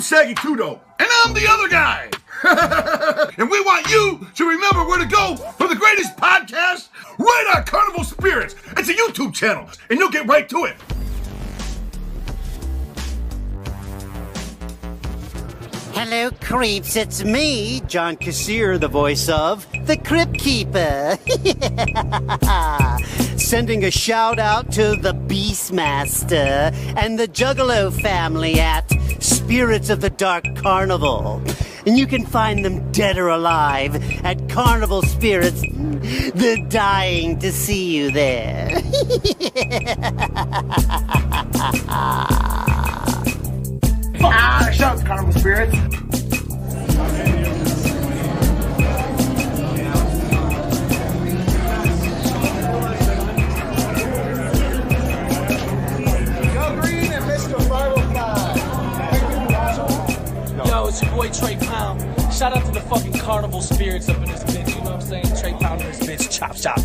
Shaggy Tudo, and I'm the other guy. And we want you to remember where to go for the greatest podcast right on Carnival Spirits. It's a YouTube channel, and you'll get right to it. Hello, creeps. It's me, John Kassir, the voice of the Crypt Keeper. Sending a shout out to the BeastMaster and the Juggalo family at Spirits of the Dark Carnival. And you can find them dead or alive at Carnival Spirits. They're dying to see you there. Shut up, Carnival Spirits. Go Green and Mr. 505. Yo, it's your boy Trey Pound. Shout out to the fucking Carnival Spirits up in this bitch, you know what I'm saying? Trey Pound in this bitch, chop chop.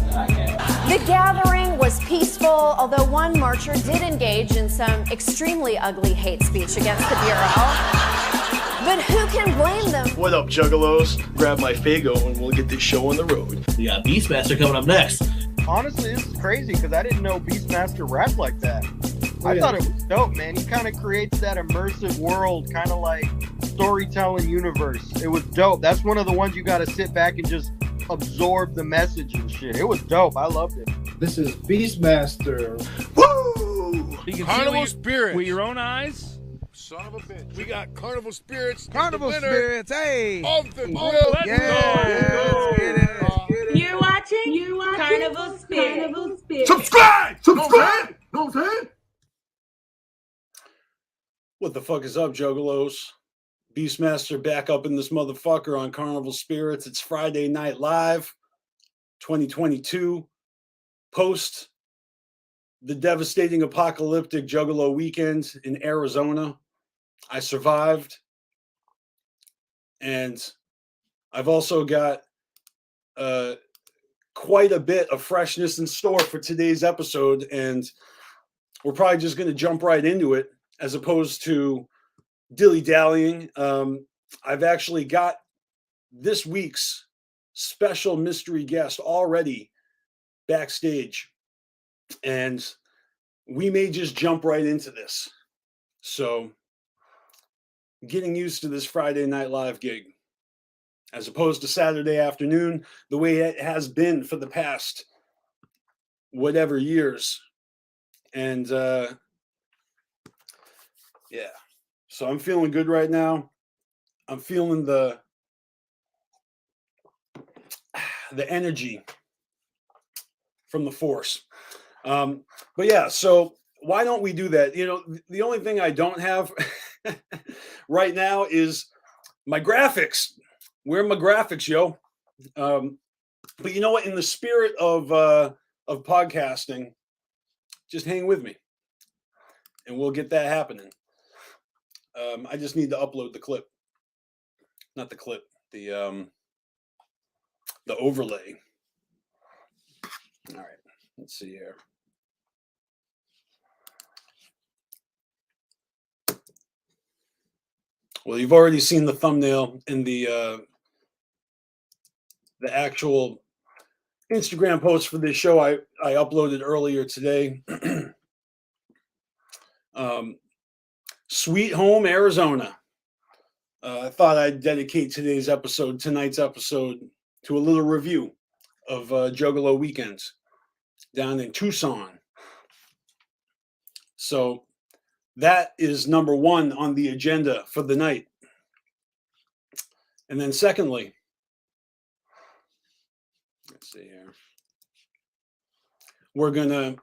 The gathering was peaceful, although one marcher did engage in some extremely ugly hate speech against the Bureau. But who can blame them? What up, Juggalos? Grab my Fago and we'll get this show on the road. We got BeastMaster coming up next. Honestly, this is crazy because I didn't know BeastMaster rapped like that. I thought it was dope, man. He kind of creates that immersive world, kind of like storytelling universe. It was dope. That's one of the ones you got to sit back and just absorb the message and shit. It was dope. I loved it. This is BeastMaster. Woo! Carnival Spirits. With your own eyes. Son of a bitch. We got Carnival Spirits. Carnival Spirits, hey! Of the grill. Let's go. Let's get it. You're watching Carnival Spirits. Subscribe! Subscribe! Know what I'm saying? What the fuck is up, Juggalos? BeastMaster back up in this motherfucker on Carnival Spirits. It's Friday Night Live 2022. Post the devastating apocalyptic Juggalo weekend in Arizona. I survived. And I've also got quite a bit of freshness in store for today's episode. And we're probably just going to jump right into it as opposed to dilly-dallying. I've actually got this week's special mystery guest already backstage, and we may just jump right into this. So, getting used to this Friday Night Live gig, as opposed to Saturday afternoon, the way it has been for the past whatever years. And yeah. So I'm feeling good right now. I'm feeling the energy from the force. But yeah, so why don't we do that? You know, the only thing I don't have right now is my graphics. Where are my graphics, yo? But you know what? In the spirit of podcasting, just hang with me, and we'll get that happening. I just need to upload the clip. Not the clip, the overlay. All right, let's see here. Well, you've already seen the thumbnail in the actual Instagram post for this show I uploaded earlier today. Sweet Home, Arizona. I thought I'd dedicate tonight's episode, to a little review of Juggalo weekends down in Tucson. So that is number one on the agenda for the night. And then secondly, let's see here. We're going to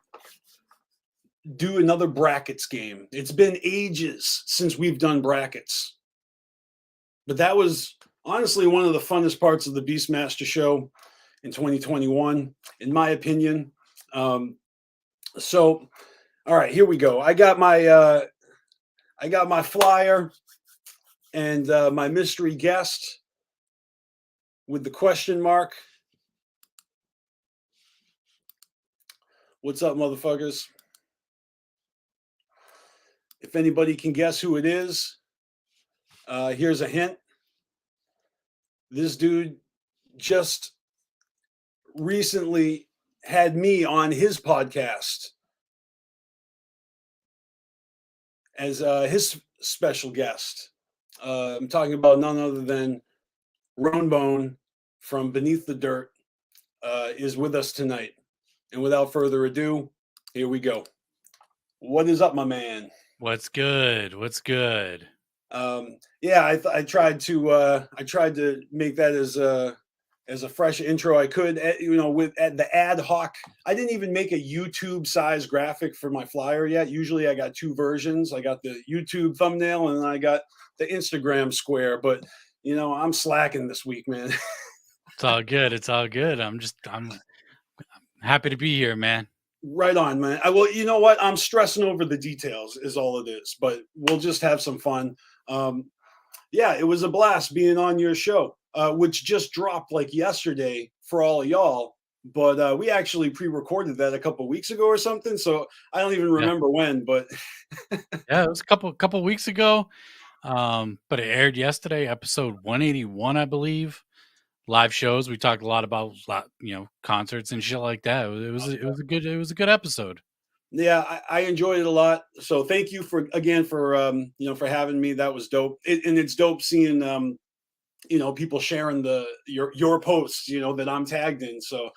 do another brackets game. It's been ages since we've done brackets. But that was honestly one of the funnest parts of the BeastMaster show in 2021, in my opinion. So, all right, here we go. I got my flyer and my mystery guest with the question mark. What's up, motherfuckers? If anybody can guess who it is, Here's a hint. This dude just recently had me on his podcast as his special guest. I'm talking about none other than Bone from Beneath the Dirt is with us tonight. And without further ado, here we go. What is up, my man? What's good? What's good? Yeah, I tried to make that as a fresh intro I could. With the ad hoc. I didn't even make a YouTube size graphic for my flyer yet. Usually, I got two versions. I got the YouTube thumbnail and then I got the Instagram square. But I'm slacking this week, man. It's all good. It's all good. I'm happy to be here, man. Right on, man. Well, you know what? I'm stressing over the details is all it is, but we'll just have some fun. Yeah, it was a blast being on your show, which just dropped like yesterday for all of y'all. But we actually pre-recorded that a couple of weeks ago or something. So I don't even remember when, but yeah, it was a couple weeks ago. But it aired yesterday, episode 181, I believe. Live shows. We talked a lot about concerts and shit like that. It was a good episode. Yeah, I enjoyed it a lot. So thank you for having me. That was dope. And it's dope seeing people sharing your posts that I'm tagged in. So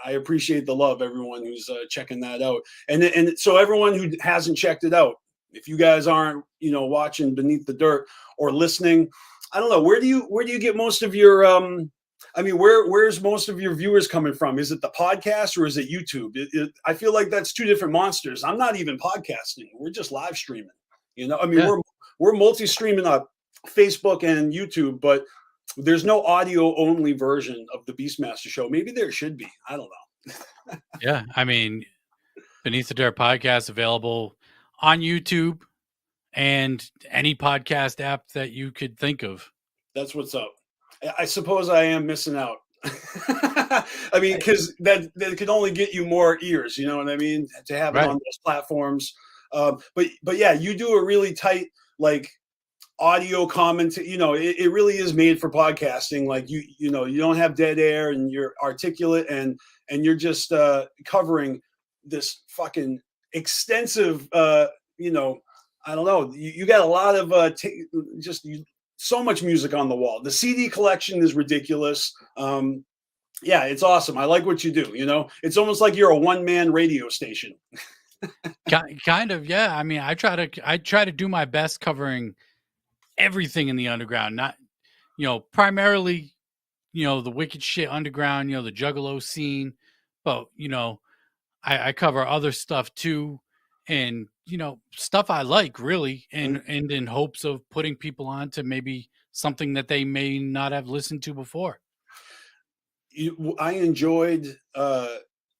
I appreciate the love, everyone who's checking that out. And so everyone who hasn't checked it out, if you guys aren't watching Beneath the Dirt or listening, I don't know, where do you get most of your where's most of your viewers coming from? Is it the podcast or is it YouTube? I feel like that's two different monsters. I'm not even podcasting. We're just live streaming. We're multi-streaming on Facebook and YouTube, but there's no audio only version of the BeastMaster show. Maybe there should be. I don't know. Yeah, Beneath the Dirt podcast available on YouTube and any podcast app that you could think of. That's what's up. I suppose I am missing out. Because that could only get you more ears, you know what I mean? To have it on those platforms. But yeah, you do a really tight audio comment. It really is made for podcasting. Like you don't have dead air and you're articulate and you're just covering this fucking extensive. I don't know. You got a lot of so much music on the wall. The CD collection is ridiculous. Yeah, it's awesome. I like what you do. It's almost like you're a one-man radio station. Kind of, yeah. I try to do my best covering everything in the underground. Not, primarily, the wicked shit underground. The Juggalo scene, but I cover other stuff too. And stuff I like really, and in hopes of putting people on to maybe something that they may not have listened to before. I enjoyed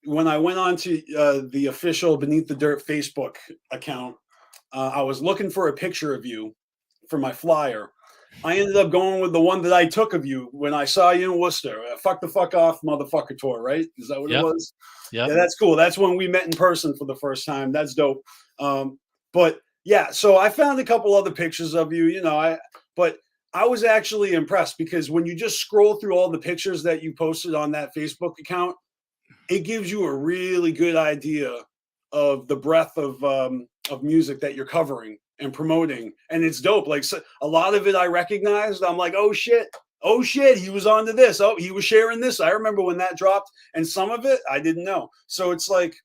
when I went on to the official Beneath the Dirt Facebook account. I was looking for a picture of you for my flyer. I ended up going with the one that I took of you when I saw you in Worcester. Fuck the fuck off, motherfucker tour, right? Is that what it was? Yep. Yeah, that's cool. That's when we met in person for the first time. That's dope. But yeah, so I found a couple other pictures of you, but I was actually impressed because when you just scroll through all the pictures that you posted on that Facebook account, it gives you a really good idea of the breadth of music that you're covering and promoting. And it's dope. Like a lot of it I recognized. I'm like, oh shit, he was onto this. Oh, he was sharing this. I remember when that dropped. And some of it I didn't know. So it's like,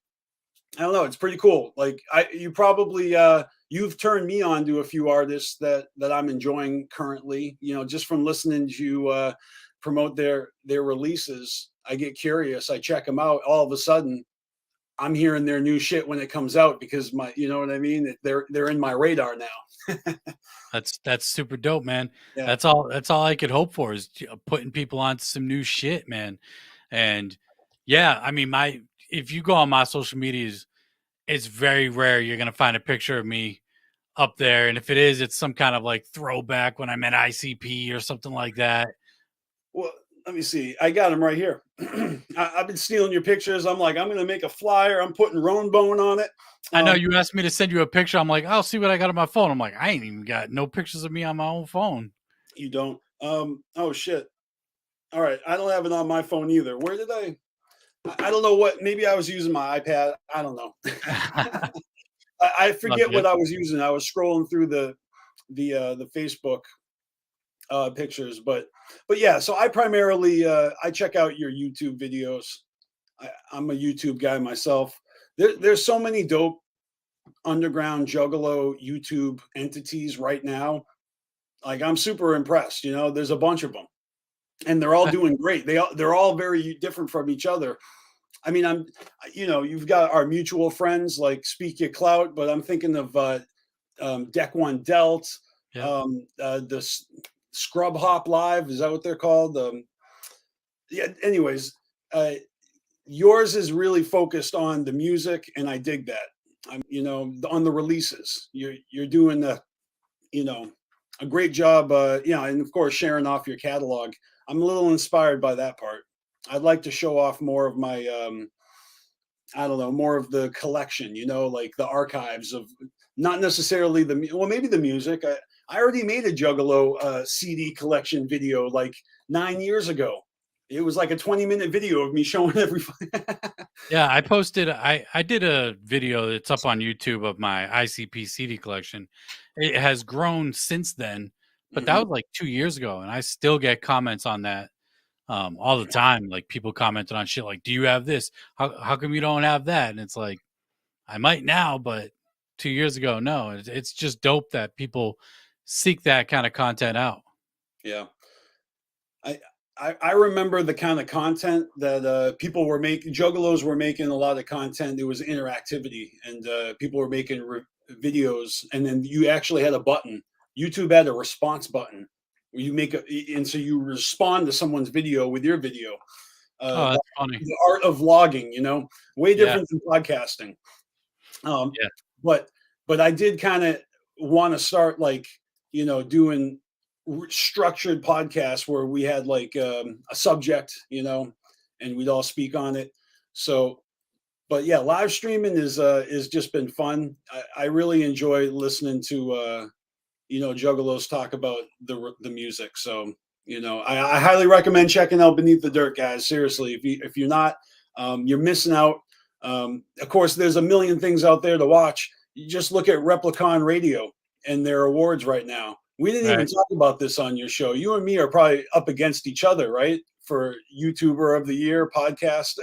I don't know. It's pretty cool. Like you've turned me on to a few artists that I'm enjoying currently, just from listening to you promote their releases. I get curious. I check them out. All of a sudden I'm hearing their new shit when it comes out because you know what I mean? They're in my radar now. That's super dope, man. Yeah. That's all I could hope for is putting people onto some new shit, man. And yeah, if you go on my social medias, it's very rare you're going to find a picture of me up there. And if it is, it's some kind of throwback when I'm at ICP or something like that. Well, let me see. I got them right here. I've been stealing your pictures. I'm like, I'm going to make a flyer. I'm putting Roan Bone on it. I know you asked me to send you a picture. I'm like, I'll see what I got on my phone. I'm like, I ain't even got no pictures of me on my own phone. You don't? Oh shit. All right. I don't have it on my phone either. Where did I don't know what, maybe I was using my iPad. I don't know. I forget what I was using. I was scrolling through the Facebook pictures, but yeah, so I primarily I check out your YouTube videos. I'm a YouTube guy myself. There's so many dope underground juggalo YouTube entities right now. Like, I'm super impressed. There's a bunch of them, and they're all doing great. They're all very different from each other. I mean, you've got our mutual friends like Speak Your Clout, but I'm thinking of Deck One Delt, the Scrub Hop Live. Is that what they're called? Yeah. Anyways, yours is really focused on the music, and I dig that. On the releases, you're doing a great job. And of course sharing off your catalog. I'm a little inspired by that part. I'd like to show off more of my, I don't know, more of the collection, like the archives of not necessarily maybe the music. I already made a Juggalo CD collection video like 9 years ago. It was like a 20-minute video of me showing everybody. Yeah, I posted, I did a video that's up on YouTube of my ICP CD collection. It has grown since then, but that was like 2 years ago, and I still get comments on that all the time. Like, people commenting on shit like, do you have this? How come you don't have that? And it's like, I might now, but 2 years ago, no. It's just dope that people seek that kind of content out. Yeah. I remember the kind of content that people were making. Juggalos were making a lot of content. There was interactivity, and people were making videos, and then you actually had a button. YouTube had a response button where you and so you respond to someone's video with your video. Oh, that's funny. The art of vlogging, way different than podcasting. But I did kind of want to start doing structured podcasts where we had like a subject, and we'd all speak on it. So, but yeah, live streaming is just been fun. I really enjoy listening to Juggalos talk about the music. So, I highly recommend checking out Beneath the Dirt, guys. Seriously, if you're not, you're missing out. Of course, there's a million things out there to watch. You just look at Replicon Radio and their awards right now. We didn't even talk about this on your show. You and me are probably up against each other, right? For YouTuber of the Year podcast.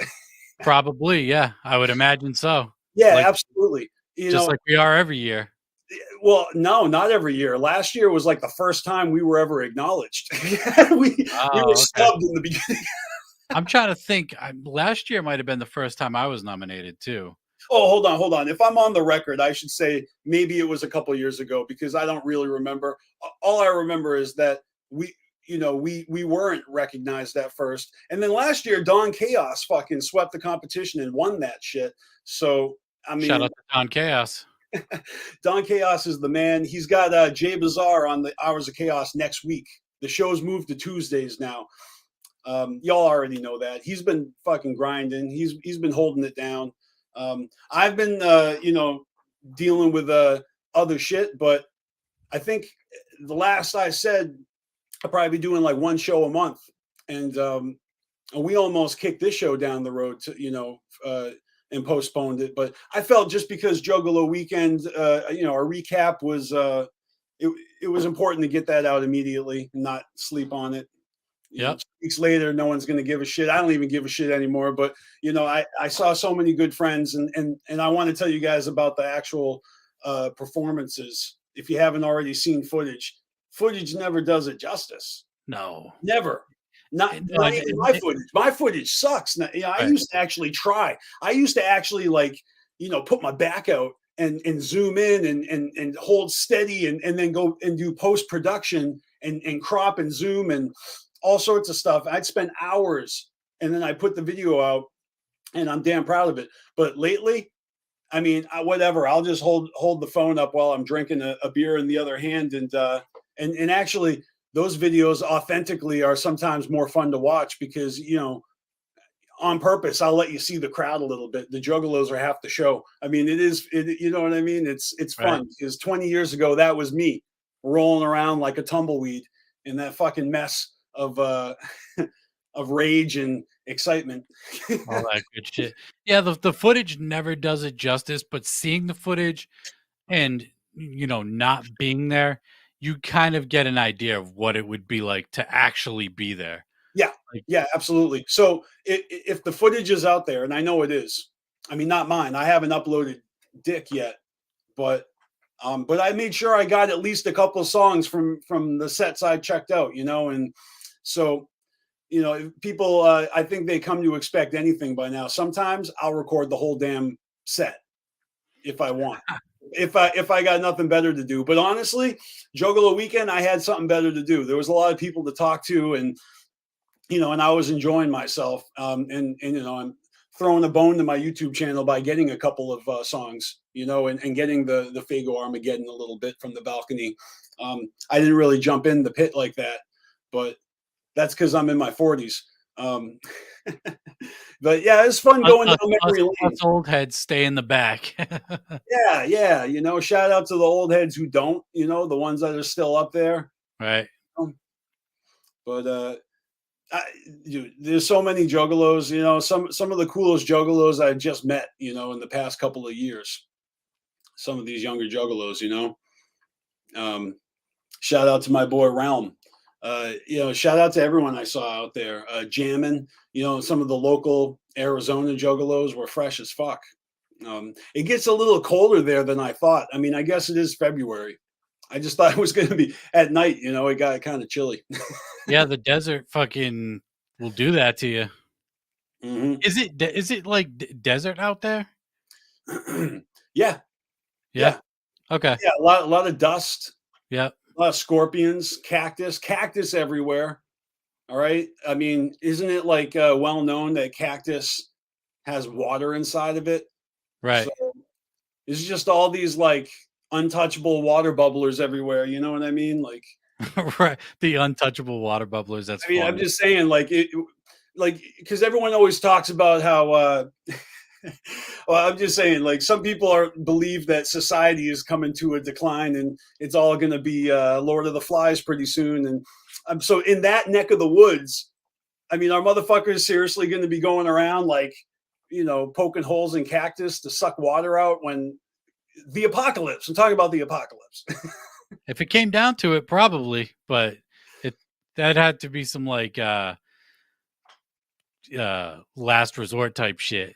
Probably, yeah. I would imagine so. Yeah, absolutely. Just like we are every year. Well, no, not every year. Last year was like the first time we were ever acknowledged. we were snubbed in the beginning. I'm trying to think. Last year might have been the first time I was nominated too. Oh, hold on. If I'm on the record, I should say maybe it was a couple years ago, because I don't really remember. All I remember is that we weren't recognized at first. And then last year, Don Chaos fucking swept the competition and won that shit. So, I mean, shout out to Don Chaos. Don Chaos is the man. He's got Jay Bazaar on the Hours of Chaos next week. The show's moved to Tuesdays now. Y'all already know that. He's been fucking grinding. He's been holding it down. I've been, dealing with other shit, but I think the last I said, I'll probably be doing like one show a month, and we almost kicked this show down the road to, and postponed it. But I felt just because Juggalo Weekend, our recap was, it was important to get that out immediately, and not sleep on it. Yeah. Weeks later, no one's going to give a shit. I don't even give a shit anymore. But I saw so many good friends, and I want to tell you guys about the actual performances. If you haven't already seen footage never does it justice. No, never. Not even my footage. My footage sucks. Now, I used to actually try. I used to actually put my back out and zoom in and hold steady and then go and do post production and crop and zoom and all sorts of stuff. I'd spend hours, and then I put the video out, and I'm damn proud of it. But lately, I mean, whatever. I'll just hold the phone up while I'm drinking a beer in the other hand, and actually, those videos authentically are sometimes more fun to watch because, on purpose, I'll let you see the crowd a little bit. The Juggalos are half the show. I mean, you know what I mean? It's fun because 20 years ago, that was me rolling around like a tumbleweed in that fucking mess of of rage and excitement. All that good shit. Yeah, the footage never does it justice, but seeing the footage and not being there, you kind of get an idea of what it would be like to actually be there. Yeah, yeah, absolutely. So if the footage is out there, and I know it is, I mean, not mine. I haven't uploaded Dick yet, but I made sure I got at least a couple of songs from the sets I checked out, and so people, I think they come to expect anything by now. Sometimes I'll record the whole damn set if I want. If I got nothing better to do. But honestly, Juggalo weekend, I had something better to do. There was a lot of people to talk to, and and I was enjoying myself. And I'm throwing a bone to my YouTube channel by getting a couple of songs, and getting the Fago Armageddon a little bit from the balcony. I didn't really jump in the pit like that, but that's because I'm in my 40s. But yeah, it's fun going down memory lane. Us old heads stay in the back. Yeah. Shout out to the old heads who don't, the ones that are still up there. Right. But dude, there's so many Juggalos. Some of the coolest Juggalos I've just met, in the past couple of years. Some of these younger Juggalos, shout out to my boy Realm. Shout out to everyone I saw out there jamming. Some of the local Arizona Juggalos were fresh as fuck. It gets a little colder there than I thought. I mean, I guess it is February. I just thought it was going to be at night. It got kind of chilly. Yeah, the desert fucking will do that to you. Mm-hmm. Is it like desert out there? Yeah. Okay. Yeah, a lot of dust. Yeah. A lot of scorpions, cactus everywhere. All right. I mean, isn't it like well known that cactus has water inside of it? Right. So it's just all these like untouchable water bubblers everywhere. You know what I mean? Like, right. The untouchable water bubblers. That's funny. I'm just saying, because everyone always talks about how. Well, I'm just saying, like, some people believe that society is coming to a decline and it's all going to be Lord of the Flies pretty soon. And so in that neck of the woods, I mean, our motherfuckers is seriously going to be going around like, poking holes in cactus to suck water out when the apocalypse. I'm talking about the apocalypse. If it came down to it, probably, but that had to be some like last resort type shit.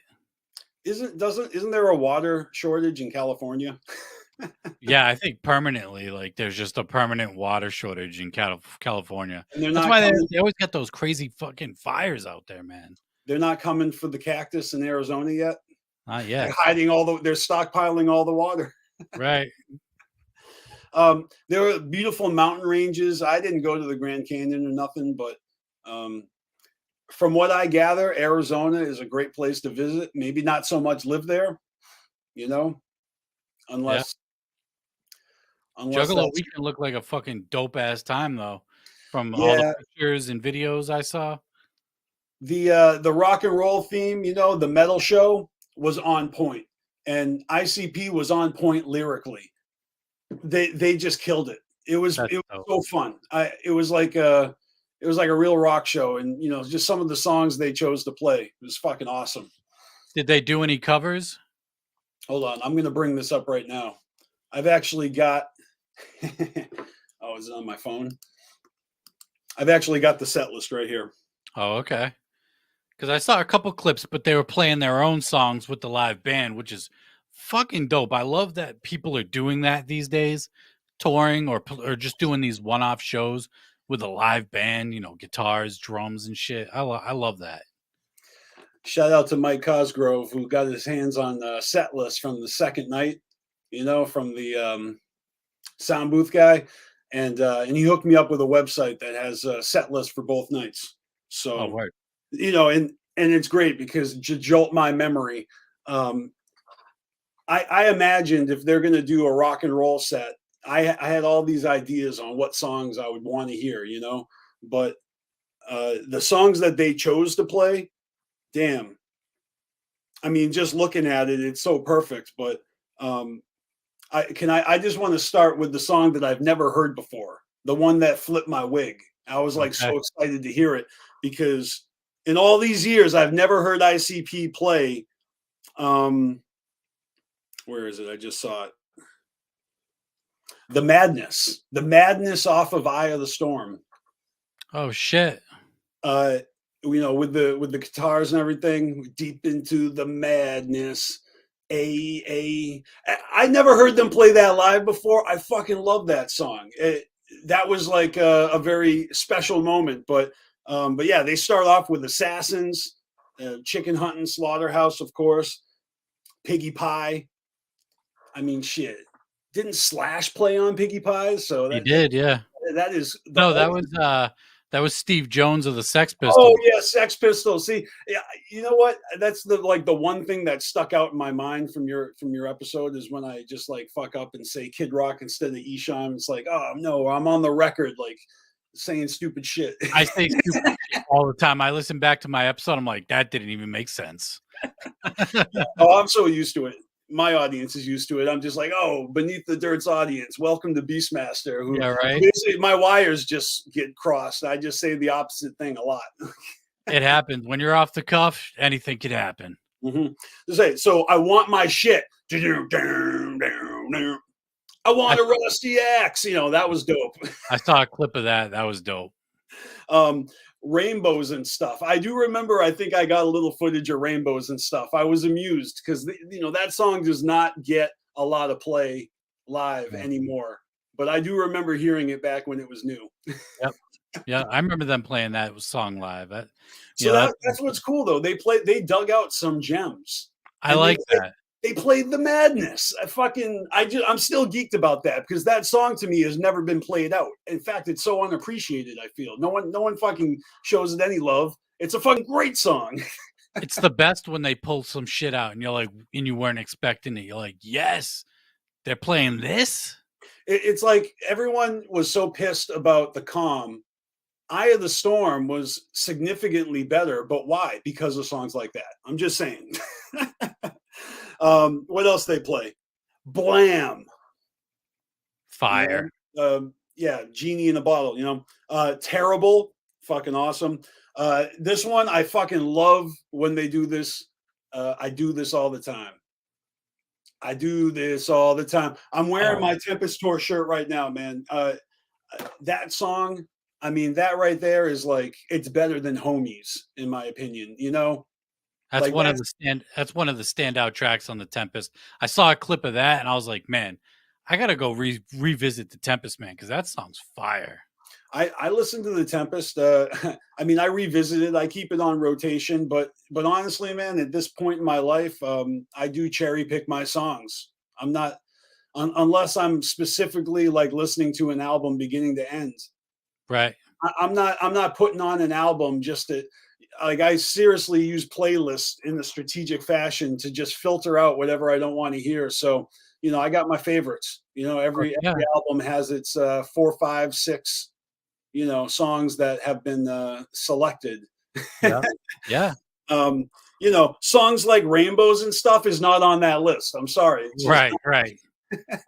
Isn't there a water shortage in California? Yeah, I think permanently, like there's just a permanent water shortage in California. And that's why they always get those crazy fucking fires out there, man. They're not coming for the cactus in Arizona yet. Not yet. They're hiding they're stockpiling all the water. Right. There are beautiful mountain ranges. I didn't go to the Grand Canyon or nothing, but from what I gather, Arizona is a great place to visit. Maybe not so much live there, unless Juggalo weekend looked like a fucking dope ass time though. From all the pictures and videos I saw. The rock and roll theme, the metal show was on point, and ICP was on point lyrically. They just killed it. It was so fun. It was like a real rock show, and just some of the songs they chose to play. It was fucking awesome. Did they do any covers? Hold on, I'm going to bring this up right now. I've actually got. Oh, is it on my phone? I've actually got the set list right here. Oh, okay. Because I saw a couple clips, but they were playing their own songs with the live band, which is fucking dope. I love that people are doing that these days, touring or just doing these one-off shows with a live band, guitars, drums, and shit. I love that. Shout out to Mike Cosgrove, who got his hands on the set list from the second night, from the sound booth guy, and he hooked me up with a website that has a set list for both nights. So, word. And it's great because to jolt my memory, I imagined if they're going to do a rock and roll set, I had all these ideas on what songs I would want to hear, you know, but the songs that they chose to play, damn. I mean, just looking at it, it's so perfect. But I just want to start with the song that I've never heard before, the one that flipped my wig. I was like so excited to hear it because in all these years I've never heard ICP play. Where is it? I just saw it. The Madness off of Eye of the Storm. Oh shit. You know, with the guitars and everything, deep into the madness. I never heard them play that live before. I fucking love that song. That was like a very special moment. But yeah, they start off with Assassins, Chicken Hunting, Slaughterhouse, of course, Piggy Pie. I mean, shit. Didn't Slash play on Piggy Pie? So He did, yeah. That is that was Steve Jones of the Sex Pistols. Oh yeah, Sex Pistols. See, yeah, you know what? That's the one thing that stuck out in my mind from your episode is when I just like fuck up and say Kid Rock instead of Esham. It's like, oh no, I'm on the record like saying stupid shit. I say stupid shit all the time. I listen back to my episode. I'm like, that didn't even make sense. Oh, I'm so used to it. My audience is used to it. I'm just like, oh, Beneath the Dirt's audience, welcome to BeastMaster. Who, yeah, right. Basically, my wires just get crossed. I just say the opposite thing a lot. It happens when you're off the cuff. Anything could happen. Mm-hmm. So I want my shit. I want a rusty axe. You know, that was dope. I saw a clip of that. That was dope. Rainbows and stuff. I do remember, I think I got a little footage of Rainbows and stuff. I was amused because, you know, that song does not get a lot of play live anymore. But I do remember hearing it back when it was new. Yep. Yeah, I remember them playing that song live. That's what's cool, though. They dug out some gems. I like that. They played The Madness. I'm still geeked about that because that song to me has never been played out. In fact, it's so unappreciated. I feel no one fucking shows it any love. It's a fucking great song. It's the best when they pull some shit out and you're like, and you weren't expecting it. You're like, yes, they're playing this. It's like everyone was so pissed about the Calm. Eye of the Storm was significantly better, but why? Because of songs like that. I'm just saying. What else they play? Blam. Fire. Yeah, Genie in a Bottle, you know. Terrible. Fucking awesome. This one, I fucking love when they do this. I do this all the time. I'm wearing my Tempest Tour shirt right now, man. That song, I mean, that right there is like, it's better than Homies, in my opinion, you know? That's one of the standout tracks on the Tempest. I saw a clip of that and I was like, man, I gotta go revisit the Tempest, man, because that song's fire. I listen to the Tempest. I mean, I revisit it. I keep it on rotation, but honestly, man, at this point in my life, I do cherry pick my songs. I'm not unless I'm specifically like listening to an album beginning to end. Right. I'm not putting on an album just to. Like I seriously use playlists in a strategic fashion to just filter out whatever I don't want to hear. So, you know, I got my favorites, you know, every album has its 4, 5, 6, you know, songs that have been selected. Yeah. Yeah. You know, songs like Rainbows and stuff is not on that list. I'm sorry. Right.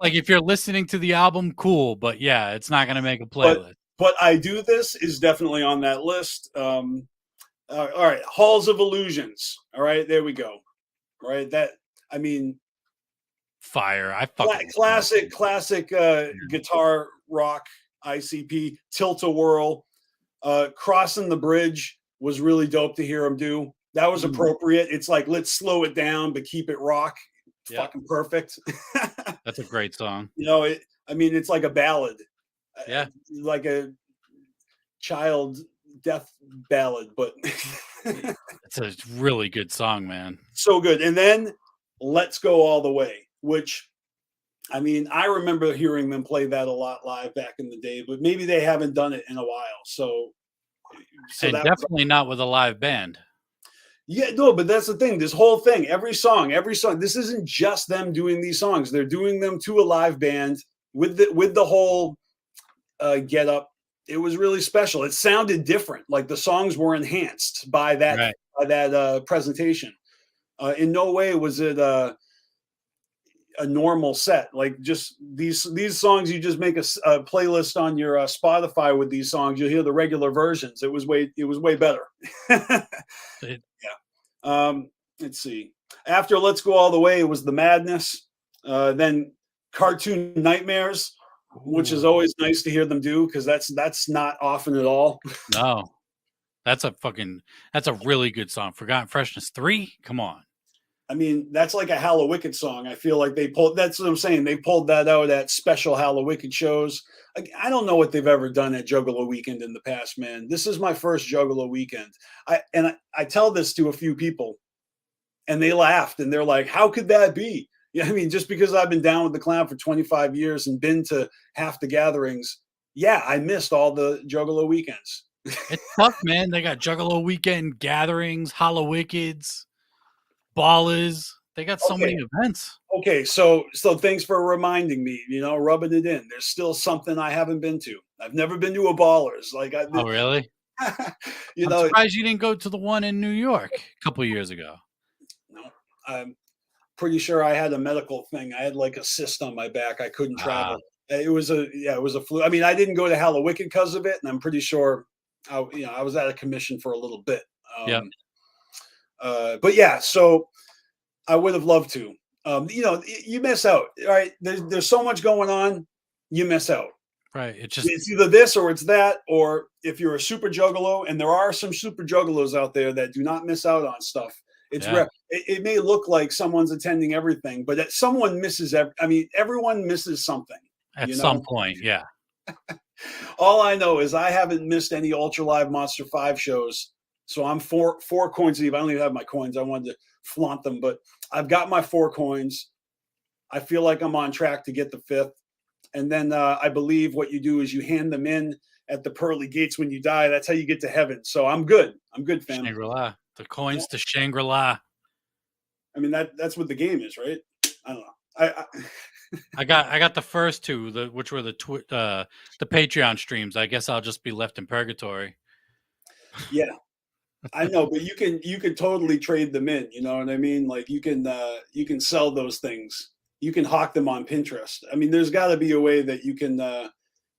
Like if you're listening to the album, cool. But yeah, it's not going to make a playlist. But I Do This is definitely on that list. All right, Halls of Illusions. All right, there we go. All right, that I mean, fire. Classic guitar rock ICP. Tilt-A-Whirl. Crossing the Bridge was really dope to hear him do. That was appropriate. It's like let's slow it down but keep it rock. Fucking perfect. That's a great song. You know, it's like a ballad. Yeah, like a child death ballad, but it's a really good song, man. So good. And then Let's Go All the Way, which I mean, I remember hearing them play that a lot live back in the day, but maybe they haven't done it in a while. So and definitely not with a live band. Yeah, no, but that's the thing. This whole thing, every song, this isn't just them doing these songs. They're doing them to a live band with the whole get up, it was really special. It sounded different. Like the songs were enhanced by that presentation. In no way was it a normal set. Like just these songs, you just make a playlist on your Spotify with these songs. You'll hear the regular versions. It was way better. Yeah. Let's see. After Let's Go All the Way, it was The Madness. Then Cartoon Nightmares, which is always nice to hear them do because that's not often at all. No, that's a really good song. Forgotten Freshness 3. Come on. I mean, that's like a Hallowicked song. I feel like that's what I'm saying. They pulled that out at special Hallowicked shows. Like, I don't know what they've ever done at Juggalo Weekend in the past, man. This is my first Juggalo Weekend. I tell this to a few people and they laughed and they're like, how could that be? Yeah, I mean, just because I've been down with the clown for 25 years and been to half the gatherings, yeah, I missed all the Juggalo weekends. It's tough, man. They got Juggalo Weekend gatherings, Hallowickeds, Ballers. They got so many events. Okay, so thanks for reminding me, rubbing it in. There's still something I haven't been to. I've never been to a Ballers. Oh, really? I'm surprised you didn't go to the one in New York a couple of years ago. No, I'm pretty sure I had a medical thing. I had like a cyst on my back. I couldn't travel. It was a flu. I mean, I didn't go to Hallowicked because of it, and I'm pretty sure I was out of commission for a little bit. But yeah, so I would have loved to. You miss out, right? There's so much going on, you miss out. Right. It's either this or it's that, or if you're a super juggalo, and there are some super juggalos out there that do not miss out on stuff. It's rare. It may look like someone's attending everything, but someone misses. Everyone misses something at some point. Yeah. All I know is I haven't missed any Ultra Live Monster 5 shows. So I'm four coins deep. I don't even have my coins. I wanted to flaunt them, but I've got my 4 coins. I feel like I'm on track to get the 5th. And then I believe what you do is you hand them in at the pearly gates when you die. That's how you get to heaven. So I'm good. I'm good, fam. Shangri-La. The coins to Shangri-La. I mean, that's what the game is, right? I don't know. I got the first 2, which were the Patreon streams. I guess I'll just be left in purgatory. Yeah. I know, but you can totally trade them in. You know what I mean? Like you can sell those things. You can hawk them on Pinterest. I mean, there's got to be a way that you can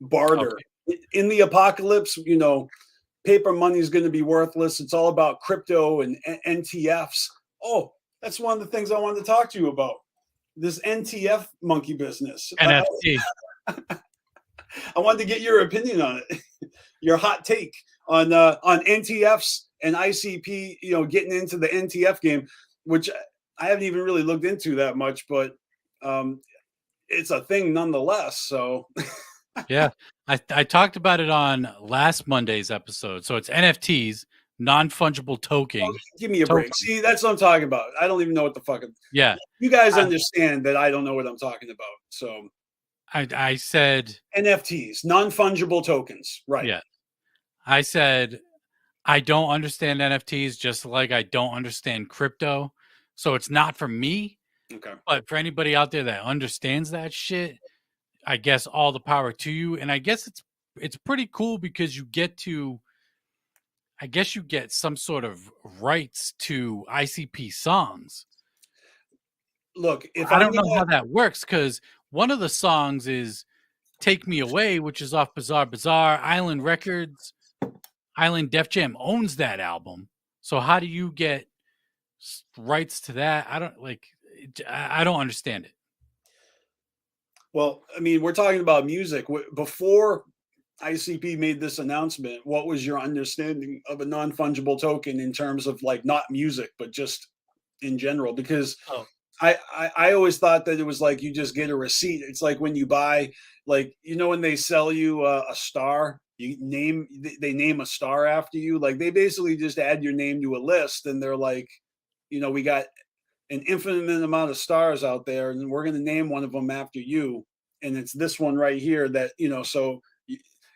barter. Okay. In the apocalypse, paper money is going to be worthless. It's all about crypto and NTFs. Oh, that's one of the things I wanted to talk to you about. This NTF monkey business. NFT. I wanted to get your opinion on it. Your hot take on NTFs and ICP, getting into the NTF game, which I haven't even really looked into that much, but it's a thing nonetheless. So yeah, I talked about it on last Monday's episode. So it's NFTs, non-fungible token. Oh, give me a break. See, that's what I'm talking about. I don't even know what the fuck. Yeah. You guys understand that I don't know what I'm talking about. So I said NFTs, non-fungible tokens. Right. Yeah. I said I don't understand NFTs, just like I don't understand crypto. So it's not for me. Okay. But for anybody out there that understands that shit, I guess all the power to you. And I guess it's pretty cool because you get some sort of rights to ICP songs. Look, if I don't know how that works, because one of the songs is Take Me Away, which is off Bizarre Bizarre. Island Records, Island Def Jam owns that album. So how do you get rights to that? I don't understand it. Well, I mean, we're talking about music. Before ICP made this announcement, what was your understanding of a non-fungible token in terms of like not music, but just in general? Because I always thought that it was like you just get a receipt. It's like when you buy, like, when they sell you a star, they name a star after you. Like they basically just add your name to a list, and they're like, we got an infinite amount of stars out there, and we're going to name one of them after you. And it's this one right here that, so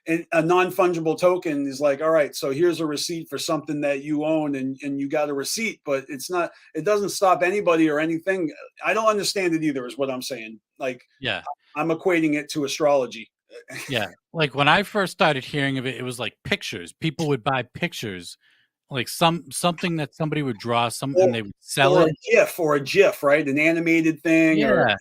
and a non-fungible token is like, all right, so here's a receipt for something that you own, and you got a receipt, but it doesn't stop anybody or anything. I don't understand it either, is what I'm saying. Like, Yeah. I'm equating it to astrology. Yeah. Like when I first started hearing of it, it was like pictures. People would buy pictures, like something that somebody would draw, and they would sell it. Or a GIF, right? An animated thing. Yeah.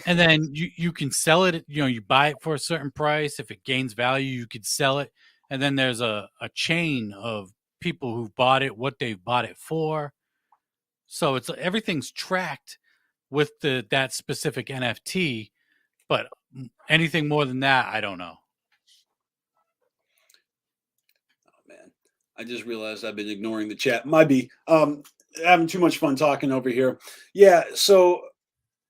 And then you can sell it. You buy it for a certain price. If it gains value, you could sell it. And then there's a chain of people who've bought it, what they've bought it for. So everything's tracked with that specific NFT, but anything more than that, I don't know. Oh man, I just realized I've been ignoring the chat. Might be having too much fun talking over here. Yeah, so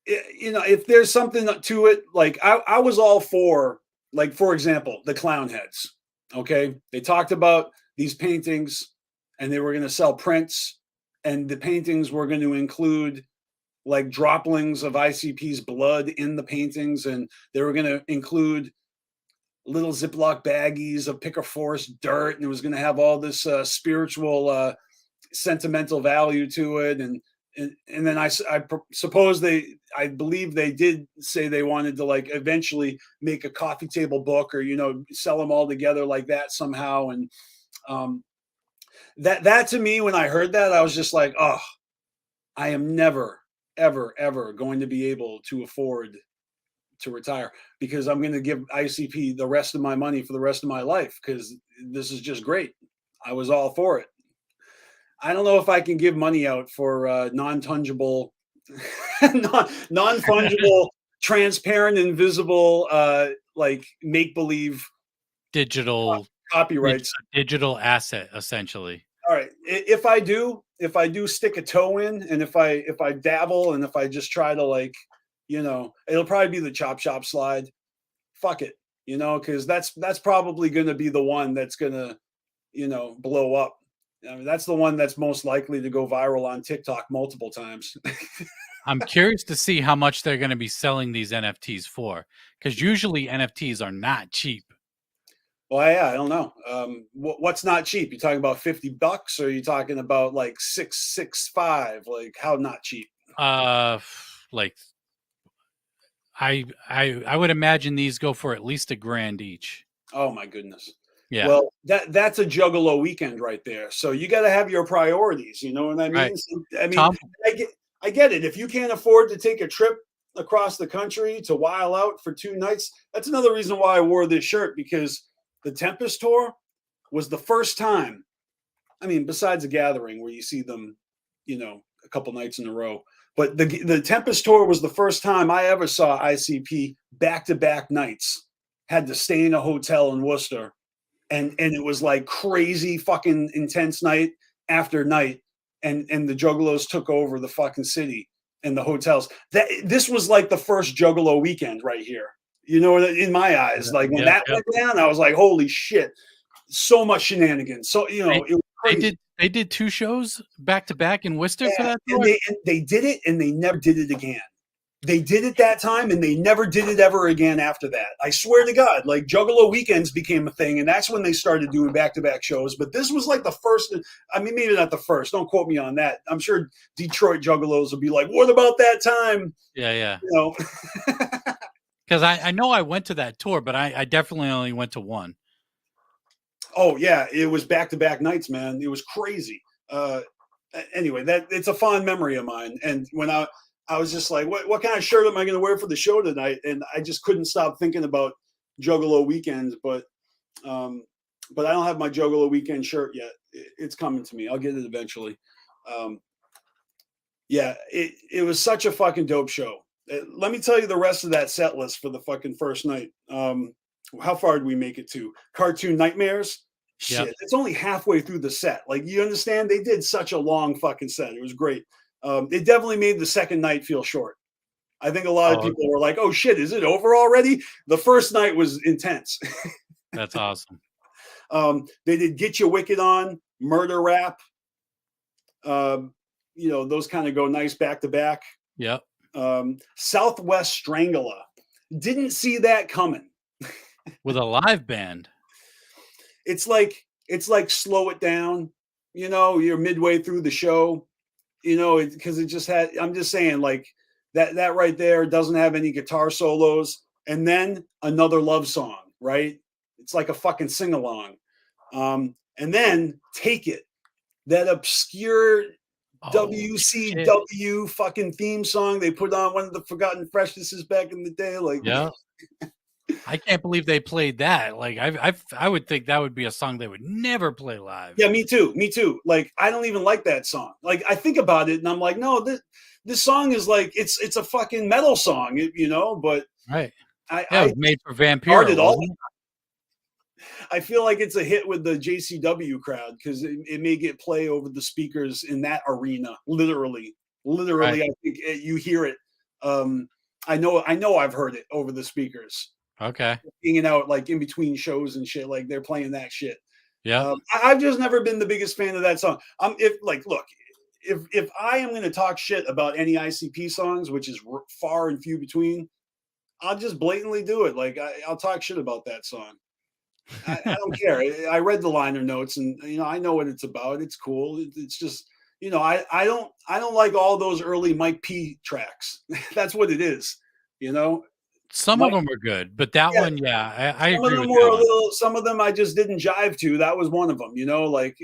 if there's something to it, like I was all for, like, for example, the clown heads. Okay, they talked about these paintings, and they were going to sell prints, and the paintings were going to include like droplings of ICP's blood in the paintings, and they were going to include little Ziploc baggies of Picker Forest dirt, and it was going to have all this spiritual, sentimental value to it, and then I suppose I believe they did say they wanted to like eventually make a coffee table book, or sell them all together like that somehow, and that to me, when I heard that, I was just like, oh, I am never ever going to be able to afford to retire, because I'm going to give ICP the rest of my money for the rest of my life, because this is just great. I was all for it. I don't know if I can give money out for non-fungible, non-fungible, transparent, invisible, like make-believe digital copyrights, digital asset, essentially. All right. If I do stick a toe in, and if I dabble, and if I just try to, like, it'll probably be the Chop Shop slide. Fuck it, because that's probably going to be the one that's going to, blow up. I mean, that's the one that's most likely to go viral on TikTok multiple times. I'm curious to see how much they're going to be selling these NFTs for, because usually NFTs are not cheap. Well, yeah, I don't know. What's not cheap? You talking about $50, or are you talking about like $665? Like, how not cheap? Like I would imagine these go for at least $1,000 each. Oh my goodness. Yeah. Well, that's a Juggalo weekend right there. So you got to have your priorities. You know what I mean? Right. So, I mean, I get it. If you can't afford to take a trip across the country to while out for 2 nights, that's another reason why I wore this shirt, because the Tempest tour was the first time. I mean, besides a gathering where you see them, a couple nights in a row, but the Tempest tour was the first time I ever saw ICP back-to-back nights. Had to stay in a hotel in Worcester, and it was like crazy fucking intense night after night, and the Juggalos took over the fucking city and the hotels. This was like the first Juggalo weekend right here. In my eyes, like when that went down, I was like, holy shit, so much shenanigans. So, it was crazy. They did 2 shows back to back in Worcester for that tour? And they did it, and they never did it again. They did it that time, and they never did it ever again after that. I swear to God, like Juggalo weekends became a thing, and that's when they started doing back-to-back shows. But this was like the first. I mean, maybe not the first. Don't quote me on that. I'm sure Detroit Juggalos will be like, "What about that time?" Yeah. Because I know I went to that tour, but I definitely only went to one. Oh yeah, it was back-to-back nights, man. It was crazy. Anyway, it's a fond memory of mine. And when I was just like, what kind of shirt am I going to wear for the show tonight? And I just couldn't stop thinking about Juggalo weekends. But I don't have my Juggalo weekend shirt yet. It's coming to me. I'll get it eventually. Yeah, it was such a fucking dope show. Let me tell you the rest of that set list for the fucking first night. How far did we make it to? Cartoon Nightmares? Shit, It's only halfway through the set. Like, you understand? They did such a long fucking set. It was great. It definitely made the second night feel short. I think a lot of people were like, oh shit, is it over already? The first night was intense. That's awesome. They did Get You Wicked On, Murder Rap. Those kind of go nice back to back. Yep. Southwest Strangler. Didn't see that coming. With a live band. it's like slow it down. You know, you're midway through the show. You know, because it just had. I'm just saying, like that right there doesn't have any guitar solos, and then another love song, right? It's like a fucking sing along. And then Take It, that obscure WCW fucking theme song they put on one of the Forgotten Freshnesses back in the day. Like, yeah. I can't believe they played that. Like, I would think that would be a song they would never play live. Yeah, me too. Me too. Like, I don't even like that song. Like, I think about it and I'm like, no, this song is like it's a fucking metal song, you know. But right, it was made for Vampiro. I feel like it's a hit with the JCW crowd because it may get play over the speakers in that arena. Literally, right. I think you hear it. I know I've heard it over the speakers. Okay, hanging out like in between shows and shit, like they're playing that shit. Yeah, I've just never been the biggest fan of that song. If I am going to talk shit about any ICP songs, which is far and few between, I'll just blatantly do it. Like I'll talk shit about that song. I don't care. I read the liner notes, and you know I know what it's about. It's cool. It's just I don't like all those early Mike P tracks. That's what it is. You know, some of them are good, but that one, I agree with that. Some of them I just didn't jive to. That was one of them. You know, like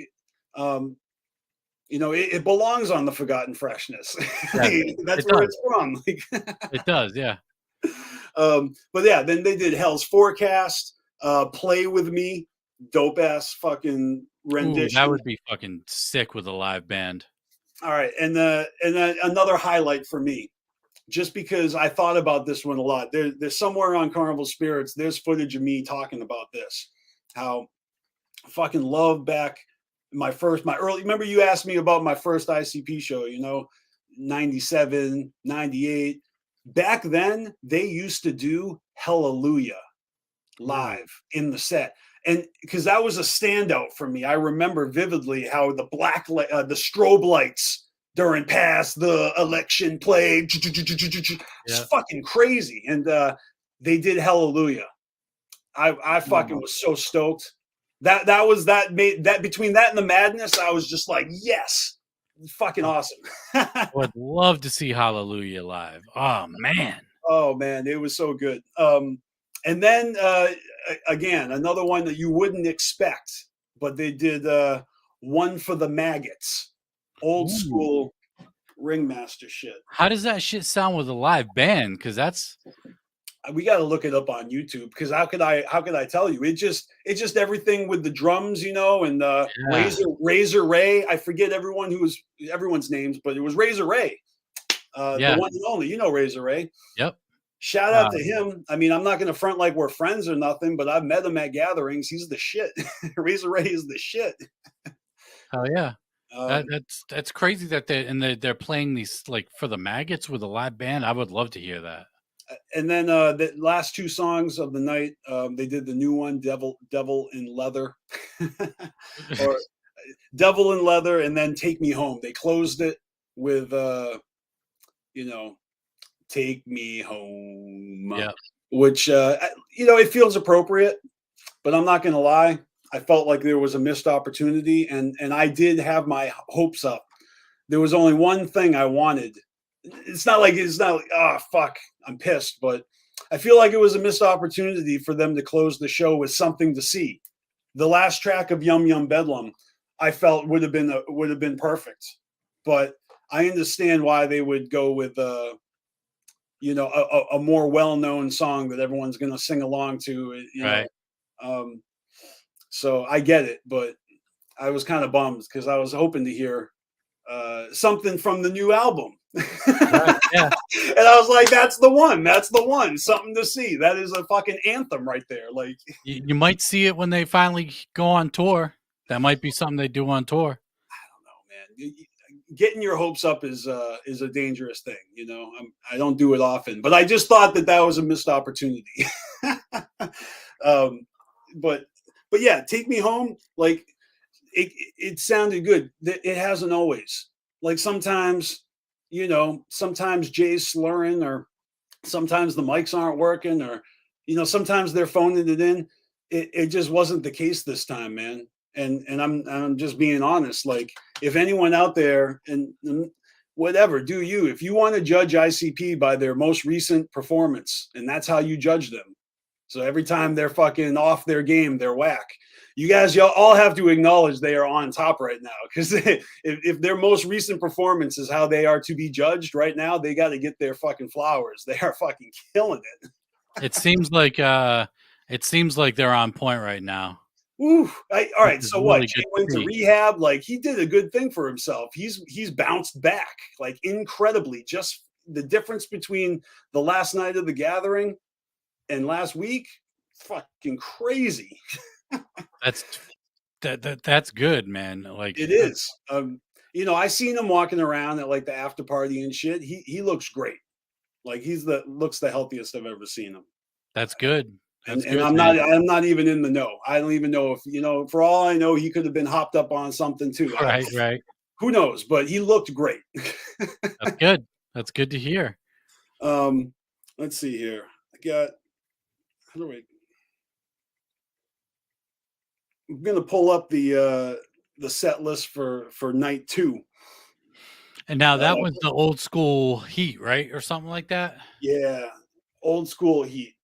it belongs on the Forgotten Freshness. That's where it's from. It does, yeah. But yeah, then they did Hell's Forecast. Play With Me, dope ass fucking rendition. That would be fucking sick with a live band. All right, and then another highlight for me, just because I thought about this one a lot. There's somewhere on Carnival Spirits, there's footage of me talking about this. How I fucking love back my early. Remember you asked me about my first ICP show? 97, 98. Back then they used to do Hallelujah live in the set, and because that was a standout for me. I remember vividly how the the strobe lights during past the election played. It's fucking crazy, and they did Hallelujah. I fucking was so stoked. That made between that and the madness, I was just like, yes, fucking awesome. I would love to see Hallelujah live. Oh man, it was so good. And then again, another one that you wouldn't expect, but they did One for the Maggots, old school ringmaster shit. How does that shit sound with a live band? Because we got to look it up on YouTube. Because how could I tell you? It's just everything with the drums, and Razor Ray. I forget everyone's names, but it was Razor Ray, the one and only. Razor Ray. Yep. Shout out to him. I mean, I'm not going to front like we're friends or nothing, but I've met him at gatherings. He's the shit. Razor Ray is the shit. Oh yeah, that's crazy that they're playing these like for the Maggots with a live band. I would love to hear that. And then the last two songs of the night, they did the new one, Devil in Leather, or Devil in Leather, and then Take Me Home. They closed it with Take Me Home, which it feels appropriate, but I'm not going to lie. I felt like there was a missed opportunity, and I did have my hopes up. There was only one thing I wanted. It's not like oh fuck, I'm pissed, but I feel like it was a missed opportunity for them to close the show with Something to See. The last track of Yum Yum Bedlam, I felt would have been perfect, but I understand why they would go with a more well-known song that everyone's going to sing along to, right. So I get it, but I was kind of bummed because I was hoping to hear something from the new album. Right, yeah. And I was like, that's the one, Something to See. That is a fucking anthem right there. Like you might see it when they finally go on tour. That might be something they do on tour. I don't know, man. Getting your hopes up is a dangerous thing. I don't do it often, but I just thought that was a missed opportunity. But yeah, Take Me Home. Like it sounded good. It hasn't always. Like sometimes Jay's slurring, or sometimes the mics aren't working, or sometimes they're phoning it in. it just wasn't the case this time, man. And I'm just being honest. Like, if anyone out there and whatever, do you, if you want to judge ICP by their most recent performance, and that's how you judge them. So every time they're fucking off their game, they're whack. You guys, y'all all have to acknowledge they are on top right now, because if their most recent performance is how they are to be judged right now, they got to get their fucking flowers. They are fucking killing it. It seems like they're on point right now. All right. So what? Really Jay went to see. rehab. Like, he did a good thing for himself. He's bounced back like incredibly. Just the difference between the last night of the gathering and last week, fucking crazy. That's good, man. Like, it is. You know, I seen him walking around at like the after party and shit. He looks great. Like, looks the healthiest I've ever seen him. That's good. And I'm not even in the know. I don't even know if, you know, for all I know, he could have been hopped up on something too. Right. Who knows? But he looked great. That's good. That's good to hear. Let's see here. I'm gonna pull up the set list for night 2. And now that was the old school heat, right? Or something like that? Yeah. Old school heat.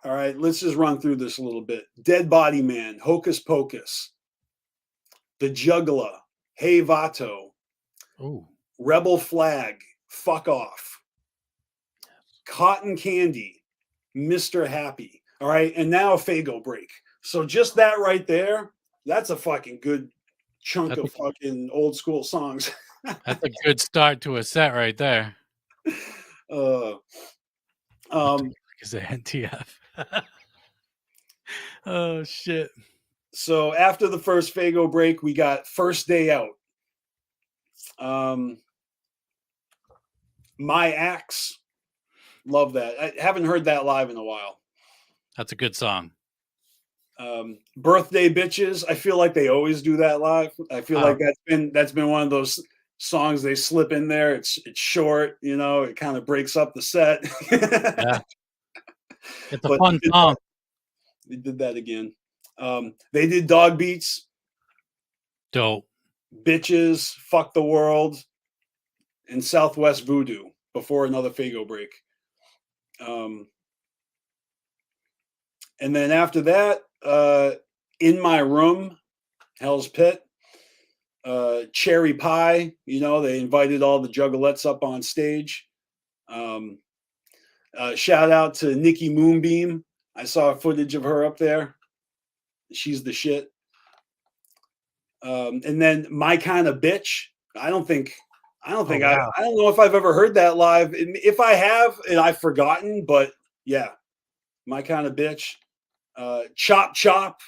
All right, let's just run through this a little bit. Dead Body Man, Hocus Pocus, The Juggalo, Hey Vato, Ooh. Rebel Flag, Fuck Off, Cotton Candy, Mr. Happy. All right, and now Fago Break. So just that right there, that's a fucking good chunk of fucking old school songs. That's a good start to a set right there. Is it NTF? Oh shit. So after the first Fago Break, we got First Day Out. My Axe. Love that. I haven't heard that live in a while. That's a good song. Birthday Bitches. I feel like they always do that live. I feel like that's been one of those songs they slip in there. It's short, you know, it kind of breaks up the set. Yeah. It's a fun song. They did that again. They did Dog Beats. Dope. Bitches, Fuck the World, and Southwest Voodoo before another Fago Break. And then after that, In My Room, Hell's Pit, Cherry Pie. You know, they invited all the Juggalettes up on stage. Shout out to Nikki Moonbeam. I saw footage of her up there. She's the shit. And then My Kind of Bitch. I don't know if I've ever heard that live. If I have, and I've forgotten, but yeah, My Kind of Bitch. Chop Chop.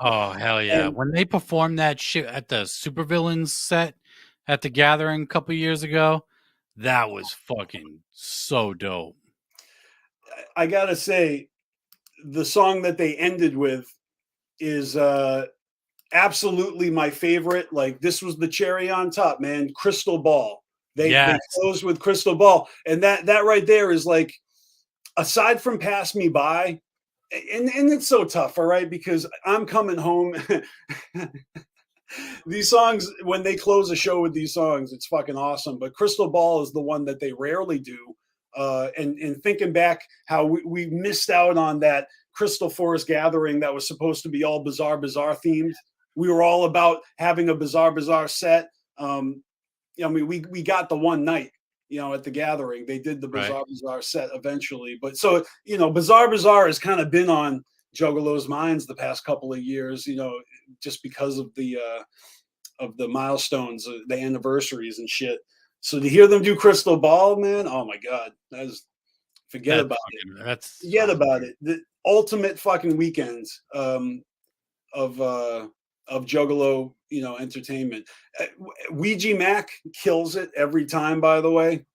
Oh hell yeah! When they performed that shit at the Supervillains set at the Gathering a couple years ago, that was fucking so dope. I gotta say, the song that they ended with is absolutely my favorite. Like, this was the cherry on top, man. Crystal Ball. They closed with Crystal Ball, and that right there is like, aside from Pass Me By. And it's so tough, all right, because I'm coming home. These songs, when they close a show with these songs, it's fucking awesome. But Crystal Ball is the one that they rarely do. And thinking back how we missed out on that Crystal Forest Gathering that was supposed to be all Bizarre themed. We were all about having a Bizarre set. I mean, we got the one night. You know, at the Gathering, they did the Bizarre set eventually. But so, you know, Bizarre has kind of been on Juggalo's minds the past couple of years, you know, just because of the milestones, the anniversaries and shit. So to hear them do Crystal Ball, man, oh my God, forget about it. The ultimate fucking weekend of Juggalo, you know, entertainment. Ouija Mac kills it every time, by the way.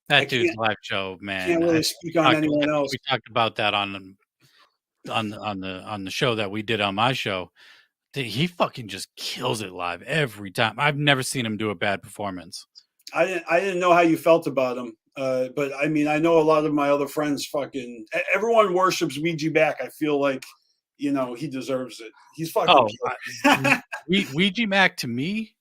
That dude's live show, man. Can't really speak on anyone else. We talked about that on the show that we did on my show. He fucking just kills it live every time. I've never seen him do a bad performance. I didn't know how you felt about him. But I mean, I know a lot of my other friends everyone worships Ouija Mac. I feel like, he deserves it. He's fucking Ouija Mac to me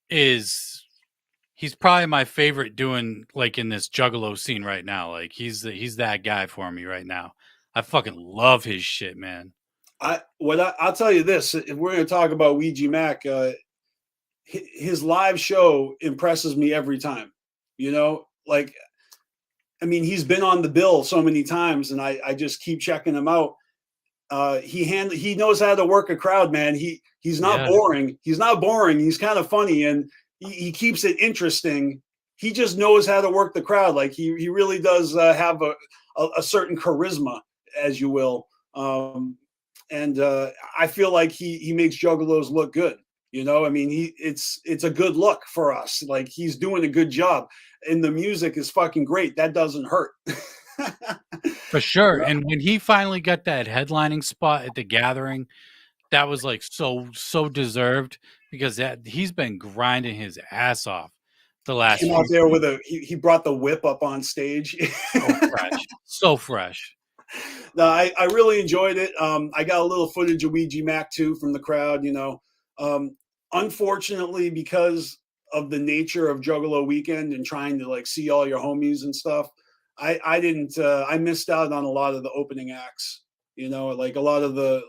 he's probably my favorite doing like in this Juggalo scene right now. Like he's that guy for me right now. I fucking love his shit, man. I'll tell you this: if we're going to talk about Ouija Mac, his live show impresses me every time. Like, I mean, he's been on the bill so many times, and I just keep checking him out. He knows how to work a crowd, man. He's not boring. He's not boring. He's kind of funny, and he keeps it interesting. He just knows how to work the crowd. Like he really does have a certain charisma, as you will. And I feel like he makes Juggalos look good. I mean, it's a good look for us. Like he's doing a good job, and the music is fucking great. That doesn't hurt. For sure. And when he finally got that headlining spot at the Gathering, that was like so deserved, because he's been grinding his ass off the last. Came out there with he brought the whip up on stage. So fresh. No, I really enjoyed it. I got a little footage of Ouija Mac too from the crowd. Unfortunately, because of the nature of Juggalo Weekend and trying to like see all your homies and stuff, I didn't. I missed out on a lot of the opening acts. Like a lot of the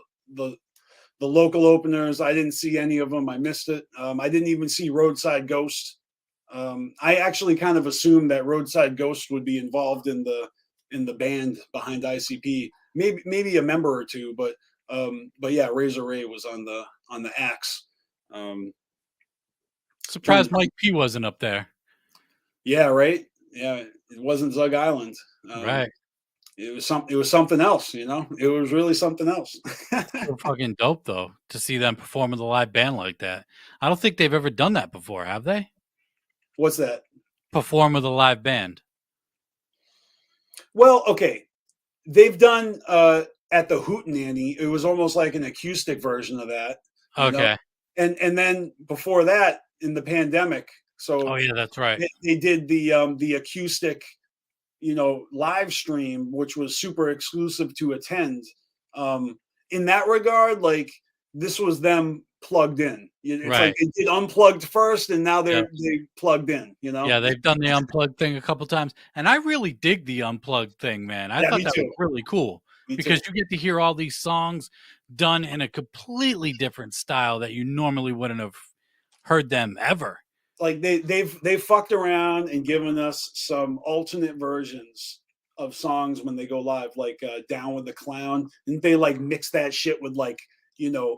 local openers. I didn't see any of them. I missed it. I didn't even see Roadside Ghost. I actually kind of assumed that Roadside Ghost would be involved in the band behind ICP. Maybe a member or two, but yeah, Razor Ray was on the axe. Surprised Mike P wasn't up there. Yeah, right. Yeah, it wasn't Zug Island. Right. It was something else. It was really something else. So fucking dope though to see them perform with a live band like that. I don't think they've ever done that before, have they? What's that? Perform with a live band. Well, okay. They've done at the Hootenanny. It was almost like an acoustic version of that. Okay. And then before that, in the pandemic. So yeah, that's right. They did the acoustic, live stream, which was super exclusive to attend. In that regard, like this was them plugged in. It's like they did unplugged first, and now they plugged in. Yeah, they've done the unplugged thing a couple times, and I really dig the unplugged thing, man. I thought that was really cool because you get to hear all these songs done in a completely different style that you normally wouldn't have heard them ever. Like they've fucked around and given us some alternate versions of songs when they go live, like Down with the Clown, and they like mix that shit with like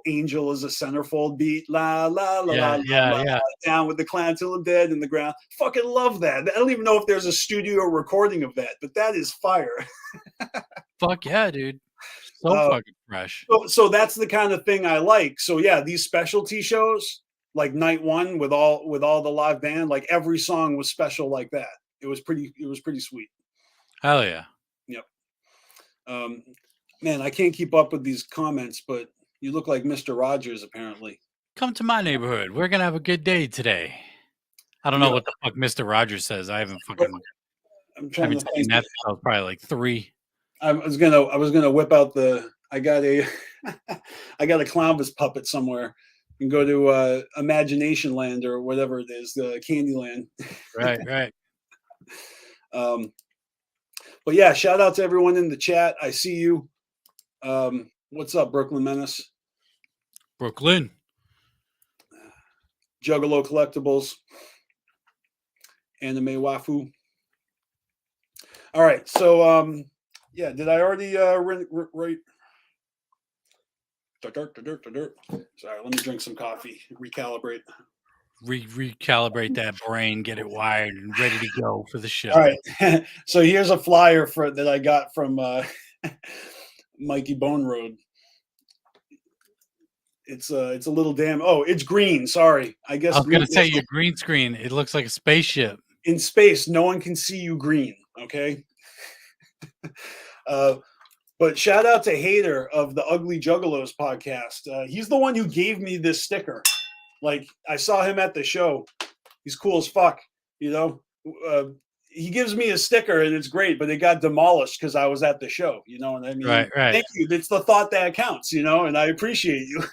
Angel is a centerfold beat, la la la la, Down with the Clown till I'm dead in the ground. Fucking love that. I don't even know if there's a studio recording of that, but that is fire. Fuck yeah, dude. So fucking fresh. So that's the kind of thing I like. So yeah, these specialty shows, like night one with all the live band, like every song was special like that. It was pretty sweet. Hell yeah. Yep. Man, I can't keep up with these comments, but you look like Mr. Rogers apparently. Come to my neighborhood. We're gonna have a good day today. I don't know what the fuck Mr. Rogers says. I haven't fucking. I'm trying to think. That was probably like 3. I was gonna whip out I got a Clownvis puppet somewhere and go to Imagination Land or whatever it is, the Candyland. Right. But yeah, shout out to everyone in the chat. I see you. What's up, Brooklyn Menace? Brooklyn. Juggalo Collectibles. Anime Wafu. All right, so yeah, did I already write? Sorry, let me drink some coffee. Recalibrate. Recalibrate that brain, get it wired and ready to go for the show. All right. So here's a flyer that I got from Mikey Bone Road. It's a little damn. Oh, it's green. Sorry, I guess. I was gonna say your green screen. It looks like a spaceship. In space, no one can see you green. Okay. But shout out to Hater of the Ugly Juggalos podcast. He's the one who gave me this sticker. Like I saw him at the show. He's cool as fuck. he gives me a sticker and it's great, but it got demolished because I was at the show. You know what I mean? Right. Thank you. It's the thought that counts, you know, and I appreciate you.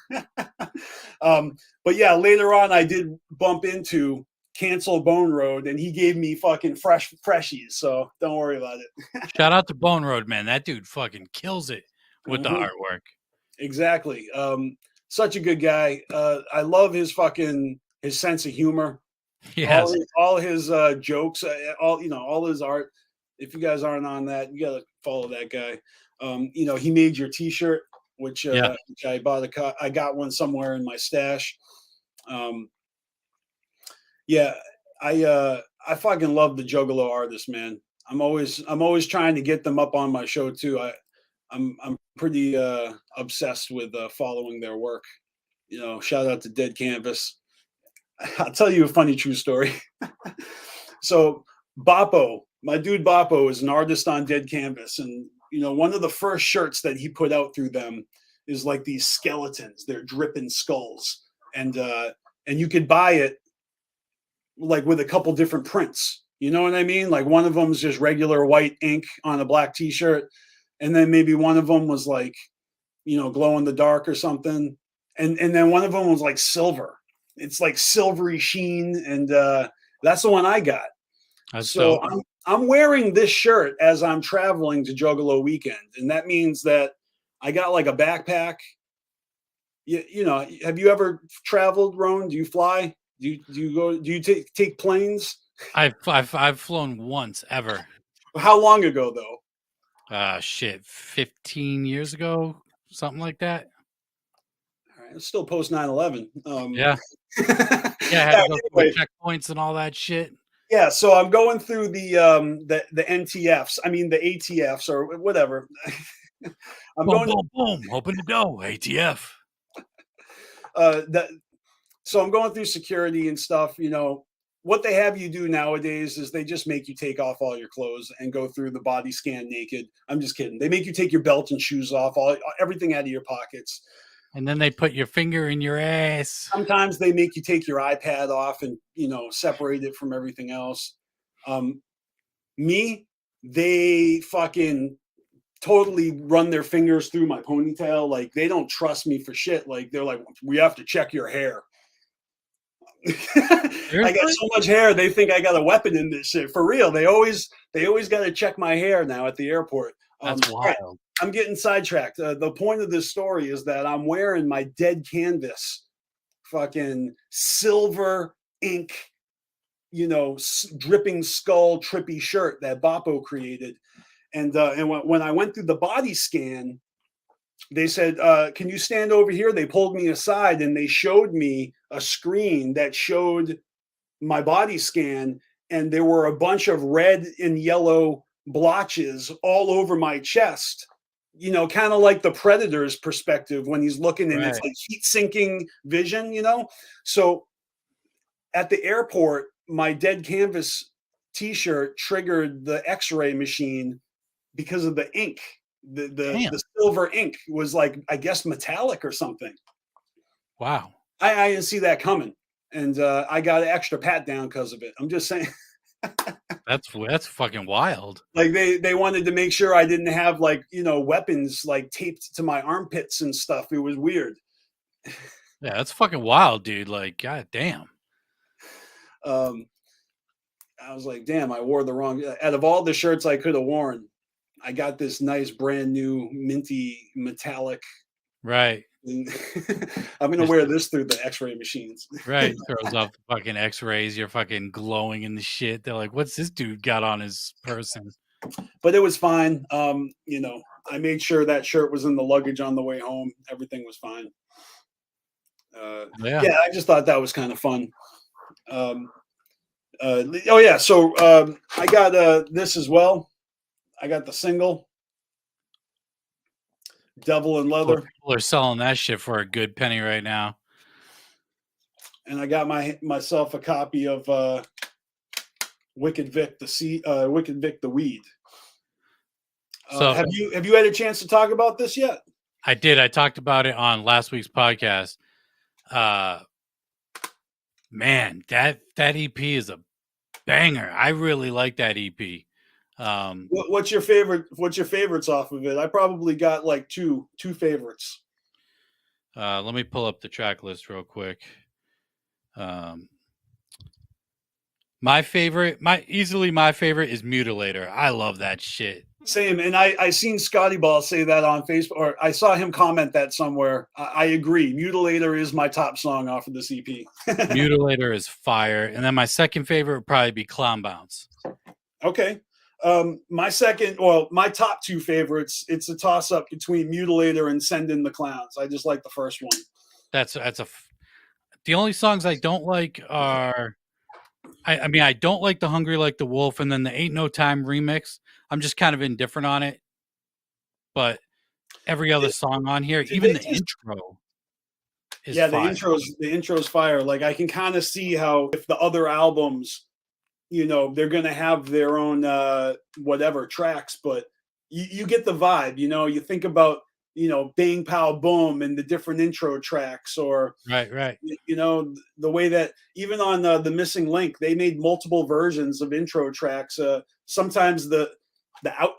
But yeah, later on, I did bump into Cancel Bone Road, and he gave me fucking freshies. So don't worry about it. Shout out to Bone Road, man. That dude fucking kills it with the artwork. Exactly. Such a good guy. I love his sense of humor. Yes. All his jokes, all his art. If you guys aren't on that, you gotta follow that guy. He made your T-shirt, which I bought I got one somewhere in my stash. I fucking love the Juggalo artists, man. I'm always trying to get them up on my show too. I'm pretty obsessed with following their work. You know, shout out to Dead Canvas. I'll tell you a funny true story. So Boppo, my dude Boppo, is an artist on Dead Canvas, and one of the first shirts that he put out through them is like these skeletons. They're dripping skulls, and you could buy it like with a couple different prints. You know what I mean? Like one of them is just regular white ink on a black T-shirt, and then maybe one of them was like, glow in the dark or something, and then one of them was like silver. It's like silvery sheen, and that's the one I got. So I'm wearing this shirt as I'm traveling to Juggalo weekend, and that means that I got like a backpack. Have you ever traveled, Roan? Do you fly? Do you take planes? I've flown once ever. How long ago though? 15 years ago, something like that. All right, it's still post 9/11. Yeah. Yeah, I had to go through checkpoints and all that shit. Yeah, so I'm going through the NTFs. I mean the ATFs or whatever. Boom. Open the door, ATF. So I'm going through security and stuff. What they have you do nowadays is they just make you take off all your clothes and go through the body scan naked. I'm just kidding. They make you take your belt and shoes off, everything out of your pockets. And then they put your finger in your ass. Sometimes they make you take your iPad off and, separate it from everything else. They fucking totally run their fingers through my ponytail. Like they don't trust me for shit. Like they're like, we have to check your hair. I got so much hair. They think I got a weapon in this shit. For real. They always got to check my hair now at the airport. That's wild. Right, I'm getting sidetracked. The point of this story is that I'm wearing my Dead Canvas fucking silver ink, dripping skull trippy shirt that Boppo created. And when I went through the body scan, they said, can you stand over here? They pulled me aside and they showed me a screen that showed my body scan. And there were a bunch of red and yellow blotches all over my chest, kind of like the Predator's perspective when he's looking and it's like heat sinking vision, So at the airport, my Dead Canvas T-shirt triggered the X-ray machine because of the ink. The silver ink was like, I guess, metallic or something. Wow. I didn't see that coming. And I got an extra pat down because of it. I'm just saying. That's fucking wild. Like they wanted to make sure I didn't have weapons like taped to my armpits and stuff. It was weird. Yeah, that's fucking wild, dude. Like, god damn. I was like, damn, I wore the wrong. Out of all the shirts I could have worn, I got this nice brand new minty metallic. Right. I'm gonna wear this through the X-ray machines. Right. Throws off the fucking X-rays. You're fucking glowing in the shit. They're like, what's this dude got on his person? But it was fine. I made sure that shirt was in the luggage on the way home. Everything was fine. Yeah, I just thought that was kind of fun. So I got this as well. I got the single Devil in Leather. People are selling that shit for a good penny right now. And I got myself a copy of Wicked Vic the Weed. So have you had a chance to talk about this yet? I did. I talked about it on last week's podcast. Man, that EP is a banger. I really like that EP. What's your favorite? What's your favorites off of it? I probably got like two favorites. Let me pull up the track list real quick. My favorite is Mutilator. I love that shit. Same, and I seen Scotty Ball say that on Facebook, or I saw him comment that somewhere. I agree. Mutilator is my top song off of this EP. Mutilator is fire, and then my second favorite would probably be Clown Bounce. Okay. My top two favorites, it's a toss up between Mutilator and Send in the Clowns. I just like the first one. The only songs I don't like are, I don't like the Hungry Like the Wolf, and then the Ain't No Time remix. I'm just kind of indifferent on it, but every other song on here, even the intro is fire. the intro's fire. Like I can kind of see how if the other albums, they're going to have their own whatever tracks, but you get the vibe. You think about Bang Pow Boom and the different intro tracks, or right. The way that even on the Missing Link, they made multiple versions of intro tracks. Sometimes the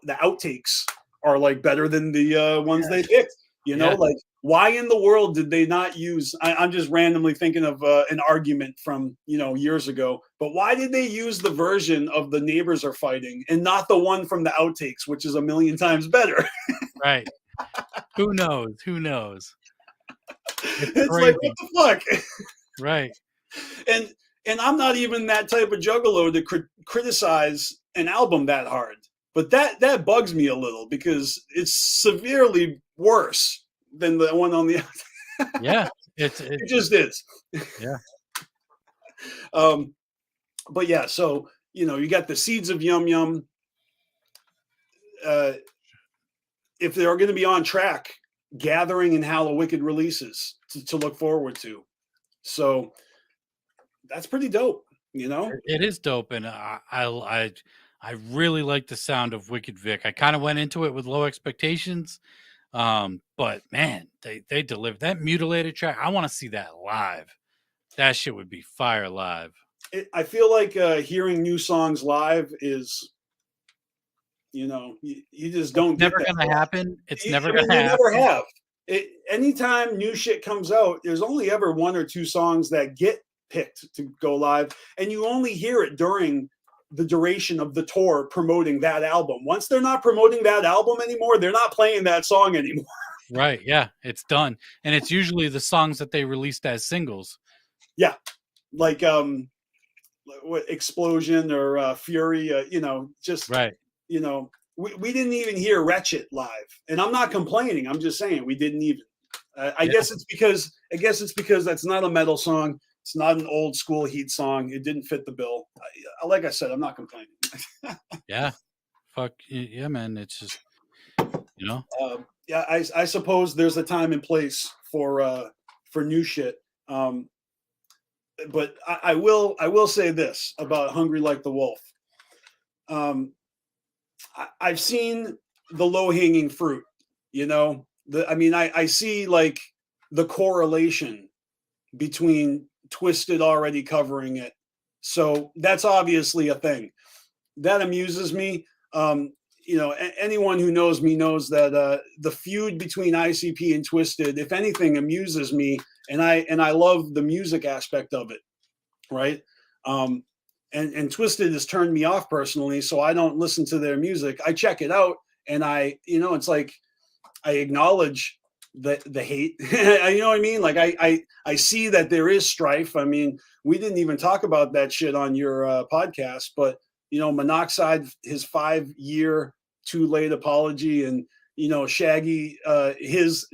outtakes are like better than the ones they picked. Like why in the world did they not use? I'm just randomly thinking of an argument from years ago, but why did they use the version of The Neighbors Are Fighting and not the one from the outtakes, which is a million times better? Right. Who knows? It's like, what the fuck? Right. And I'm not even that type of juggalo to criticize an album that hard, but that bugs me a little because it's severely worse than the one on the yeah, it just is. Yeah. But yeah, so you got the Seeds of Yum Yum. If they're going to be on track, Gathering and How the Wicked releases to look forward to. So that's pretty dope, It is dope, and I really like the sound of Wicked Vic. I kind of went into it with low expectations, but man, they delivered that Mutilated track. I want to see that live. That shit would be fire live. I feel like hearing new songs live is, you just don't. It's never gonna happen. It's never gonna happen. Never have. Anytime new shit comes out, there's only ever one or two songs that get picked to go live, and you only hear it during the duration of the tour promoting that album. Once they're not promoting that album anymore, they're not playing that song anymore. Right. Yeah, it's done, and it's usually the songs that they released as singles. Yeah, like what Explosion or Fury. Just right. We didn't even hear Wretched live, and I'm not complaining. I'm just saying we didn't even. I guess it's because that's not a metal song. It's not an old school Heat song. It didn't fit the bill. Like I said, I'm not complaining. Yeah, fuck yeah, man. It's just yeah. I suppose there's a time and place for new shit. But I will say this about Hungry Like the Wolf. I've seen the low-hanging fruit, I see like the correlation between Twisted already covering it. So that's obviously a thing that amuses me. Anyone who knows me knows that the feud between ICP and Twisted, if anything, amuses me, and I love the music aspect of it, right? And Twisted has turned me off personally, so I don't listen to their music. I check it out, and it's like I acknowledge the hate. You know what I mean? Like I see that there is strife. I mean, we didn't even talk about that shit on your podcast, but Monoxide, his 5-year too late apology, and Shaggy, his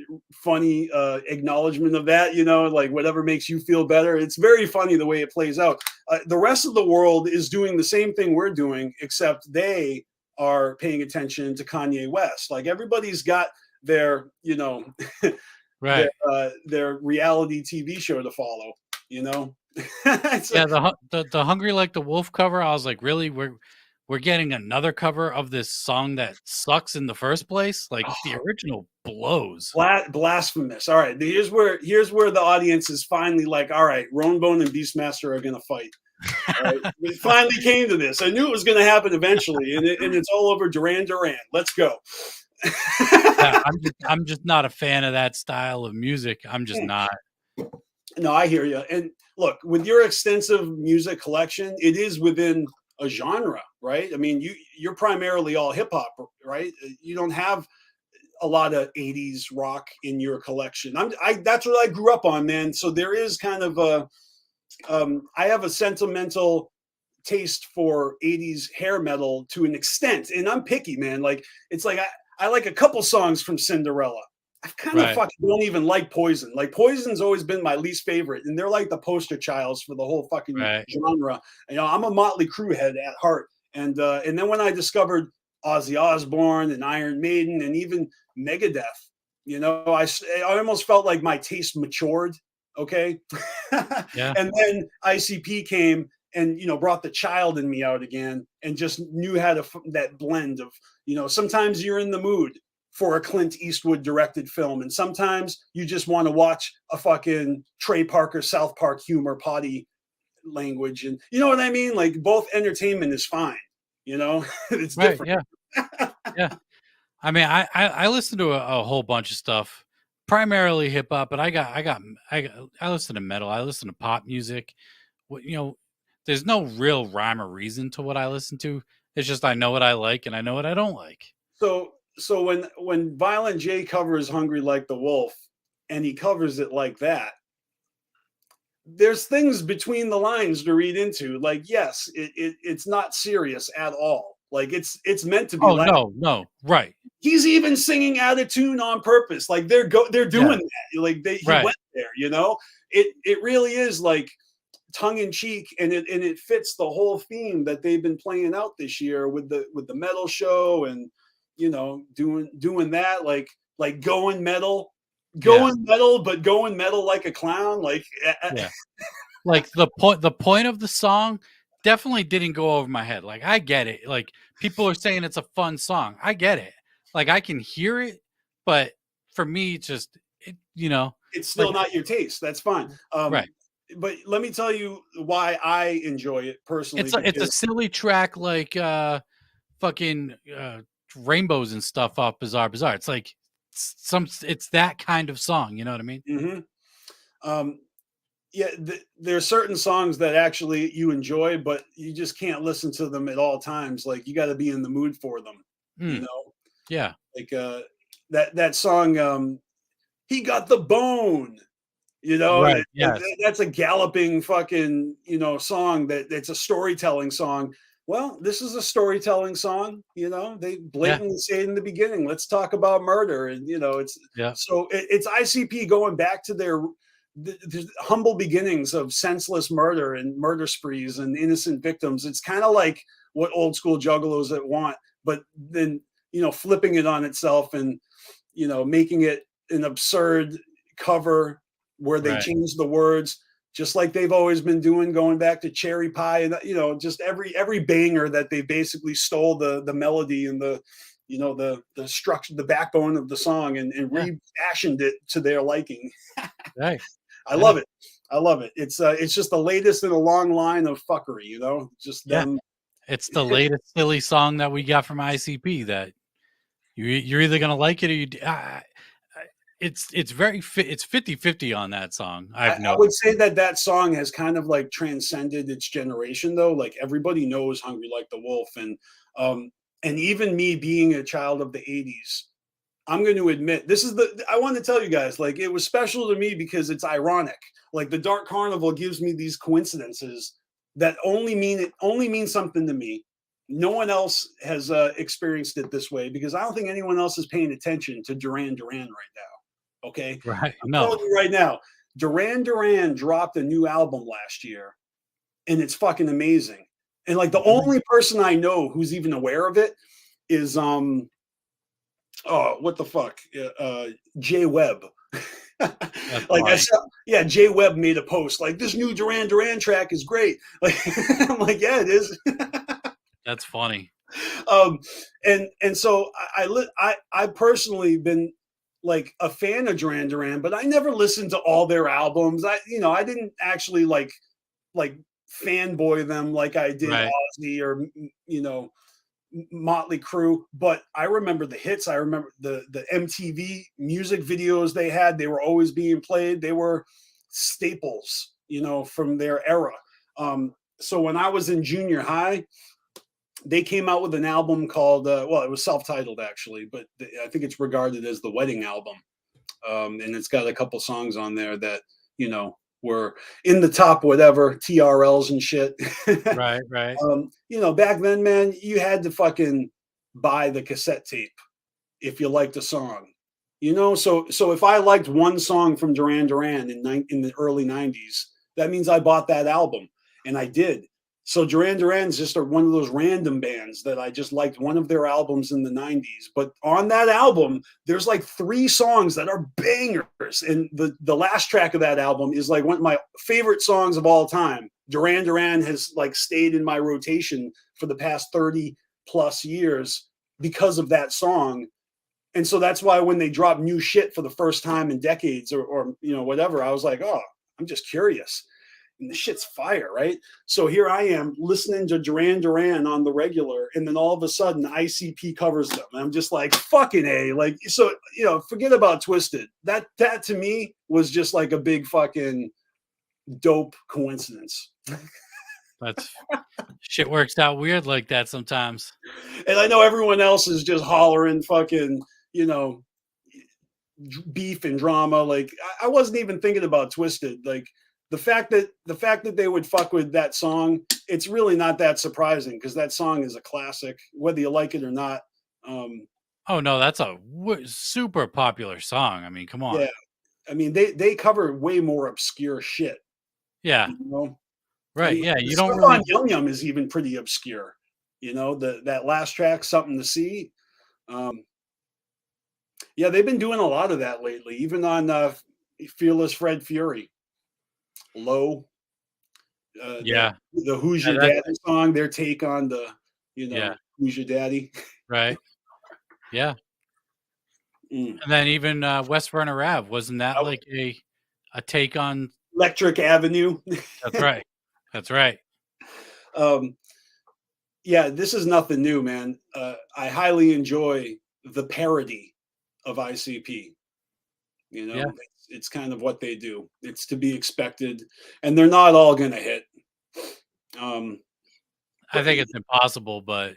funny acknowledgement of that, like whatever makes you feel better. It's very funny the way it plays out. The rest of the world is doing the same thing we're doing, except they are paying attention to Kanye West. Like everybody's got their, right, their reality TV show to follow, the Hungry Like the Wolf cover. I was like, really? We're getting another cover of this song that sucks in the first place. Like the original blows. Blasphemous. All right. Here's where the audience is finally like, all right, Ronebone and BeastMasteR are going to fight. All right? We finally came to this. I knew it was going to happen eventually, and it's all over Duran Duran. Let's go. Yeah, I'm just not a fan of that style of music. I'm just not. No, I hear you. And look, with your extensive music collection, it is within a genre, right? I mean, you're primarily all hip hop, right? You don't have a lot of 80s rock in your collection. That's what I grew up on, man. So there is kind of I have a sentimental taste for 80s hair metal to an extent, and I'm picky, man. Like it's like I like a couple songs from Cinderella. I kind of fucking don't even like Poison. Like Poison's always been my least favorite, and they're like the poster childs for the whole fucking genre. You know, I'm a Motley Crue head at heart, and then when I discovered Ozzy Osbourne and Iron Maiden and even Megadeth, you know, I almost felt like my taste matured. Okay, Yeah. And then ICP came and, you know, brought the child in me out again, and just knew how to that blend of, you know, sometimes you're in the mood for a Clint Eastwood directed film, and sometimes you just want to watch a fucking Trey Parker South Park humor potty language, and you know what I mean. Like both entertainment is fine, you know. It's different. Yeah. Yeah. I mean, I listen to a whole bunch of stuff, primarily hip hop, but I listen to metal. I listen to pop music. You know, there's no real rhyme or reason to what I listen to. It's just I know what I like and I know what I don't like. So when Violent J covers Hungry Like the Wolf, and he covers it like that, there's things between the lines to read into. Like, yes, it's not serious at all. Like it's meant to be. Oh, no, right. He's even singing out of tune on purpose. Like they're doing that. Like he went there, you know. It really is like tongue in cheek, and it fits the whole theme that they've been playing out this year with the metal show, and you know, doing that, like going metal, but going metal like a clown. Like like the point of the song definitely didn't go over my head. Like I get it. Like people are saying it's a fun song. I get it. Like I can hear it, but for me, you know, it's still not your taste. That's fine. Right. But let me tell you why I enjoy it personally. It's a silly track, like fucking rainbows and stuff off Bizarre. It's like it's that kind of song. You know what I mean? Mm-hmm. Yeah, there are certain songs that actually you enjoy, but you just can't listen to them at all times. Like you got to be in the mood for them. You know? Yeah. Like that song, He Got the Bone. You know, right, yes. That's a galloping fucking, you know, song that's a storytelling song. Well, this is a storytelling song. You know, they blatantly say it in the beginning. Let's talk about murder, and you know, it's so it's ICP going back to their humble beginnings of senseless murder and murder sprees and innocent victims. It's kind of like what old school juggalos that want, but then, you know, flipping it on itself and, you know, making it an absurd cover where they change the words, just like they've always been doing, going back to Cherry Pie, and you know, just every banger that they basically stole the melody and the, you know, the structure, the backbone of the song, and refashioned it to their liking. Right. I love it. I love it. It's just the latest in a long line of fuckery, you know, just them. It's the latest silly song that we got from ICP that you're either going to like it or you it's 50-50 on that song. I would say that song has kind of like transcended its generation though. Like everybody knows Hungry Like the Wolf, and even me being a child of the 80s, I'm going to admit I want to tell you guys, like it was special to me because it's ironic. Like the Dark Carnival gives me these coincidences that only mean something to me. No one else has experienced it this way, because I don't think anyone else is paying attention to Duran Duran right now. Okay. Right. I'm telling you right now, Duran Duran dropped a new album last year, and it's fucking amazing. And like the only person I know who's even aware of it is what the fuck? Jay Webb. Like I said, Jay Webb made a post like, this new Duran Duran track is great. Like I'm like, yeah, it is. That's funny. And so I personally been like a fan of Duran Duran, but I never listened to all their albums. I didn't actually like fanboy them like I did Right. Ozzy or Motley Crue, but I remember the hits. I remember the MTV music videos they had. They were always being played. They were staples, from their era. So when I was in junior high, they came out with an album called, it was self-titled actually, but I think it's regarded as the wedding album. And it's got a couple songs on there that, were in the top whatever TRLs and shit. Right. Right. Back then, man, you had to fucking buy the cassette tape if you liked a song. So if I liked one song from Duran Duran in the early 90s, that means I bought that album, and I did. So Duran Duran's just one of those random bands that I just liked one of their albums in the 90s. But on that album, there's like 3 songs that are bangers. And the last track of that album is like one of my favorite songs of all time. Duran Duran has like stayed in my rotation for the past 30 plus years because of that song. And so that's why when they drop new shit for the first time in decades or whatever, I was like, oh, I'm just curious. And the shit's fire, right? So here I am listening to Duran Duran on the regular, and then all of a sudden ICP covers them. And I'm just like, fucking A. Like, so, forget about Twisted. That to me was just like a big fucking dope coincidence. That's shit works out weird like that sometimes. And I know everyone else is just hollering fucking, beef and drama. Like, I wasn't even thinking about Twisted. Like, the fact that they would fuck with that song, it's really not that surprising because that song is a classic, whether you like it or not. Oh no, that's a super popular song. I mean, come on. Yeah, I mean they cover way more obscure shit. Yeah. Right. I mean, yeah. You don't really... really... on Yum Yum is even pretty obscure. That last track, Something to See. Yeah, they've been doing a lot of that lately, even on Fearless Fred Fury. Low. The Who's Your Daddy song, their take on the, Who's Your Daddy. Right. Yeah. And then even West Runner Ave, wasn't that like a take on Electric Avenue? That's right. That's right. Yeah, this is nothing new, man. I highly enjoy the parody of ICP. It's kind of what they do. It's to be expected, and they're not all gonna hit. I think it's impossible, but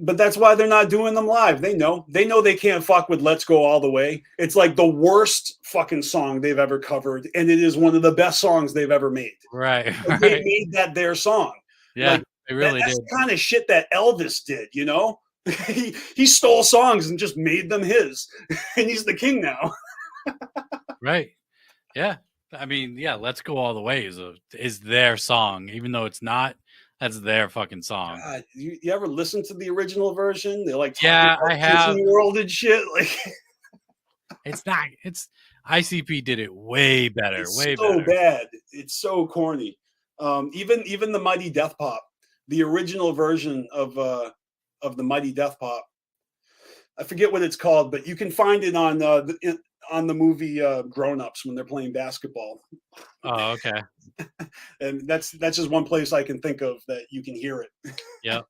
that's why they're not doing them live. They know they can't fuck with Let's Go All the Way. It's like the worst fucking song they've ever covered, and it is one of the best songs they've ever made. Right. They made that their song. Yeah, like, they really that's did. The kind of shit that Elvis did, he stole songs and just made them his, and he's the king now. Right. Yeah. I mean, yeah, Let's Go All the Way is their song, even though it's not. That's their fucking song. God, you ever listen to the original version? They're like, yeah, I have. Disney World and shit. Like, it's not. It's ICP did it way better. It's way so better. bad. It's so corny. Even the Mighty Death Pop, the original version of the Mighty Death Pop. I forget what it's called, but you can find it on the movie Grown Ups when they're playing basketball. Oh, okay. And that's just one place I can think of that you can hear it. Yeah.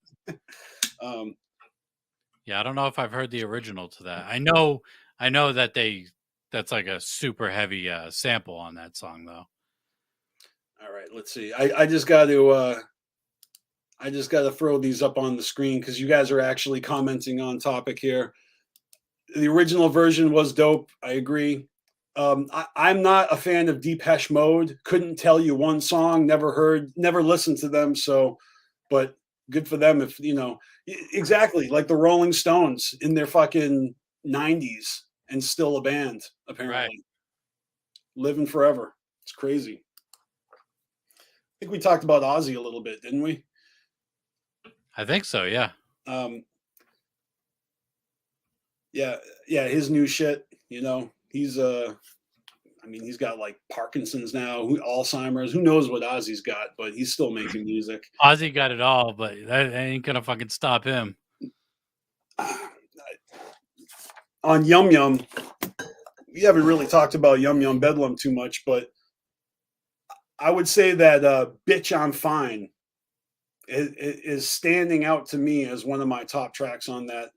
Yeah, I don't know if I've heard the original to that. I know that that's like a super heavy sample on that song though. All right, let's see. I just got to throw these up on the screen because you guys are actually commenting on topic here. The original version was dope. I agree. I'm not a fan of Depeche Mode. Couldn't tell you one song. Never listened to them. So, but good for them if exactly like the Rolling Stones in their fucking 90s and still a band apparently. Right. Living forever. It's crazy. I think we talked about Ozzy a little bit, didn't we? I think so. Yeah. Yeah. His new shit. He's he's got like Parkinson's now, Alzheimer's. Who knows what Ozzy's got? But he's still making music. Ozzy got it all, but that ain't gonna fucking stop him. On Yum Yum, we haven't really talked about Yum Yum Bedlam too much, but I would say that "Bitch I'm Fine" is standing out to me as one of my top tracks on that,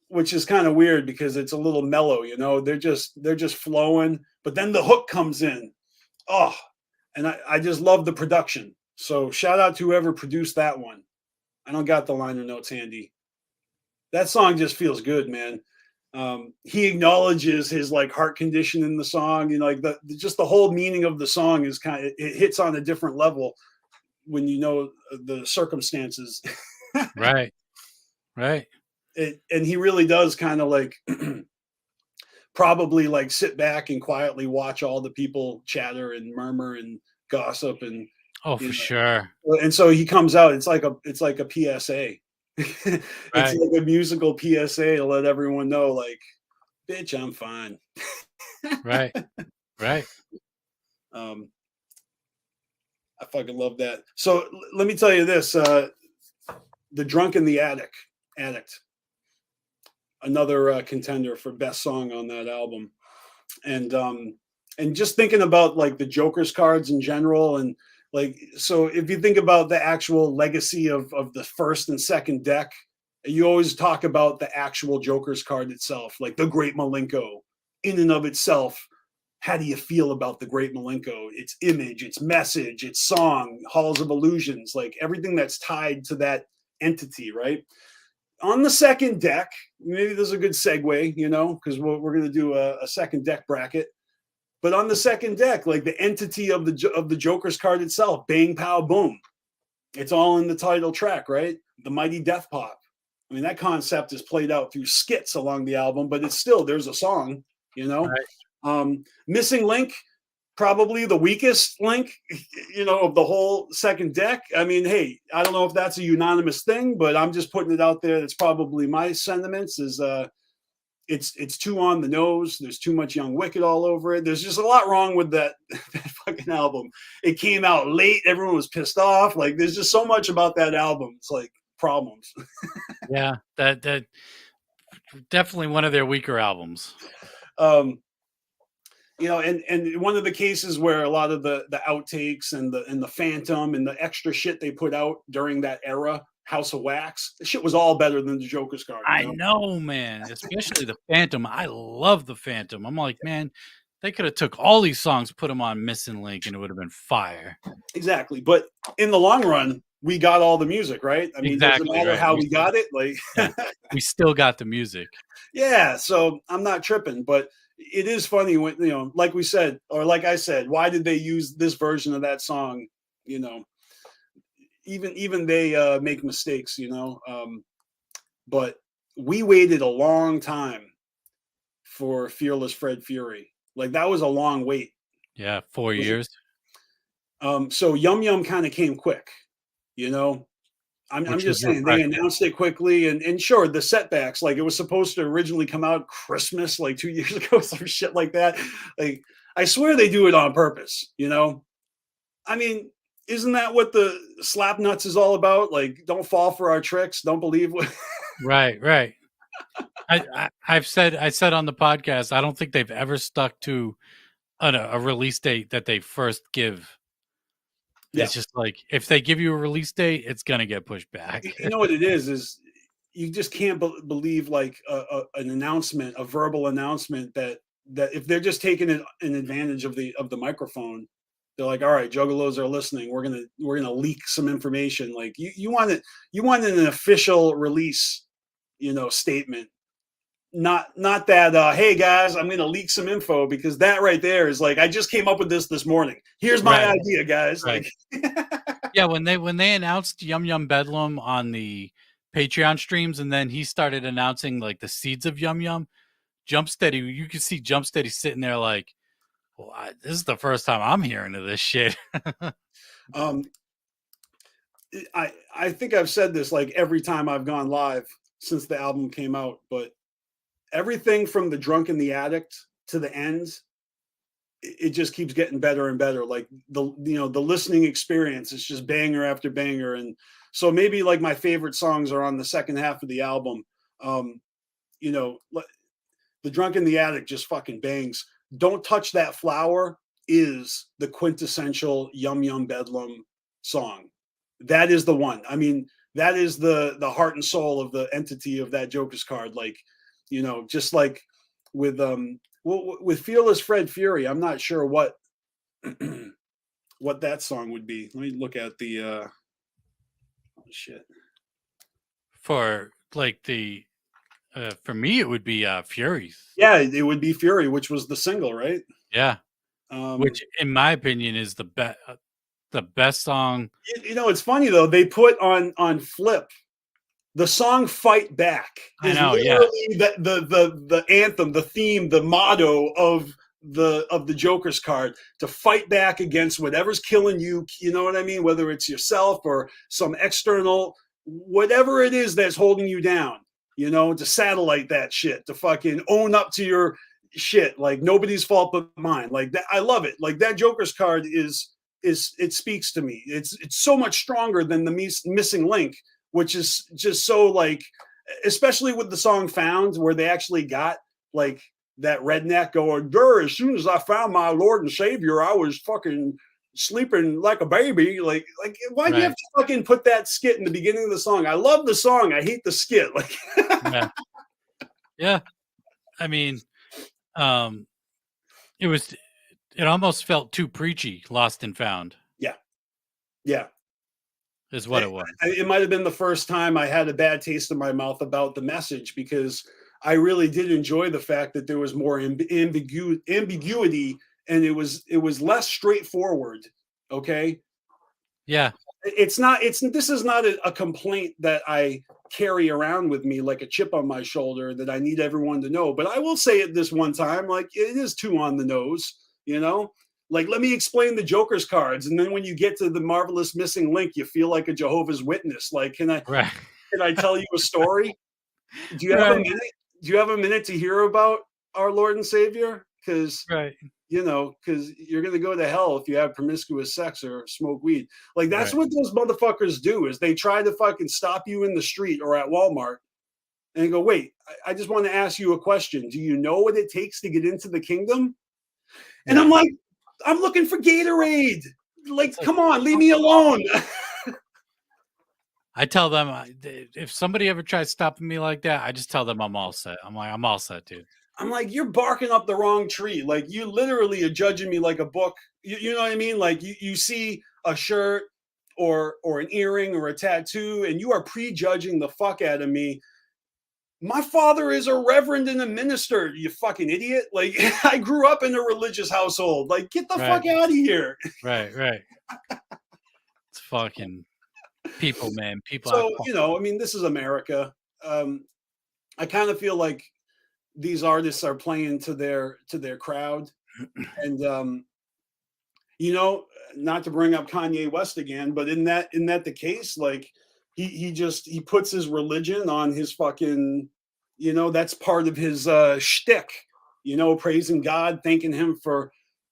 which is kind of weird because it's a little mellow. You know, they're just flowing, but then the hook comes in. Oh, and I just love the production. So shout out to whoever produced that one. I don't got the liner notes handy. That song just feels good, man. He acknowledges his like heart condition in the song. You know, like just the whole meaning of the song is kind of, it hits on a different level when you know the circumstances. Right. Right. And he really does kind of like probably like sit back and quietly watch all the people chatter and murmur and gossip and for sure. And so he comes out. It's like a PSA. It's Right. like a musical PSA to let everyone know, like, bitch, I'm fine. Right. Right. I fucking love that. So let me tell you this: "The Drunk in the Addict," another contender for best song on that album, and just thinking about like the Joker's cards in general, and like, so if you think about the actual legacy of the first and second deck, you always talk about the actual Joker's card itself, like the Great Malenko in and of itself. How do you feel about the Great Malenko? Its image, its message, its song, Halls of Illusions, like everything that's tied to that entity, right? On the second deck, maybe there's a good segue, you know, because we're going to do a second deck bracket. But on the second deck, like the entity of the Joker's card itself, bang, pow, boom. It's all in the title track, right? The Mighty Death Pop. I mean, that concept is played out through skits along the album, but it's still, there's a song, you know? Right. Missing Link, probably the weakest link, you know, of the whole second deck. I mean, hey, I don't know if that's a unanimous thing, but I'm just putting it out there. That's probably my sentiments is it's too on the nose. There's too much Young Wicked all over it. There's just a lot wrong with that fucking album. It came out late. Everyone was pissed off. Like, there's just so much about that album. It's like problems. Yeah, that definitely one of their weaker albums. You know, and one of the cases where a lot of the outtakes and the Phantom and the extra shit they put out during that era, House of Wax, the shit was all better than the Joker's card. I know, man. Especially the Phantom. I love the Phantom. I'm like, man, they could have took all these songs, put them on Missing Link, and it would have been fire. Exactly. But in the long run, we got all the music, right? I mean, exactly, doesn't matter how we got it. Like, we still got the music. Yeah. So I'm not tripping, but it is funny when, you know, like we said, or like I said, why did they use this version of that song? You know, even they make mistakes, you know. But we waited a long time for Fearless Fred Fury. Like, that was a long wait. Yeah, 4 years. So Yum Yum kind of came quick, you know. I'm just saying they announced it quickly, and sure, the setbacks, like it was supposed to originally come out Christmas like 2 years ago, some shit like that. Like, I swear they do it on purpose, you know. I mean, isn't that what the slap nuts is all about? Like, don't fall for our tricks, don't believe what Right. I said on the podcast, I don't think they've ever stuck to a release date that they first give. Yeah. It's just like, if they give you a release date, it's gonna get pushed back. You know what it is you just can't believe like an announcement, a verbal announcement that if they're just taking an advantage of the microphone, they're like, all right, Juggalos are listening. We're gonna leak some information. Like, you want an official release, you know, statement. Not that hey guys, I'm gonna leak some info, because that right there is like, I just came up with this morning. Here's my idea, guys. Right. Like, yeah, when they announced Yum Yum Bedlam on the Patreon streams, and then he started announcing like the seeds of Yum Yum, Jump Steady, you could see Jump Steady sitting there like, well, this is the first time I'm hearing of this shit. I think I've said this like every time I've gone live since the album came out, but everything from the Drunk in the Addict to the end, it just keeps getting better and better. Like, the listening experience is just banger after banger. And so maybe like my favorite songs are on the second half of the album. You know, the Drunk in the Attic just fucking bangs. Don't Touch That Flower is the quintessential Yum Yum Bedlam song. That is the one. I mean, that is the heart and soul of the entity of that Joker's card. Like, you know, just like with Fearless Fred Fury, I'm not sure what what that song would be. Let me look at the oh shit. For like the for me it would be Furies. Yeah, it would be Fury, which was the single, right? Yeah. Which in my opinion is the best song. You know, it's funny though, they put on Flip the song Fight Back is literally the anthem, the theme, the motto of the Joker's card, to fight back against whatever's killing you. You know what I mean? Whether it's yourself or some external, whatever it is that's holding you down, you know, to satellite that shit, to fucking own up to your shit. Like nobody's fault but mine. Like that. I love it. Like that Joker's card is it speaks to me. It's so much stronger than the missing link, which is just so like, especially with the song Found, where they actually got like that redneck going, as soon as I found my Lord and Savior, I was fucking sleeping like a baby. Like why do you have to fucking put that skit in the beginning of the song? I love the song. I hate the skit. Like, yeah. I mean, it almost felt too preachy, Lost and Found. Yeah. Is what it was. It might have been the first time I had a bad taste in my mouth about the message, because I really did enjoy the fact that there was more ambiguity and it was less straightforward. Okay. Yeah. This is not a complaint that I carry around with me like a chip on my shoulder that I need everyone to know. But I will say it this one time, like it is too on the nose, you know? Like, let me explain the Joker's cards. And then when you get to the marvelous missing link, you feel like a Jehovah's Witness. Like, can I tell you a story? Do you have a minute? Do you have a minute to hear about our Lord and Savior? Because, you know, because you're going to go to hell if you have promiscuous sex or smoke weed. Like, that's what those motherfuckers do, is they try to fucking stop you in the street or at Walmart and go, wait, I just want to ask you a question. Do you know what it takes to get into the kingdom? And I'm like, I'm looking for Gatorade. Like, come on, leave me alone. I tell them, if somebody ever tries stopping me like that, I just tell them I'm all set. I'm like, I'm all set, dude. I'm like, you're barking up the wrong tree. Like, you literally are judging me like a book. You know what I mean? Like, you see a shirt or an earring or a tattoo, and you are prejudging the fuck out of me. My father is a reverend and a minister, you fucking idiot. Like, I grew up in a religious household. Like, get the fuck out of here. Right. It's fucking people, man. People. So, you know, I mean, this is America. I kind of feel like these artists are playing to their crowd. And, you know, not to bring up Kanye West again, but in that the case, like, he puts his religion on his fucking, you know, that's part of his shtick, you know, praising God, thanking him for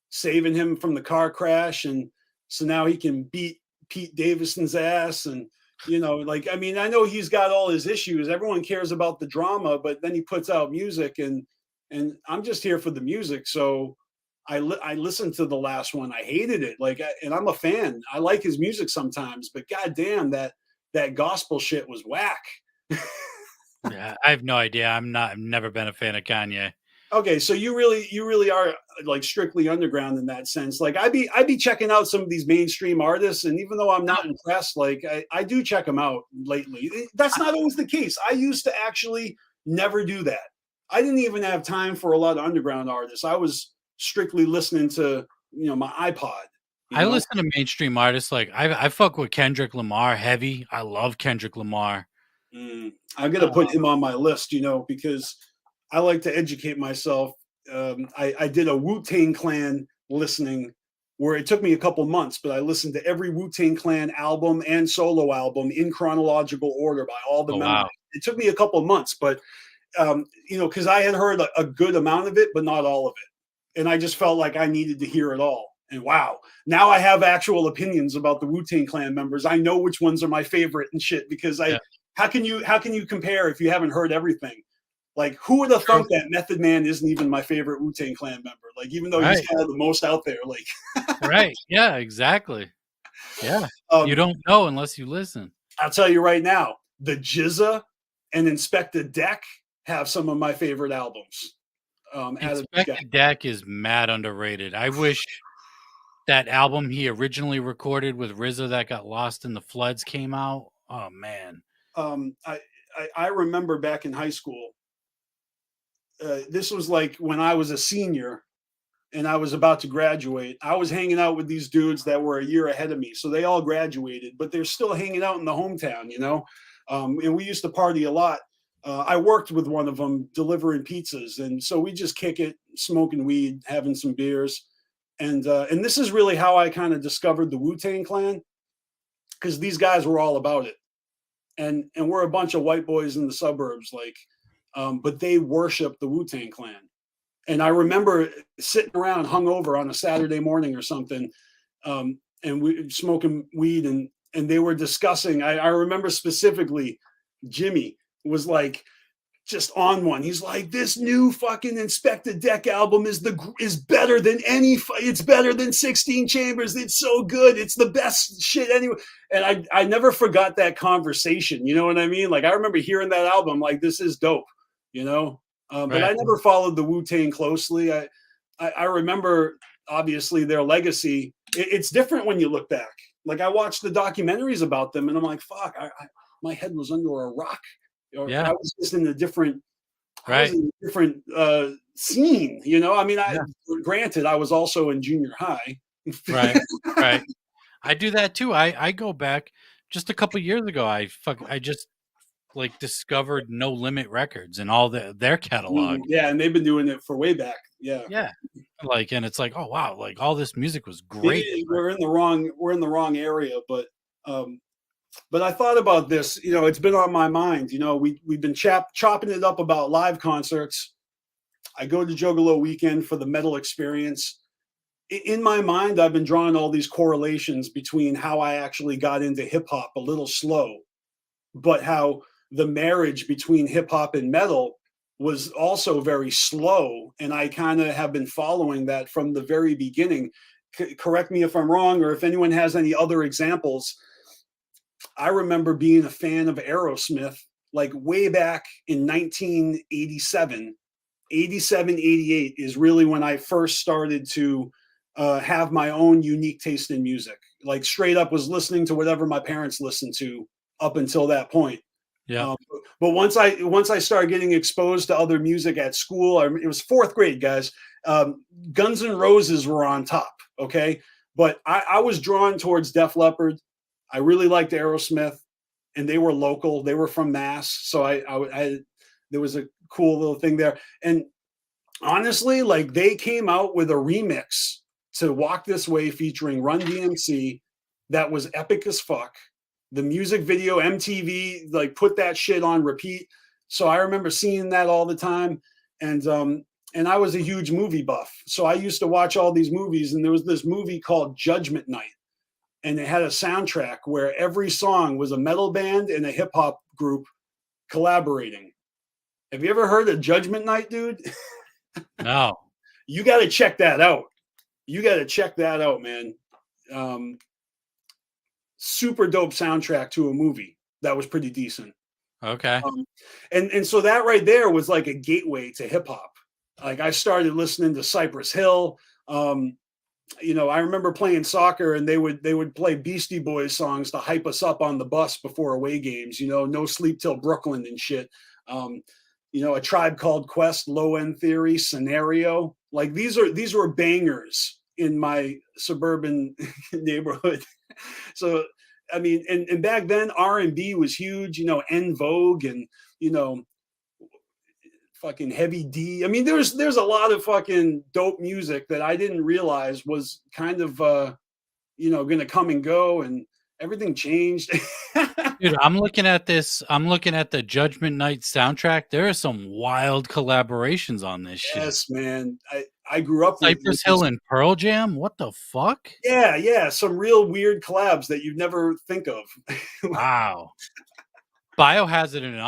saving him from the car crash. And so now he can beat Pete Davidson's ass. And, you know, like, I mean, I know he's got all his issues. Everyone cares about the drama, but then he puts out music, and I'm just here for the music. So I listened to the last one. I hated it. Like, and I'm a fan. I like his music sometimes, but goddamn, that gospel shit was whack. Yeah, I have no idea. I've never been a fan of Kanye. Okay, so you really are like strictly underground in that sense. Like I'd be checking out some of these mainstream artists, and even though I'm not impressed, like I do check them out lately. That's not always the case. I used to actually never do that. I didn't even have time for a lot of underground artists. I was strictly listening to, you know, my iPod. I listen to mainstream artists. Like I fuck with Kendrick Lamar heavy. I love Kendrick Lamar. I'm gonna put him on my list, you know, because I like to educate myself. I did a Wu-Tang Clan listening where it took me a couple months, but I listened to every Wu-Tang Clan album and solo album in chronological order by all the members. Wow. It took me a couple months, but you know, because I had heard a good amount of it, but not all of it, and I just felt like I needed to hear it all. And wow, now I have actual opinions about the Wu-Tang Clan members. I know which ones are my favorite and shit, because how can you compare if you haven't heard everything? Like, who would have thunk that Method Man isn't even my favorite Wu-Tang Clan member? Like, even though he's kind of the most out there, like. Right. Yeah, exactly. Yeah. You don't know unless you listen. I'll tell you right now, the Jizza and Inspector Deck have some of my favorite albums. Inspector Deck is mad underrated. I wish that album he originally recorded with RZA that got lost in the floods came out. Oh man. I remember back in high school. This was like when I was a senior and I was about to graduate. I was hanging out with these dudes that were a year ahead of me. So they all graduated, but they're still hanging out in the hometown, you know? And we used to party a lot. I worked with one of them delivering pizzas. And so we just kick it, smoking weed, having some beers. And this is really how I kind of discovered the Wu-Tang Clan, because these guys were all about it. And we're a bunch of white boys in the suburbs, like, but they worship the Wu-Tang Clan. And I remember sitting around hungover on a Saturday morning or something, and we smoking weed, and they were discussing. I remember specifically, Jimmy was like just on one. He's like, this new fucking Inspector Deck album is better than it's better than 16 Chambers. It's so good. It's the best shit anyway. And I never forgot that conversation. You know what I mean? Like, I remember hearing that album, like, this is dope, you know? But I never followed the Wu-Tang closely. I remember, obviously, their legacy. It's different when you look back. Like, I watched the documentaries about them, and I'm like, fuck, my head was under a rock. Or I was just in a different, scene, you know? I mean, granted, I was also in junior high. Right. I do that too. I go back just a couple years ago. I just like discovered No Limit Records and all their catalog. Yeah, and they've been doing it for way back. Yeah. Like, and it's like, oh wow, like all this music was great. We're in the wrong area, but I thought about this, you know, it's been on my mind. You know, we've been chopping it up about live concerts. I go to Juggalo weekend for the metal experience. In my mind, I've been drawing all these correlations between how I actually got into hip hop a little slow, but how the marriage between hip hop and metal was also very slow. And I kind of have been following that from the very beginning. Correct me if I'm wrong, or if anyone has any other examples. I remember being a fan of Aerosmith, like way back in 1987, 88 is really when I first started to have my own unique taste in music. Like, straight up was listening to whatever my parents listened to up until that point. Yeah. But once I started getting exposed to other music at school, it was fourth grade, guys. Guns N' Roses were on top. Okay. But I was drawn towards Def Leppard. I really liked Aerosmith, and they were local. They were from Mass. So there was a cool little thing there. And honestly, like, they came out with a remix to Walk This Way featuring Run DMC that was epic as fuck. The music video, MTV, like, put that shit on repeat. So I remember seeing that all the time. And I was a huge movie buff. So I used to watch all these movies, and there was this movie called Judgment Night. And it had a soundtrack where every song was a metal band and a hip hop group collaborating. Have you ever heard of Judgment Night, dude? No. You got to check that out. Man. Super dope soundtrack to a movie that was pretty decent. Okay. And so that right there was like a gateway to hip hop. Like, I started listening to Cypress Hill. You know, I remember playing soccer, and they would play Beastie Boys songs to hype us up on the bus before away games, you know, No Sleep Till Brooklyn and shit. You know, A Tribe Called Quest, Low End Theory, Scenario. Like, these were bangers in my suburban neighborhood. So, I mean, and back then R&B was huge, you know, En Vogue, and, you know, fucking Heavy D. I mean, there's a lot of fucking dope music that I didn't realize was kind of you know, gonna come and go, and everything changed. Dude, I'm looking at the Judgment Night soundtrack. There are some wild collaborations on this shit. Yes, man. I grew up with Cypress Hill and Pearl Jam. What the fuck? Yeah, some real weird collabs that you'd never think of. Wow. Biohazard and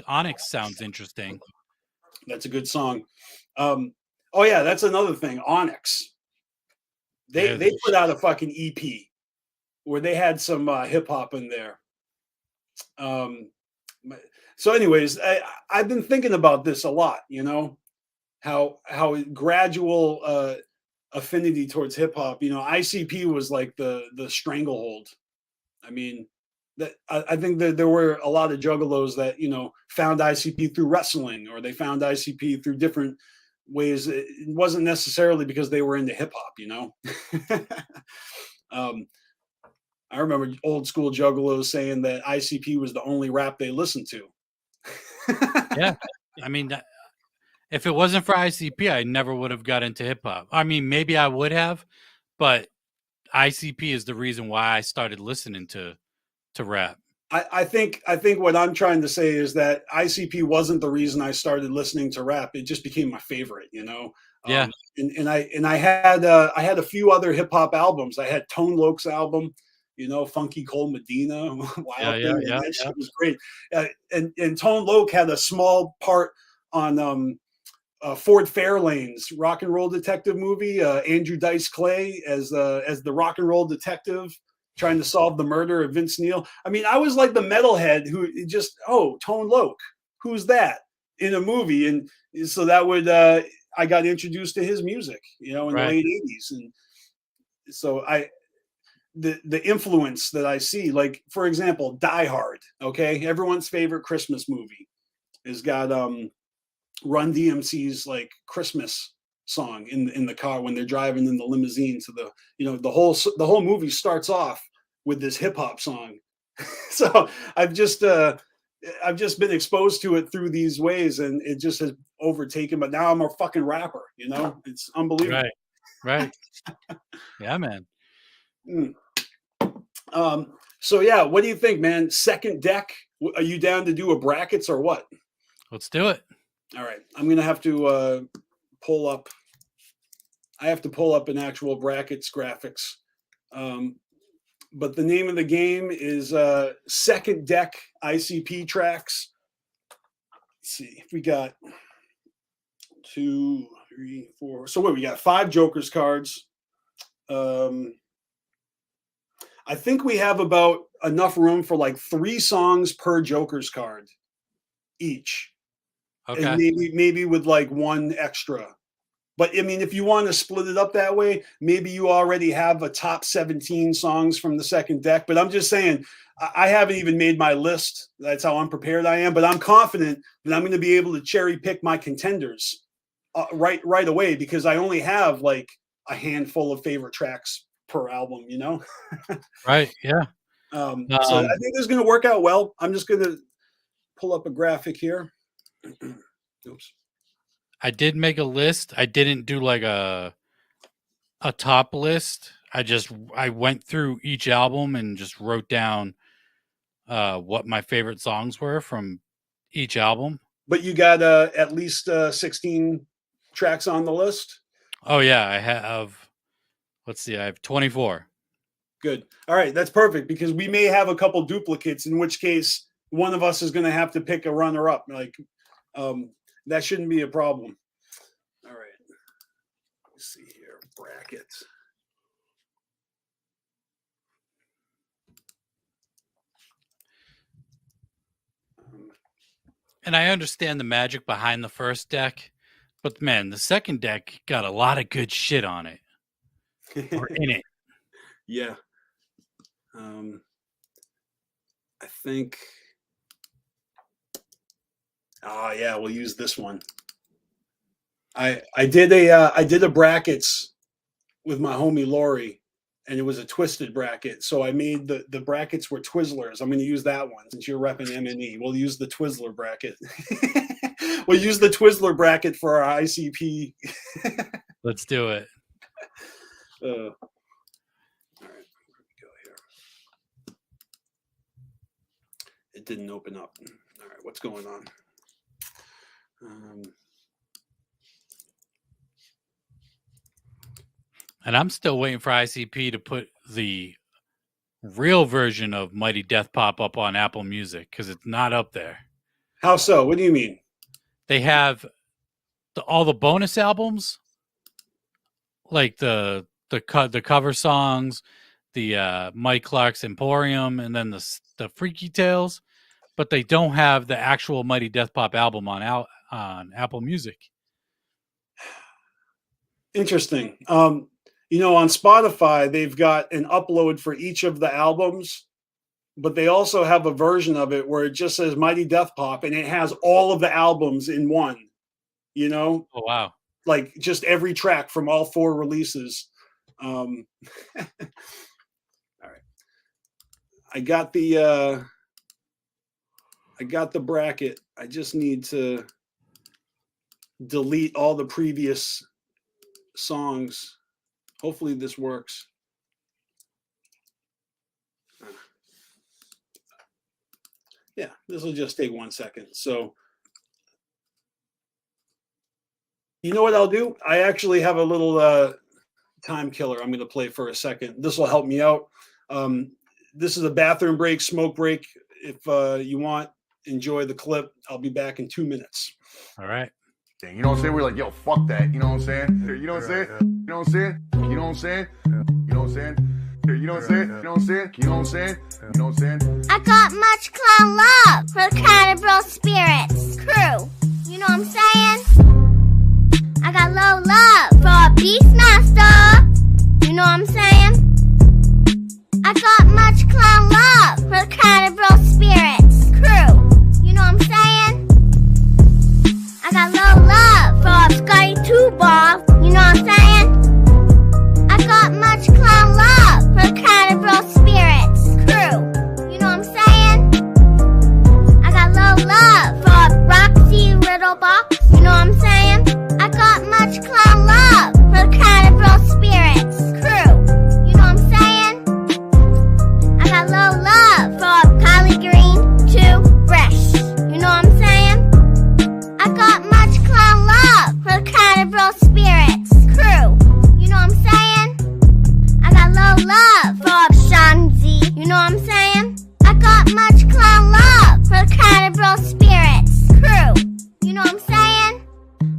Onyx sounds interesting. That's a good song. Oh yeah, that's another thing. Onyx. They put out a fucking EP where they had some hip hop in there. So, anyways, I've been thinking about this a lot. You know, how gradual affinity towards hip hop. You know, ICP was like the stranglehold. I mean, that I think that there were a lot of juggalos that, you know, found ICP through wrestling, or they found ICP through different ways. It wasn't necessarily because they were into hip hop, you know. I remember old school juggalos saying that ICP was the only rap they listened to. Yeah, I mean, if it wasn't for ICP, I never would have got into hip hop. I mean, maybe I would have, but ICP is the reason why I started listening to rap. I think what I'm trying to say is that ICP wasn't the reason I started listening to rap. It just became my favorite, you know. Yeah. And I had a few other hip hop albums. I had Tone Loc's album, you know, Funky Cole Medina. Wow, Yeah. that shit was great. And Tone Loc had a small part on Ford Fairlane's Rock and Roll Detective movie. Andrew Dice Clay as the rock and roll detective trying to solve the murder of Vince Neil. I mean, I was like the metalhead who just, Tone Loc, who's that, in a movie? And so that would I got introduced to his music, you know, in the late 80s. And so the influence that I see, like, for example, Die Hard, okay? Everyone's favorite Christmas movie has got Run DMC's like Christmas song in the car when they're driving in the limousine to the, you know, the whole movie starts off with this hip hop song. So I've just been exposed to it through these ways, and it just has overtaken. But now I'm a fucking rapper, you know. It's unbelievable. Right. Yeah, man. So yeah, what do you think, man? Second deck. Are you down to do a brackets or what? Let's do it. All right, I'm gonna have to pull up. I have to pull up an actual brackets graphics. But the name of the game is second deck ICP tracks. Let's see, we got 2, 3, 4. So what, we got 5 Jokers cards. I think we have about enough room for like 3 songs per Jokers card each. Okay. And maybe with like 1 extra. But I mean, if you want to split it up that way, maybe you already have a top 17 songs from the second deck. But I'm just saying, I haven't even made my list. That's how unprepared I am. But I'm confident that I'm going to be able to cherry pick my contenders right away, because I only have like a handful of favorite tracks per album, you know? Right. Yeah. So I think this is going to work out well. I'm just going to pull up a graphic here. Oops. I did make a list. I didn't do like a top list. I went through each album and just wrote down what my favorite songs were from each album. But you got at least 16 tracks on the list? Oh yeah, I have. Let's see, I have 24. Good. All right, that's perfect, because we may have a couple duplicates, in which case one of us is going to have to pick a runner-up. Like, that shouldn't be a problem. All right. Let's see here. Brackets. And I understand the magic behind the first deck, but man, the second deck got a lot of good shit on it. Or in it. Yeah. I think. Oh yeah, we'll use this one. I did a brackets with my homie Lori, and it was a twisted bracket. So I made the brackets were Twizzlers. I'm going to use that one since you're repping MNE. We'll use the Twizzler bracket. We'll use the Twizzler bracket for our ICP. Let's do it. All right, where do we go here? It didn't open up. All right, what's going on? And I'm still waiting for ICP to put the real version of Mighty Death Pop up on Apple Music, because it's not up there. How so? What do you mean? They have all the bonus albums, like the cover songs, the Mike Clark's Emporium, and then the Freaky Tales, but they don't have the actual Mighty Death Pop album on Apple Music. Interesting. You know, on Spotify, they've got an upload for each of the albums, but they also have a version of it where it just says Mighty Death Pop and it has all of the albums in one, you know? Oh, wow. Like just every track from all 4 releases. All right. I got the bracket. I just need to delete all the previous songs. Hopefully this works. Yeah, this will just take 1 second. So, you know what I'll do? I actually have a little time killer I'm going to play for a second. This will help me out. This is a bathroom break, smoke break. If you want, enjoy the clip. I'll be back in 2 minutes. All right. You know what I'm saying? We're like, yo, fuck that. You know what I'm saying? You know what I'm saying? You know what I'm saying? You know what I'm saying? You know what I'm saying? You know what I'm saying? You know what I'm saying? You know what I'm saying? You know what I'm saying? I got much clown love for the Carnival Spirits crew. You know what I'm saying? I got low love for BeastMaster. You know what I'm saying? I got much clown love for the Carnival Spirits crew. You know what I'm saying? I got low love for Scotty 2 Ball. You know what I'm saying? I got much clown love for the Carnival Spirits crew. You know what I'm saying? I got low love for Roxy Little Box. You know what I'm saying? I got much clown love for the Carnival Spirits crew. You know what I'm saying? I got low love for Kylie Green 2 Fresh. You know what I'm saying? I got much clown love for the Carnival Spirits crew. You know what I'm saying? I got low love for Shanzi. You know what I'm saying? I got much clown love for the Carnival Spirits crew. You know what I'm saying?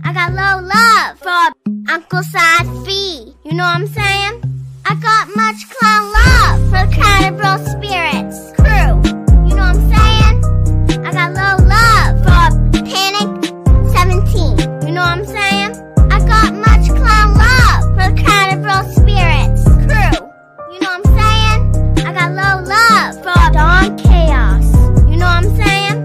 I got low love for Uncle Sad Fee. You know what I'm saying? I got much clown love for the Carnival Spirits crew. You know what I'm saying? I got low love for Panic 17. You know what I'm saying? I got much clown love for the Carnival Spirits crew. You know what I'm saying? I got low love for Dawn Chaos. You know what I'm saying?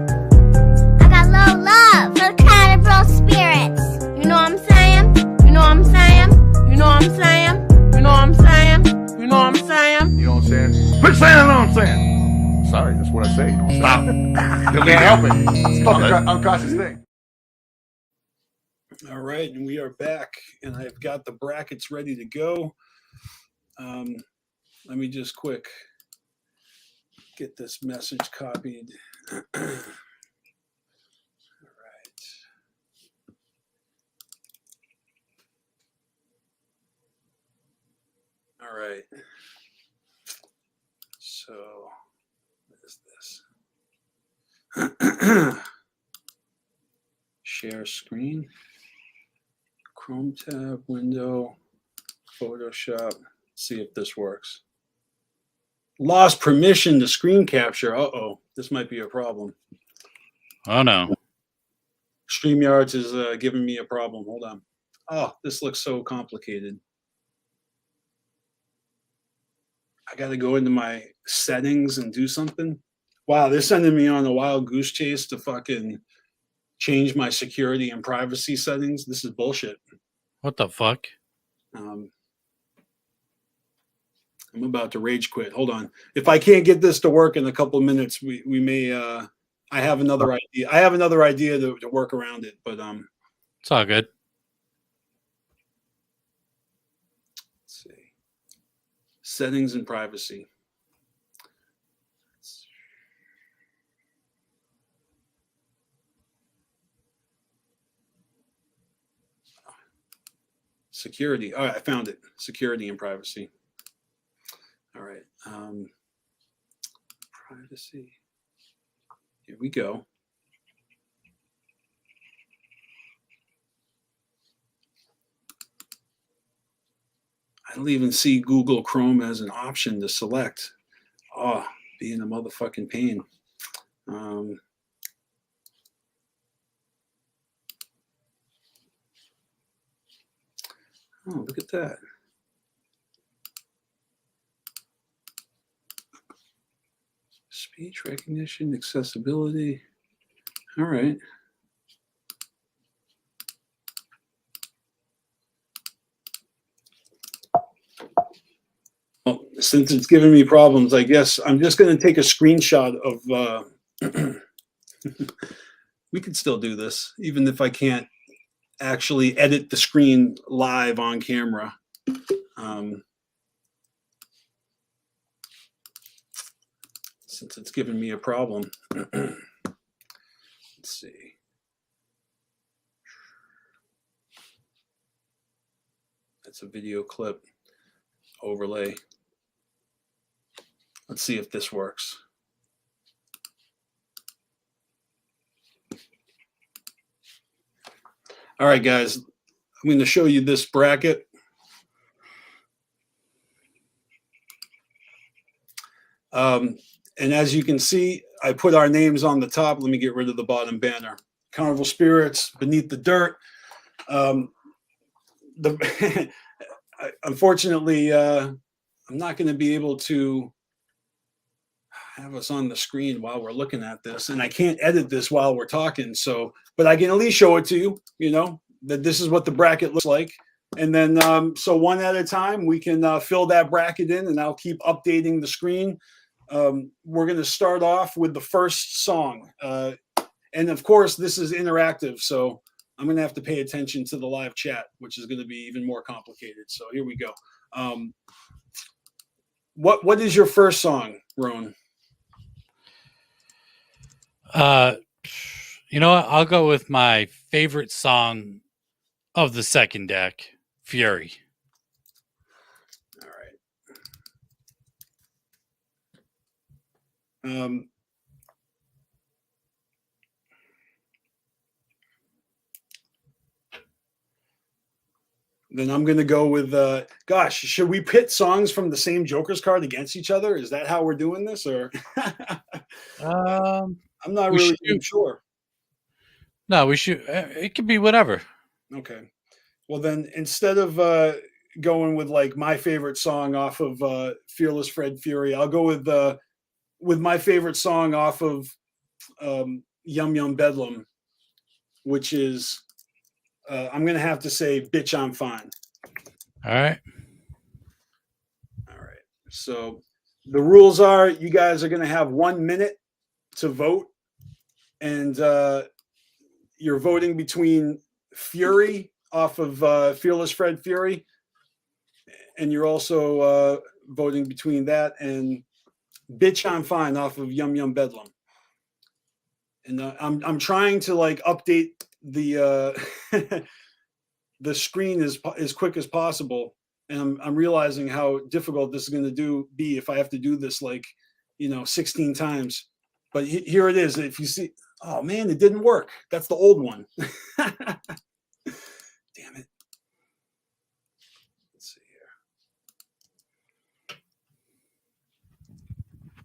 I got low love for the Carnival Spirits. You know what I'm saying? You know what I'm saying? You know what I'm saying? You know what I'm saying? You know what I'm saying? You know what I'm saying? Quit saying what I'm saying. Sorry, that's what I say. You know what I'm saying? Stop. Can't help it. It's a fucking unconscious thing. All right, and we are back, and I've got the brackets ready to go. Let me just quick get this message copied. All right. All right. So, what is this? Share screen. Chrome tab, window, Photoshop. See if this works. Lost permission to screen capture. Uh-oh, this might be a problem. Oh, no. StreamYards is giving me a problem. Hold on. Oh, this looks so complicated. I got to go into my settings and do something. Wow, they're sending me on a wild goose chase to fucking change my security and privacy settings. This is bullshit. What the fuck? I'm about to rage quit. Hold on. If I can't get this to work in a couple of minutes, we may. I have another idea. I have another idea to work around it, but it's all good. Let's see. Settings and privacy. Security. All right, I found it. Security and privacy. All right. Privacy. Here we go. I don't even see Google Chrome as an option to select. Oh, being a motherfucking pain. Oh, look at that. Speech recognition, accessibility. All right. Well, since it's giving me problems, I guess I'm just going to take a screenshot of. We can still do this, even if I can't actually edit the screen live on camera. Since it's giving me a problem. Let's see. That's a video clip overlay. Let's see if this works. All right, guys, I'm going to show you this bracket. And as you can see, I put our names on the top. Let me get rid of the bottom banner. Carnival Spirits, Beneath the Dirt. Unfortunately, I'm not going to be able to have us on the screen while we're looking at this, and I can't edit this while we're talking. So, but I can at least show it to you. You know that this is what the bracket looks like, and then so one at a time we can fill that bracket in, and I'll keep updating the screen. We're going to start off with the first song, and of course this is interactive, so I'm going to have to pay attention to the live chat, which is going to be even more complicated. So here we go. What is your first song, Roan? You know what? I'll go with my favorite song of the second deck, Fury. All right. Then I'm going to go with, gosh, should we pit songs from the same Joker's card against each other? Is that how we're doing this? Or I'm not really sure. No, we should. It could be whatever. Okay. Well, then instead of going with like my favorite song off of Fearless Fred Fury, I'll go with my favorite song off of Yum Yum Bedlam, which is I'm going to have to say Bitch I'm Fine. All right. All right. So the rules are you guys are going to have 1 minute to vote, and you're voting between Fury off of Fearless Fred Fury, and you're also voting between that and Bitch I'm Fine off of Yum Yum Bedlam. And I'm trying to like update the the screen as quick as possible, and I'm realizing how difficult this is going to be if I have to do this 16 times. But here it is. If you see, oh man, it didn't work. That's the old one. Damn it. Let's see here.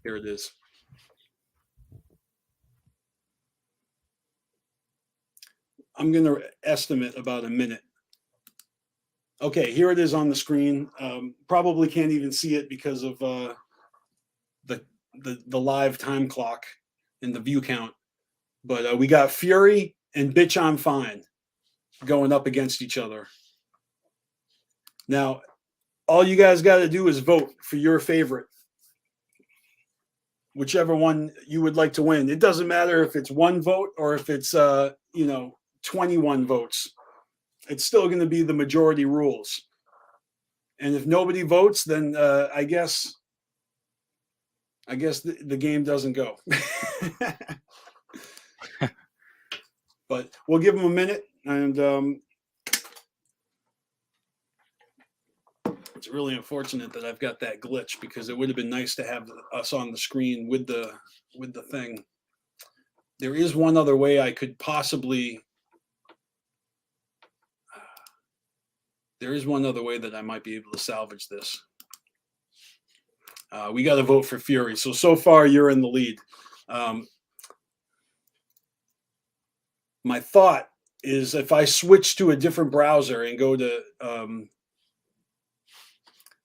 Here it is. I'm going to estimate about a minute. Okay, here it is on the screen. Probably can't even see it because of the live time clock and the view count. But we got Fury and Bitch I'm Fine going up against each other. Now, all you guys got to do is vote for your favorite. Whichever one you would like to win. It doesn't matter if it's one vote or if it's 21 votes. It's still going to be the majority rules. And if nobody votes, then I guess the game doesn't go. But we'll give them a minute, and it's really unfortunate that I've got that glitch, because it would have been nice to have us on the screen with the thing. There is one other way I could possibly There is one other way that I might be able to salvage this. We got to vote for Fury. So far, you're in the lead. My thought is if I switch to a different browser and go to,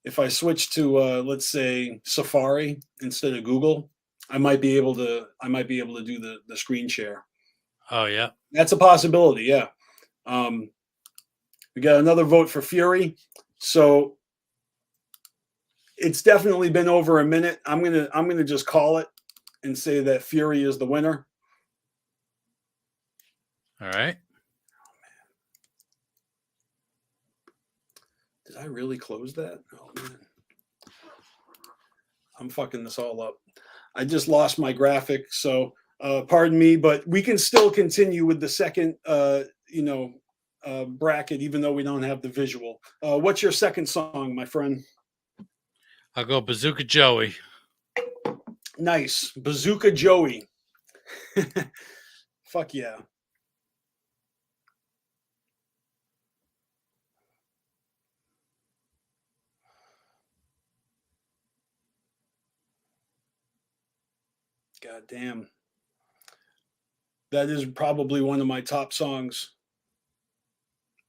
if I switch to, let's say, Safari instead of Google, I might be able to do the screen share. Oh yeah, that's a possibility. Yeah. We got another vote for Fury. So it's definitely been over a minute. I'm gonna just call it and say that Fury is the winner. All right. Did I really close that? Oh man. I'm fucking this all up. I just lost my graphic, so pardon me, but we can still continue with the second bracket, even though we don't have the visual. What's your second song, my friend? I'll go Bazooka Joey. Nice. Bazooka Joey. Fuck yeah. God damn. That is probably one of my top songs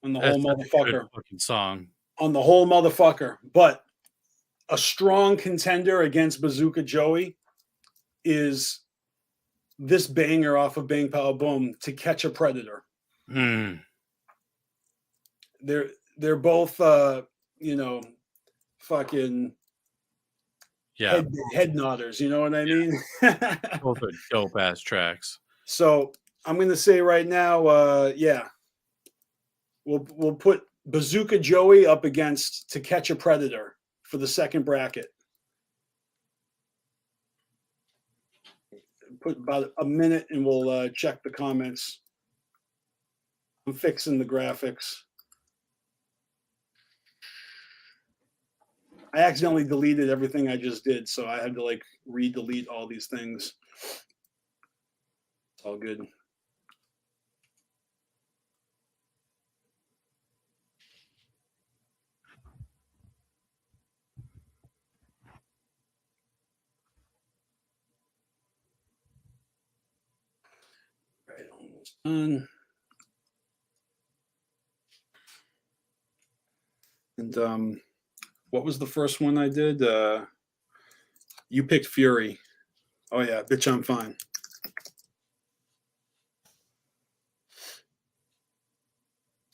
on the whole motherfucker. Fucking song. On the whole motherfucker. But a strong contender against Bazooka Joey is this banger off of Bang Pow Boom, To Catch a Predator. Mm. They're both fucking head nodders, you know what I mean? Both are dope ass tracks. So I'm gonna say right now, we'll put Bazooka Joey up against To Catch a Predator for the second bracket. Put about a minute and we'll check the comments. I'm fixing the graphics. I accidentally deleted everything I just did, so I had to like re-delete all these things. It's all good. Right, almost done. And what was the first one I did? You picked Fury. Oh yeah, bitch, I'm fine.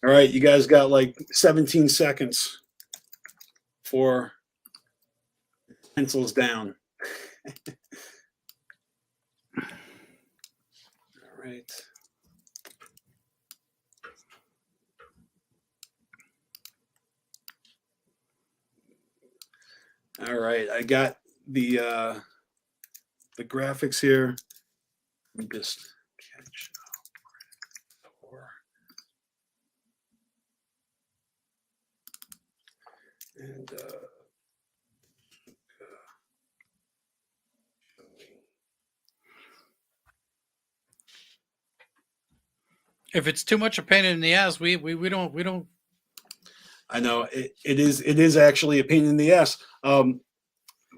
All right, you guys got like 17 seconds for pencils down. All right. All right, I got the graphics here. Let me just catch up. And if it's too much a pain in the ass, we don't. I know it is actually a pain in the ass.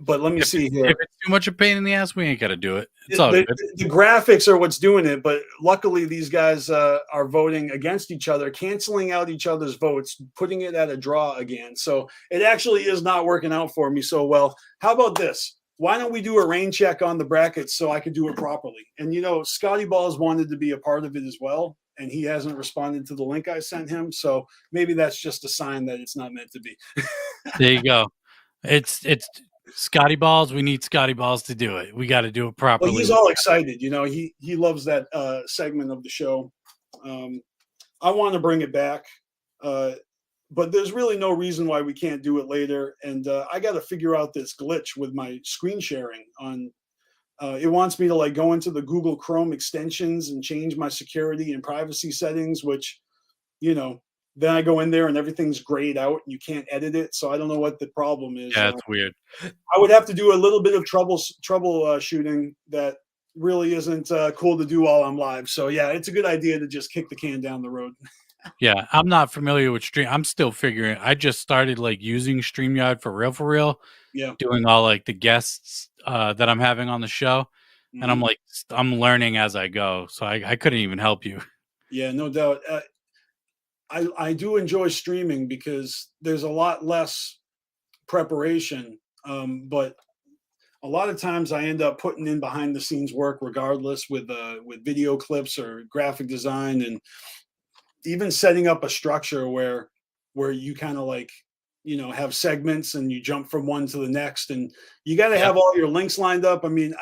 But let me see here. If it's too much a pain in the ass, we ain't got to do it. It's all good. The graphics are what's doing it, but luckily these guys are voting against each other, canceling out each other's votes, putting it at a draw again. So it actually is not working out for me so well. How about this? Why don't we do a rain check on the brackets so I can do it properly? And Scotty Balls wanted to be a part of it as well, and he hasn't responded to the link I sent him. So maybe that's just a sign that it's not meant to be. There you go. It's Scotty Balls. We need Scotty Balls to do it. We got to do it properly. Well, he's all excited. He loves that segment of the show. I want to bring it back, but there's really no reason why we can't do it later. And I got to figure out this glitch with my screen sharing on. It wants me to like go into the Google Chrome extensions and change my security and privacy settings, which, then I go in there and everything's grayed out and you can't edit it. So I don't know what the problem is. Yeah, it's weird. I would have to do a little bit of troubleshooting that really isn't cool to do while I'm live. So yeah, it's a good idea to just kick the can down the road. Yeah, I'm not familiar with Stream. I'm still figuring. I just started like using StreamYard for real, Yeah. doing all like the guests that I'm having on the show, and I'm Mhm. like, I'm learning as I go. So I couldn't even help you. Yeah, no doubt. I do enjoy streaming because there's a lot less preparation, but a lot of times I end up putting in behind the scenes work regardless with video clips or graphic design, and even setting up a structure where you kind of like, have segments and you jump from one to the next, and you got to Yeah. have all your links lined up. I mean,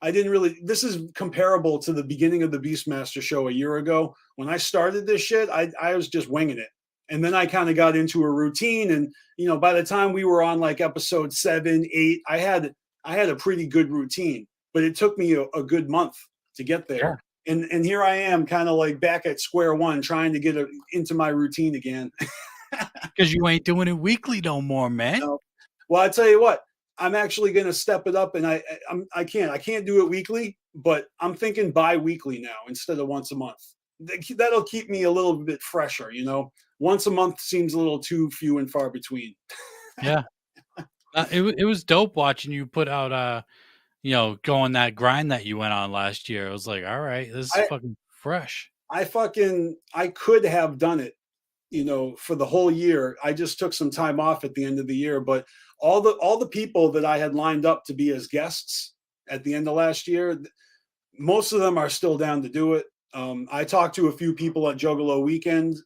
I didn't really, this is comparable to the beginning of the BeastMaster show a year ago. When I started this shit, I was just winging it. And then I kind of got into a routine, and by the time we were on like episode 7, 8, I had a pretty good routine, but it took me a good month to get there. Yeah. And here I am, kind of like back at square one, trying to get into my routine again. Because you ain't doing it weekly no more, man. No. Well, I tell you what, I'm actually going to step it up, and I can't do it weekly, but I'm thinking bi-weekly now instead of once a month. That'll keep me a little bit fresher. Once a month seems a little too few and far between. Yeah. It was dope watching you put out go on that grind that you went on last year. I was like, all right, this is fucking fresh. I could have done it, for the whole year. I just took some time off at the end of the year, but all the people that I had lined up to be as guests at the end of last year, most of them are still down to do it. I talked to a few people at Juggalo Weekend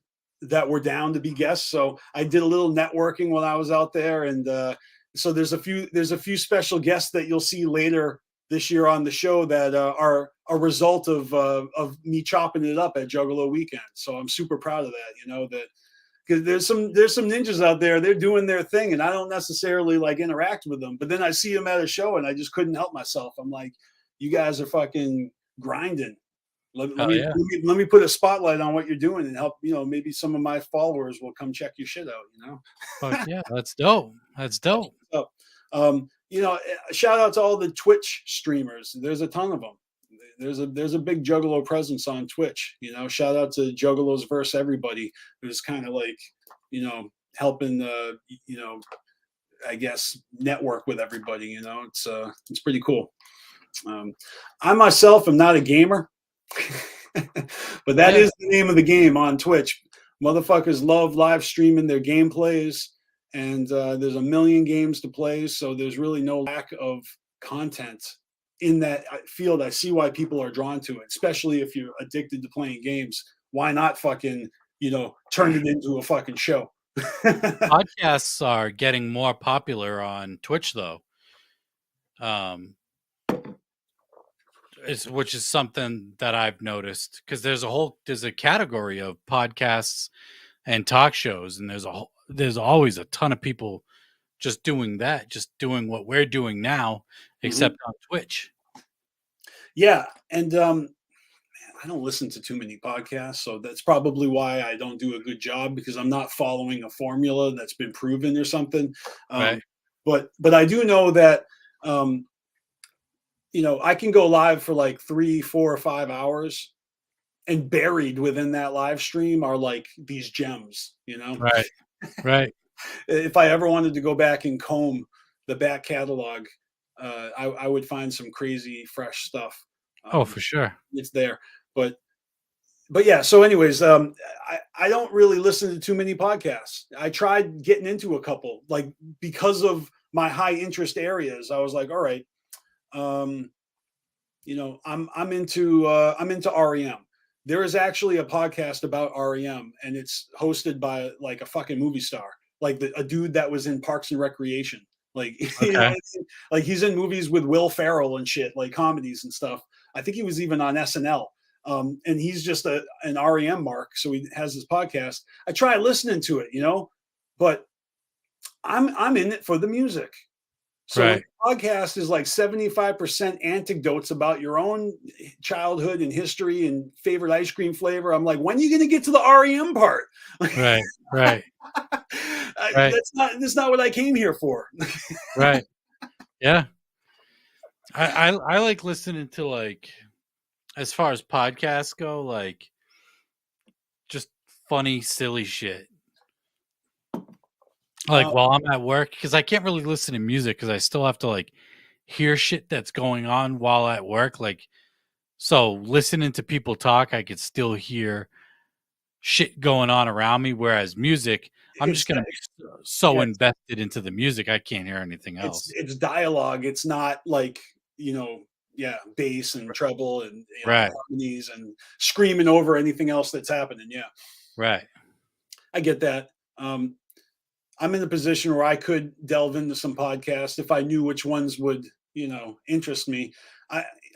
that were down to be guests, so I did a little networking while I was out there, and so there's a few special guests that you'll see later this year on the show that are a result of me chopping it up at Juggalo Weekend. So I'm super proud of that. That because there's some ninjas out there, they're doing their thing, and I don't necessarily like interact with them, but then I see them at a show and I just couldn't help myself. I'm like, you guys are fucking grinding. Let me put a spotlight on what you're doing and help. Maybe some of my followers will come check your shit out. Fuck yeah, that's dope. That's dope. So, shout out to all the Twitch streamers. There's a ton of them. There's a big Juggalo presence on Twitch. Shout out to Juggalos versus everybody, who's kind of like, helping I guess network with everybody. It's pretty cool. I myself am not a gamer, but that is the name of the game on Twitch. Motherfuckers love live streaming their gameplays, and there's a million games to play, so there's really no lack of content in that field. I see why people are drawn to it, especially if you're addicted to playing games. Why not fucking, turn it into a fucking show? Podcasts are getting more popular on Twitch, though. Which is something that I've noticed, because there's a category of podcasts and talk shows, and there's always a ton of people just doing that, just doing what we're doing now, except on Twitch. Yeah, and I don't listen to too many podcasts, so that's probably why I don't do a good job, because I'm not following a formula that's been proven or something. Right. But I do know that I can go live for like 3, 4, or 5 hours, and buried within that live stream are like these gems. Right. If I ever wanted to go back and comb the back catalog, I would find some crazy fresh stuff. For sure, it's there. But yeah. So, anyways, I don't really listen to too many podcasts. I tried getting into a couple, like, because of my high interest areas. I was like, all right, I'm into REM. There is actually a podcast about REM, and it's hosted by like a fucking movie star, like a dude that was in Parks and Recreation. Like, like he's in movies with Will Ferrell and shit, like comedies and stuff. I think he was even on SNL. And he's just an REM mark, so he has his podcast. I try listening to it, but I'm in it for the music. So the podcast is like 75% anecdotes about your own childhood and history and favorite ice cream flavor. I'm like, when are you going to get to the REM part? Right. That's not what I came here for. Right. Yeah. I like listening to, like, as far as podcasts go, like, just funny, silly shit. Like while I'm at work, because I can't really listen to music because I still have to like hear shit that's going on while at work. Like, so listening to people talk, I could still hear shit going on around me. Whereas music, I'm just gonna be so invested into the music, I can't hear anything else. It's dialogue. It's not like, bass and treble and Right. harmonies and screaming over anything else that's happening. Yeah, Right. I get that. I'm in a position where I could delve into some podcasts if I knew which ones would, interest me.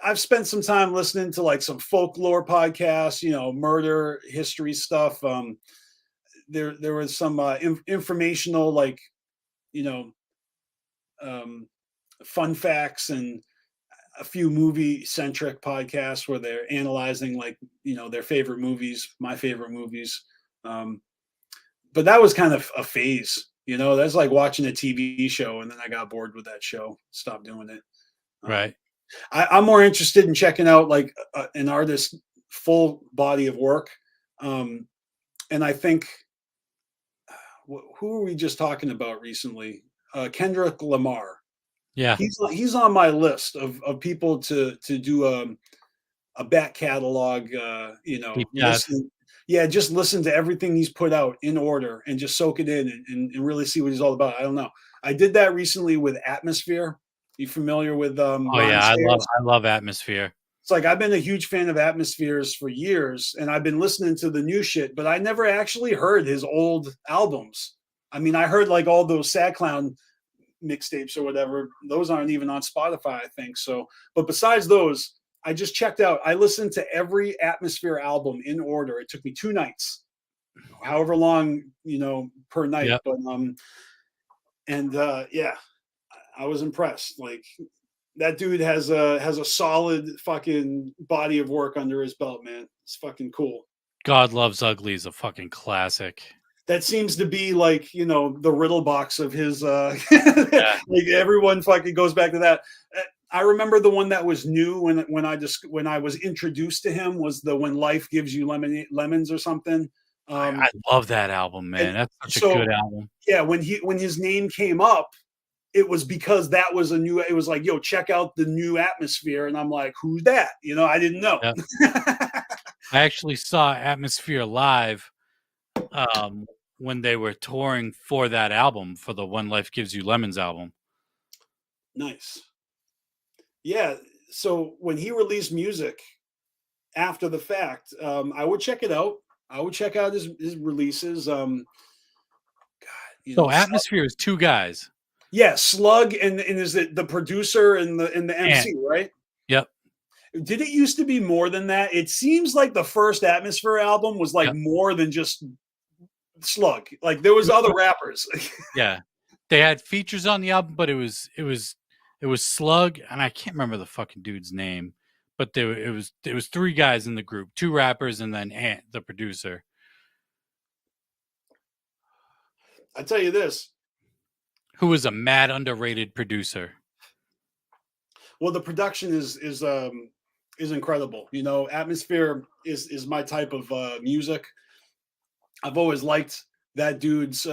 I've spent some time listening to like some folklore podcasts, murder history stuff. There was some informational, like, fun facts, and a few movie centric podcasts where they're analyzing like, their favorite movies, my favorite movies. But that was kind of a phase, that's like watching a TV show. And then I got bored with that show, stopped doing it. Right. I'm more interested in checking out like an artist's full body of work. And I think, who were we just talking about recently? Kendrick Lamar. Yeah. He's on my list of people to do a back catalog, listen, just listen to everything he's put out in order and just soak it in and really see what he's all about. I don't know. I did that recently with Atmosphere. You familiar with Oh yeah, I love Atmosphere. It's like I've been a huge fan of Atmospheres for years, and I've been listening to the new shit, but I never actually heard his old albums. I mean, I heard like all those Sad Clown mixtapes or whatever. Those aren't even on Spotify, I think. So, but besides those, I just checked out. I listened to every Atmosphere album in order. It took me 2 nights, however long, per night. Yep. But I was impressed. Like, that dude has a solid fucking body of work under his belt, man. It's fucking cool. God Loves Ugly is a fucking classic. That seems to be like, the riddle box of his, like everyone fucking goes back to that. I remember the one that was new when I was introduced to him was the When Life Gives You Lemons or something. I love that album, man. That's such a good album. Yeah. When his name came up, it was because that was it was like, yo, check out the new Atmosphere. And I'm like, who's that? I didn't know. Yep. I actually saw Atmosphere live when they were touring for that album, for the When Life Gives You Lemons album. Nice. Yeah. So when he released music after the fact, I would check it out. I would check out his releases. So Atmosphere is 2 guys. Yeah, Slug and is it the producer and the MC, right? Yep. Did it used to be more than that? It seems like the first Atmosphere album was like more than just Slug. Like there was other rappers. Yeah. They had features on the album, but it was Slug, and I can't remember the fucking dude's name, but it was 3 guys in the group, 2 rappers and then Ant, the producer. I tell you this. Who was a mad underrated producer. Well, the production is incredible. Atmosphere is my type of music. I've always liked that dude's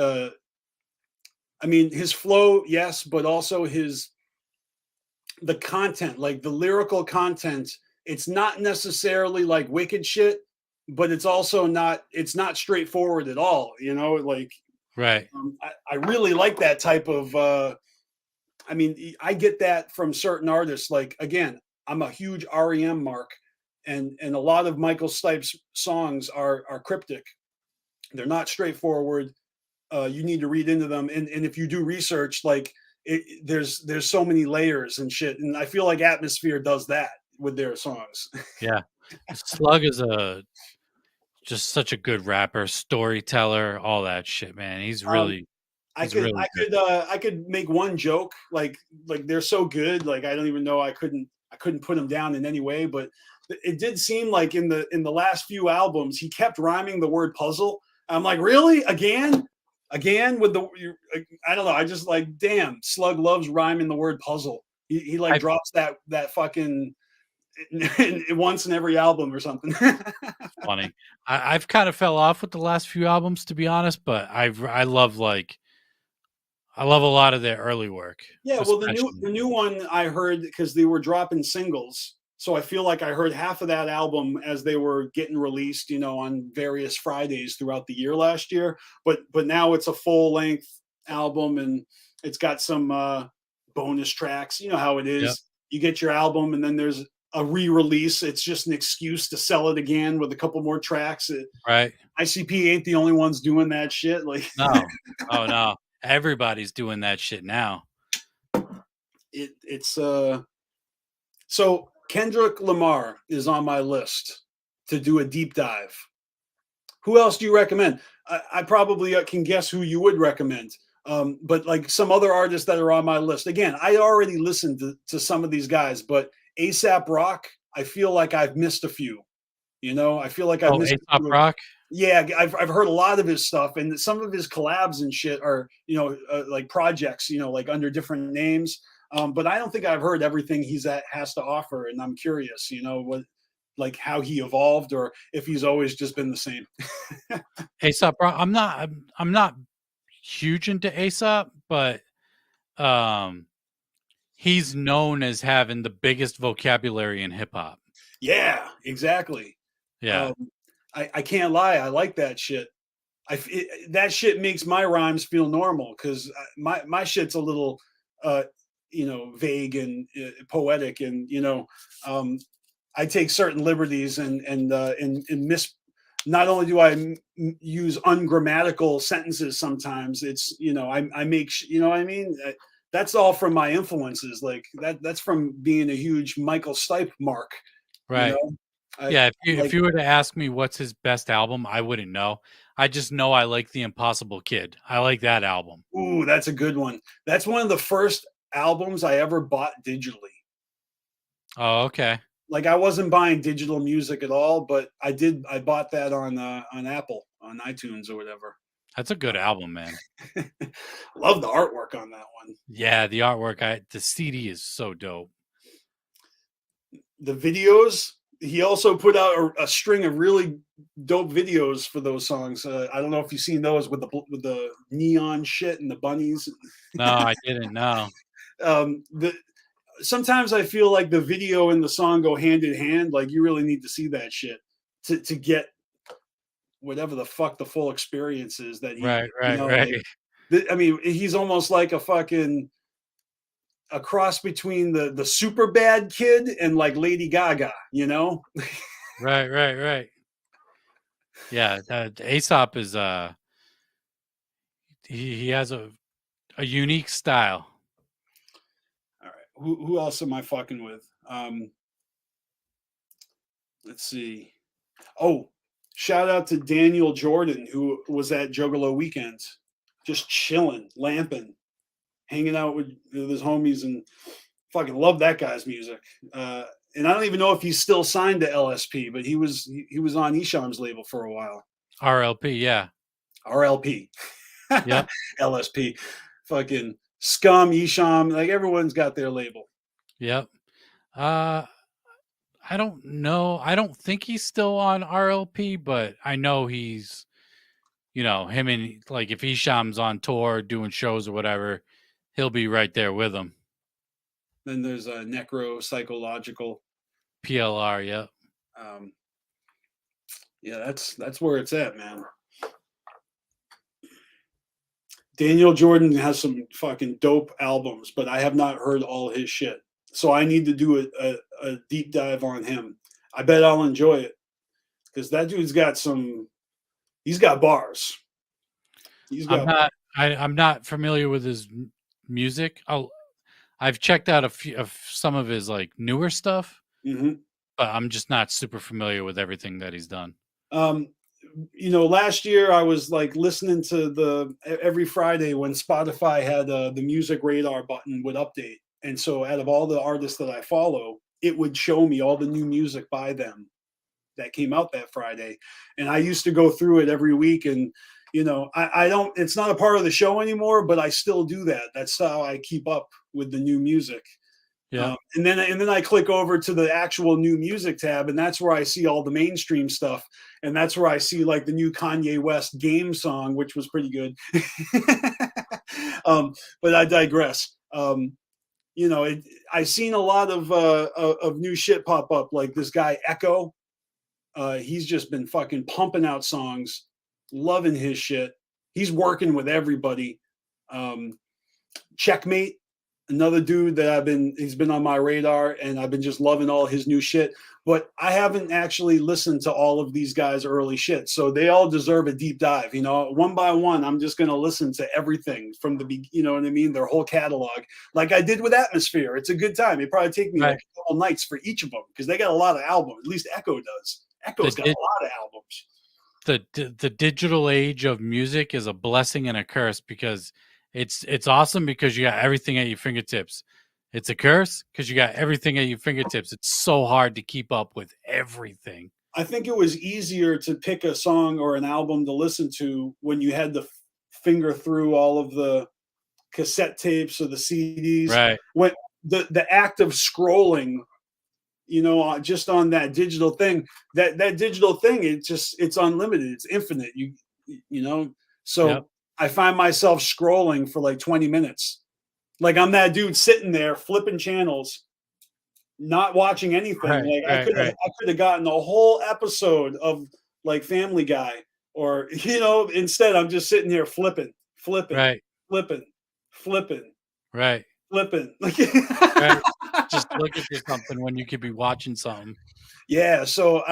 his flow, yes, but also the content, like the lyrical content. It's not necessarily like wicked shit, but it's also not straightforward at all, like right. I really like that type of I get that from certain artists. Like, again, I'm a huge REM mark, and a lot of Michael Stipe's songs are cryptic. They're not straightforward. You need to read into them, and if you do research, like there's so many layers and shit. And I feel like Atmosphere does that with their songs. Yeah, Slug is just such a good rapper, storyteller, all that shit, man. He's really. I could make one joke, like they're so good, like I don't even know I couldn't put them down in any way, but it did seem like in the last few albums he kept rhyming the word puzzle. I'm like, really? Again with I don't know. I just like, damn, Slug loves rhyming the word puzzle. He drops that fucking once in every album or something. Funny. I've kind of fell off with the last few albums, to be honest, but I love a lot of their early work. Yeah, well, especially. the new one I heard because they were dropping singles, so I feel like I heard half of that album as they were getting released, you know, on various Fridays throughout the year last year. But now it's a full length album, and it's got some bonus tracks. You know how it is. Yep. You get your album, and then there's a re-release. It's just an excuse to sell it again with a couple more tracks. Right. ICP ain't the only ones doing that shit. Like, No. Oh no. Everybody's doing that shit now. it's so Kendrick Lamar is on my list to do a deep dive. Who else do you recommend? I probably can guess who you would recommend. But like some other artists that are on my list. Again, I already listened to some of these guys, but A$AP Rock, I feel like I've missed a few. You know, I feel like I've missed A$AP Rock. Yeah, I've heard a lot of his stuff, and some of his collabs and shit are, you know, like projects, you know, like under different names. But I don't think I've heard everything has to offer, and I'm curious, you know, like how he evolved, or if he's always just been the same. A$AP Rock. I'm not huge into A$AP, but he's known as having the biggest vocabulary in hip hop. Yeah, exactly. Yeah. I can't lie. I like that shit. That shit makes my rhymes feel normal because my shit's a little, you know, vague and poetic, and you know, I take certain liberties and miss. Not only do I use ungrammatical sentences sometimes, it's, you know, I make, you know what I mean? That's all from my influences. Like that's from being a huge Michael Stipe mark. Right. You know? If you were to ask me what's his best album, I wouldn't know. I just know I like The Impossible Kid. I like that album. Ooh, that's a good one. That's one of the first albums I ever bought digitally. Oh, okay. Like I wasn't buying digital music at all, but I bought that on Apple, on iTunes or whatever. That's a good album, man. Love the artwork on that one. Yeah, the artwork. The CD is so dope. The videos. He also put out a string of really dope videos for those songs. I don't know if you've seen those with the neon shit and the bunnies. No, I didn't know. Sometimes I feel like the video and the song go hand in hand. Like you really need to see that shit to get whatever the fuck the full experience is that he. Right. You know, like, I mean, he's almost like a cross between the super bad kid and like Lady Gaga, you know? Right. Yeah, A$AP is he has a unique style. All right. Who else am I fucking with? Let's see. Oh, shout out to Daniel Jordan, who was at Juggalo Weekends, just chilling, lamping, hanging out with his homies, and fucking love that guy's music. And I don't even know if he's still signed to LSP, but he was on Esham's label for a while. RLP, yeah. RLP. Yeah. LSP. Fucking Scum, Esham, like everyone's got their label. Yep. I don't know. I don't think he's still on RLP, but I know he's, you know, him and like if Esham's on tour doing shows or whatever, he'll be right there with him. Then there's a Necro Psychological. PLR, yep. Yeah, that's where it's at, man. Daniel Jordan has some fucking dope albums, but I have not heard all his shit. So I need to do a deep dive on him. I bet I'll enjoy it because that dude's got he's got bars. I'm not familiar with his music. I've checked out a few of some of his like newer stuff, but I'm just not super familiar with everything that he's done. You know, last year I was like listening to every Friday when Spotify had the music radar button would update. And so out of all the artists that I follow, it would show me all the new music by them that came out that Friday. And I used to go through it every week. And, you know, I don't, it's not a part of the show anymore, but I still do that. That's how I keep up with the new music. Yeah. And then I click over to the actual new music tab, and that's where I see all the mainstream stuff, and that's where I see like the new Kanye West Game song, which was pretty good. But I digress. You know, I've seen a lot of new shit pop up, like this guy Echo. He's just been fucking pumping out songs, loving his shit. He's working with everybody. Checkmate, another dude that he's been on my radar, and I've been just loving all his new shit. But I haven't actually listened to all of these guys' early shit, so they all deserve a deep dive. You know, one by one, I'm just gonna listen to everything from you know what I mean, their whole catalog, like I did with Atmosphere. It's a good time. It probably take me like a couple nights for each of them because they got a lot of albums. At least Echo does. Echo's got a lot of albums. The digital age of music is a blessing and a curse because it's awesome because you got everything at your fingertips. It's a curse because you got everything at your fingertips. It's so hard to keep up with everything. I think it was easier to pick a song or an album to listen to when you had to finger through all of the cassette tapes or the CDs. Right. When the act of scrolling, you know, just on that digital thing, that digital thing, it's unlimited. It's infinite. You know, so Yep. I find myself scrolling for like 20 minutes. Like I'm that dude sitting there flipping channels, not watching anything. I could have gotten a whole episode of like Family Guy, or you know, instead I'm just sitting here flipping, right, flipping, right, flipping. right. Just looking for something when you could be watching something. Yeah. So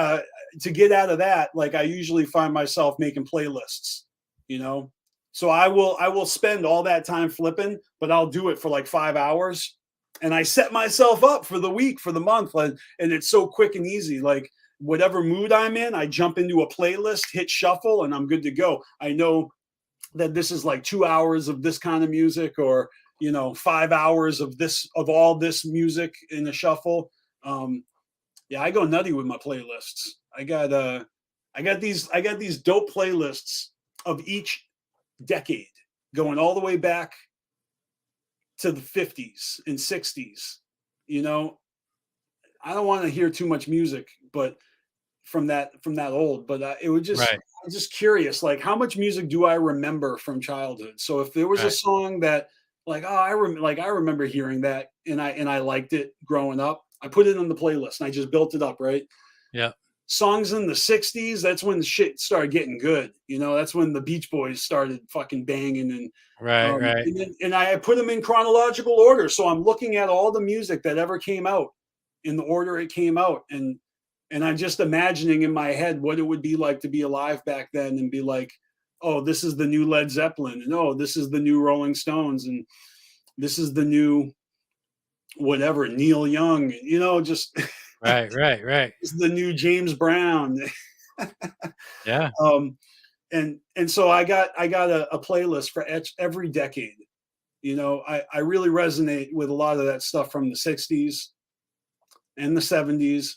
to get out of that, like I usually find myself making playlists, you know. So I will spend all that time flipping, but I'll do it for like 5 hours, and I set myself up for the week, for the month, and it's so quick and easy. Like whatever mood I'm in, I jump into a playlist, hit shuffle, and I'm good to go. I know that this is like 2 hours of this kind of music, or you know, 5 hours of all this music in the shuffle. Yeah, I go nutty with my playlists. I got these dope playlists of each decade, going all the way back to the 50s and 60s. You know, I don't want to hear too much music, but from that old, but it would just, I'm just curious, like how much music do I remember from childhood? So if there was a song that like, oh, I remember hearing that and I liked it growing up, I put it on the playlist and I just built it up. Right. Yeah. Songs in the 60s, that's when shit started getting good. You know, that's when the Beach Boys started fucking banging, and right. And I put them in chronological order. So I'm looking at all the music that ever came out in the order it came out. And I'm just imagining in my head what it would be like to be alive back then and be like, oh, this is the new Led Zeppelin, and oh, this is the new Rolling Stones, and this is the new whatever, Neil Young, you know, just right. It's the new James Brown. Yeah. And so I got a playlist for every decade. You know, I really resonate with a lot of that stuff from the 60s and the 70s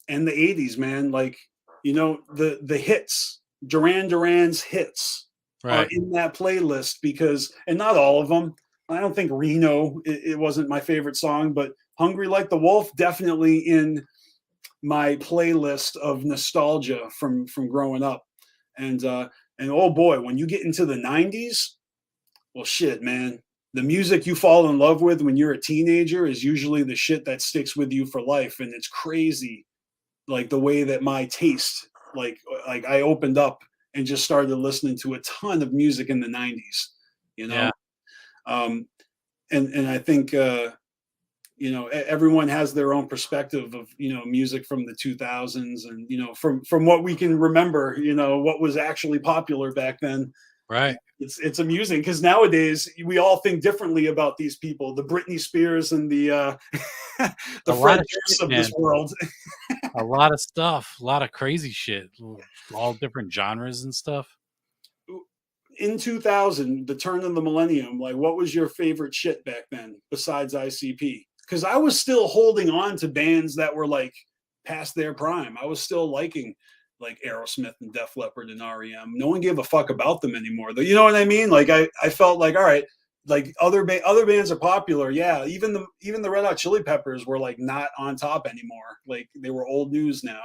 and the 80s, man. Like, you know, the hits, Duran's hits are in that playlist because, and not all of them. I don't think Reno, it wasn't my favorite song, but Hungry Like the Wolf, definitely in my playlist of nostalgia from growing up. And oh boy, when you get into the 90s, well, shit, man, the music you fall in love with when you're a teenager is usually the shit that sticks with you for life. And it's crazy, like the way that my taste, like I opened up and just started listening to a ton of music in the 90s, you know? Yeah. And I think, you know, everyone has their own perspective of, you know, music from the 2000s and, you know, from what we can remember, you know, what was actually popular back then. Right. It's amusing because nowadays we all think differently about these people, the Britney Spears and the Fred Durst of this world. A lot of stuff, a lot of crazy shit, all different genres and stuff. In 2000, the turn of the millennium, like what was your favorite shit back then besides ICP? Because I was still holding on to bands that were like past their prime. I was still liking like Aerosmith and Def Leppard and REM. No one gave a fuck about them anymore. You know what I mean? Like I felt like, all right, like other bands are popular. Yeah, even the Red Hot Chili Peppers were like not on top anymore. Like they were old news now.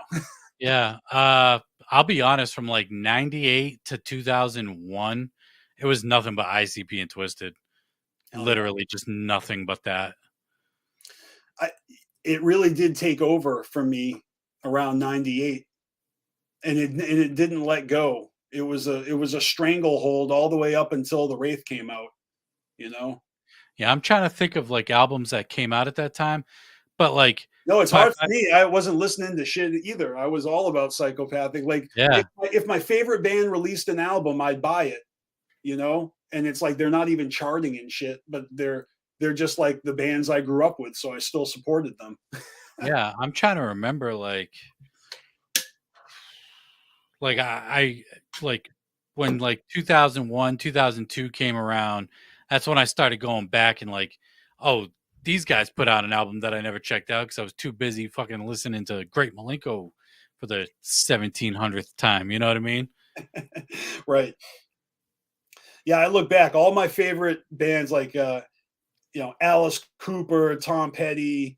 Yeah. I'll be honest, from like 98 to 2001, it was nothing but ICP and Twisted. Literally just nothing but that. It really did take over for me around 98, and it didn't let go. It was a stranglehold all the way up until the Wraith came out, you know? Yeah, I'm trying to think of like albums that came out at that time, but like no, it's hard for me. I wasn't listening to shit either. I was all about Psychopathic. Like, yeah, if my favorite band released an album, I'd buy it, you know? And it's like they're not even charting and shit, but they're just like the bands I grew up with, so I still supported them. Yeah, I'm trying to remember like I like when like 2001, 2002 came around, that's when I started going back and like, oh, these guys put out an album that I never checked out because I was too busy fucking listening to Great Malenko for the 1700th time. You know what I mean? Right. Yeah, I look back, all my favorite bands like Alice Cooper, Tom Petty,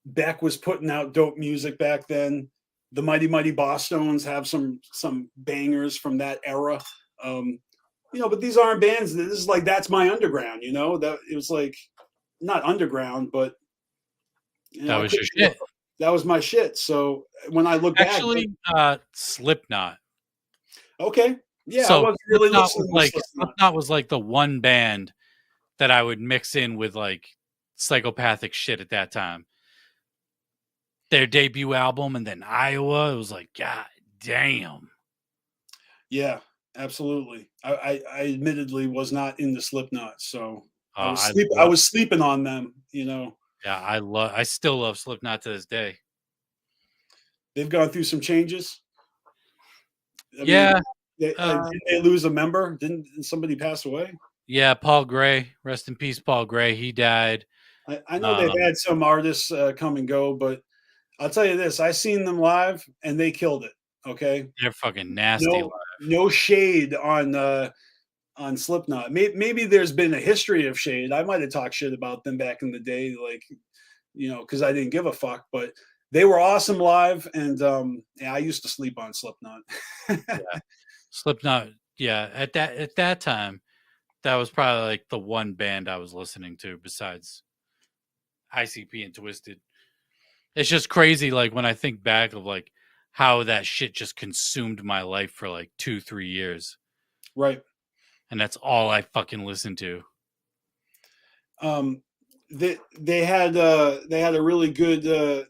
Beck was putting out dope music back then. The Mighty Mighty Boss Stones have some bangers from that era. But these aren't bands. This is like, that's my underground, that it was like not underground, but that was your shit. That was my shit. So when I look back, Slipknot. Okay. Yeah. So I wasn't really listening to Slipknot was like the one band that I would mix in with like Psychopathic shit at that time. Their debut album and then Iowa, it was like, God damn. Yeah, absolutely. I admittedly was not into Slipknot, so I was sleeping on them, Yeah, I still love Slipknot to this day. They've gone through some changes. Did they lose a member? Didn't somebody pass away? Yeah, Paul Gray. Rest in peace, Paul Gray. He died. I know they've had some artists come and go, but I'll tell you this: I seen them live, and they killed it. Okay, they're fucking nasty. No shade on Slipknot. Maybe there's been a history of shade. I might have talked shit about them back in the day, like because I didn't give a fuck. But they were awesome live, and I used to sleep on Slipknot. Yeah. Slipknot. Yeah, at that time, that was probably like the one band I was listening to besides ICP and Twisted. It's just crazy, like when I think back of like how that shit just consumed my life for like 2-3 years. Right. And that's all I fucking listened to. They had a really good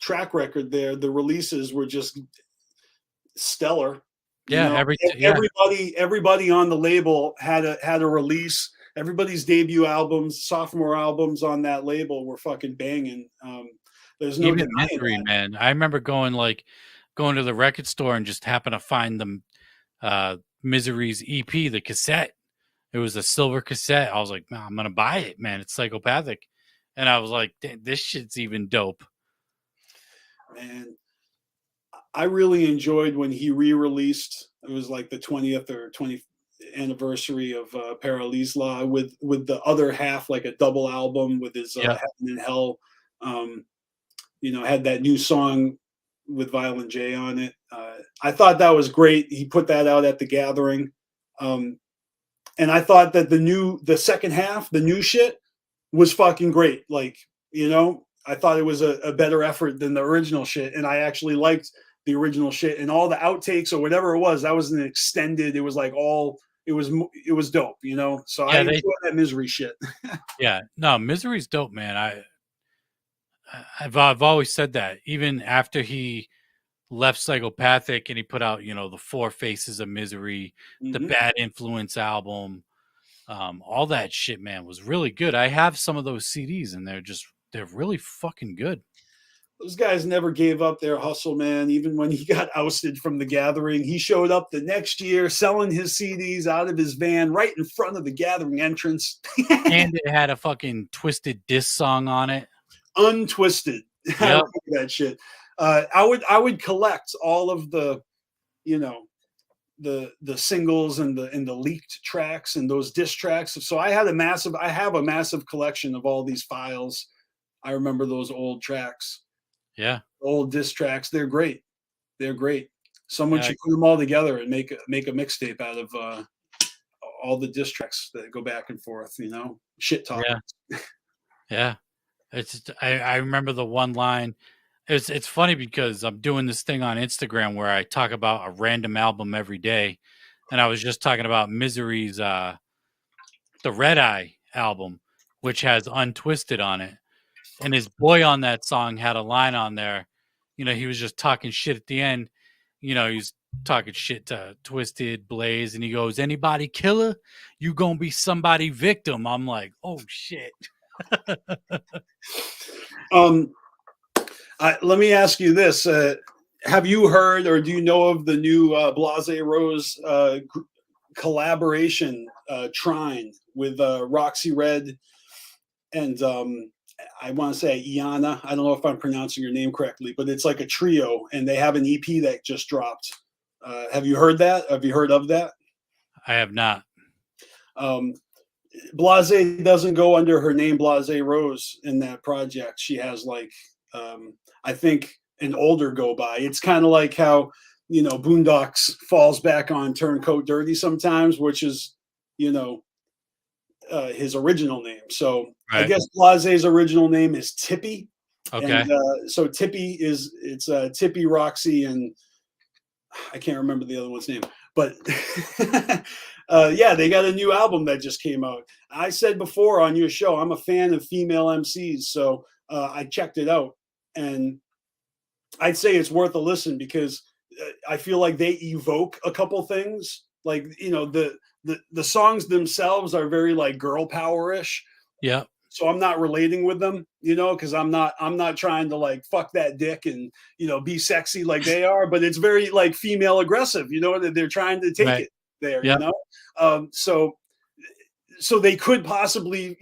track record there. The releases were just stellar. Yeah, everybody on the label had a release. Everybody's debut albums, sophomore albums on that label were fucking banging. There's no even Misery, man. I remember going to the record store and just happened to find the Misery's EP, the cassette. It was a silver cassette. I was like, I'm gonna buy it, man. It's Psychopathic, and I was like, this shit's even dope. Man, I really enjoyed when he re-released. It was like the 20th or 20th anniversary of Paralisla with the other half, like a double album with his Heaven and Hell. Had that new song with Violent J on it. I thought that was great. He put that out at the Gathering. And I thought that the second half, the new shit was fucking great. Like, I thought it was a better effort than the original shit. And I actually liked the original shit, and all the outtakes or whatever it was, that was an extended, it was like it was dope, So I enjoyed that Misery shit. Yeah, no, Misery's dope, man. I've always said that. Even after he left Psychopathic and he put out, the Four Faces of Misery, the Bad Influence album, all that shit, man, was really good. I have some of those CDs, and they're really fucking good. Those guys never gave up their hustle, man. Even when he got ousted from the Gathering, he showed up the next year selling his CDs out of his van right in front of the Gathering entrance. And it had a fucking Twisted diss song on it. Untwisted. Yep. I remember that shit. I would collect all of the, the singles and the leaked tracks and those diss tracks. So I have a massive collection of all these files. I remember those old tracks. Yeah. Old diss tracks. They're great. They're great. Someone should put them all together and make a mixtape out of all the diss tracks that go back and forth, shit talk. Yeah. Yeah. I remember the one line. It's funny because I'm doing this thing on Instagram where I talk about a random album every day. And I was just talking about Misery's the Red Eye album, which has Untwisted on it. And his boy on that song had a line on there. He was just talking shit at the end. He's talking shit to Twisted, Blaze, and he goes, "Anybody killer, you gonna be somebody victim." I'm like, oh shit. Let me ask you this: have you heard or do you know of the new Blase Rose collaboration Trine with Roxy Red and I want to say Iana? I don't know if I'm pronouncing your name correctly, but it's like a trio, and they have an EP that just dropped. Have you heard that? Have you heard of that? I have not. Blase doesn't go under her name Blase Rose in that project. She has I think an older go by. It's kind of like how Boondocks falls back on Turncoat Dirty sometimes, which is his original name. So right. I guess Blase's original name is Tippy. Okay. And, so Tippy it's Tippy, Roxy, and I can't remember the other one's name, but yeah, they got a new album that just came out. I said before on your show, I'm a fan of female MCs, so I checked it out, and I'd say it's worth a listen because I feel like they evoke a couple things. Like, the songs themselves are very like girl power-ish. Yeah. So I'm not relating with them, because I'm not trying to like fuck that dick and, be sexy like they are, but it's very like female aggressive, that they're trying to take it there, yep. So they could possibly,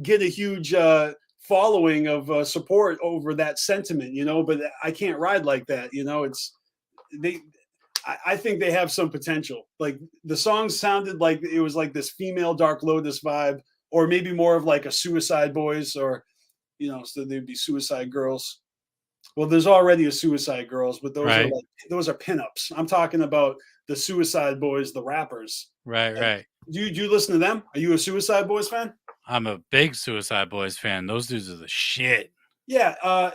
get a huge following of support over that sentiment, but I can't ride like that. I think they have some potential. Like the songs sounded like it was like this female Dark Lotus vibe, or maybe more of like a Suicide Boys, or, so they'd be Suicide Girls. Well, there's already a Suicide Girls, but those are pinups. I'm talking about the Suicide Boys, the rappers. Right. Do you listen to them? Are you a Suicide Boys fan? I'm a big Suicide Boys fan. Those dudes are the shit. Yeah. I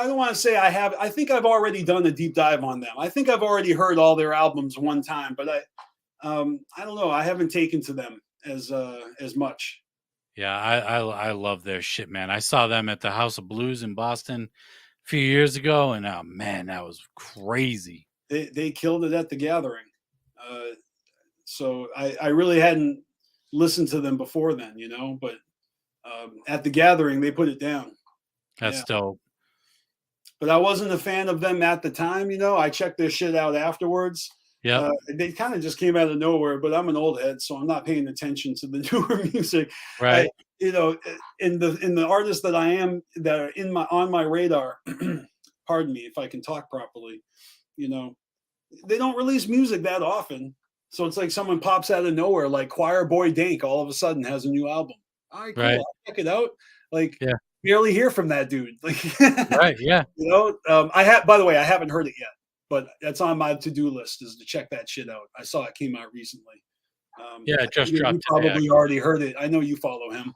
don't want to say I have. I think I've already done a deep dive on them. I think I've already heard all their albums one time, but I don't know. I haven't taken to them as much. Yeah, I love their shit, man. I saw them at the House of Blues in Boston a few years ago, and oh man, that was crazy. They killed it at the Gathering. So I really hadn't listened to them before then, but at the Gathering they put it down. That's dope. But I wasn't a fan of them at the time, I checked their shit out afterwards. Yeah, they kind of just came out of nowhere, but I'm an old head, so I'm not paying attention to the newer music. Right. In the artists that I am that are on my radar, pardon me if I can talk properly, they don't release music that often. So it's like someone pops out of nowhere, like Choir Boy Dank all of a sudden has a new album. All right, cool. Right. I'll check it out. Like, yeah. Barely hear from that dude. Right. Yeah. By the way, I haven't heard it yet, but that's on my to-do list is to check that shit out. I saw it came out recently. Yeah, it just dropped. You probably already heard it. I know you follow him.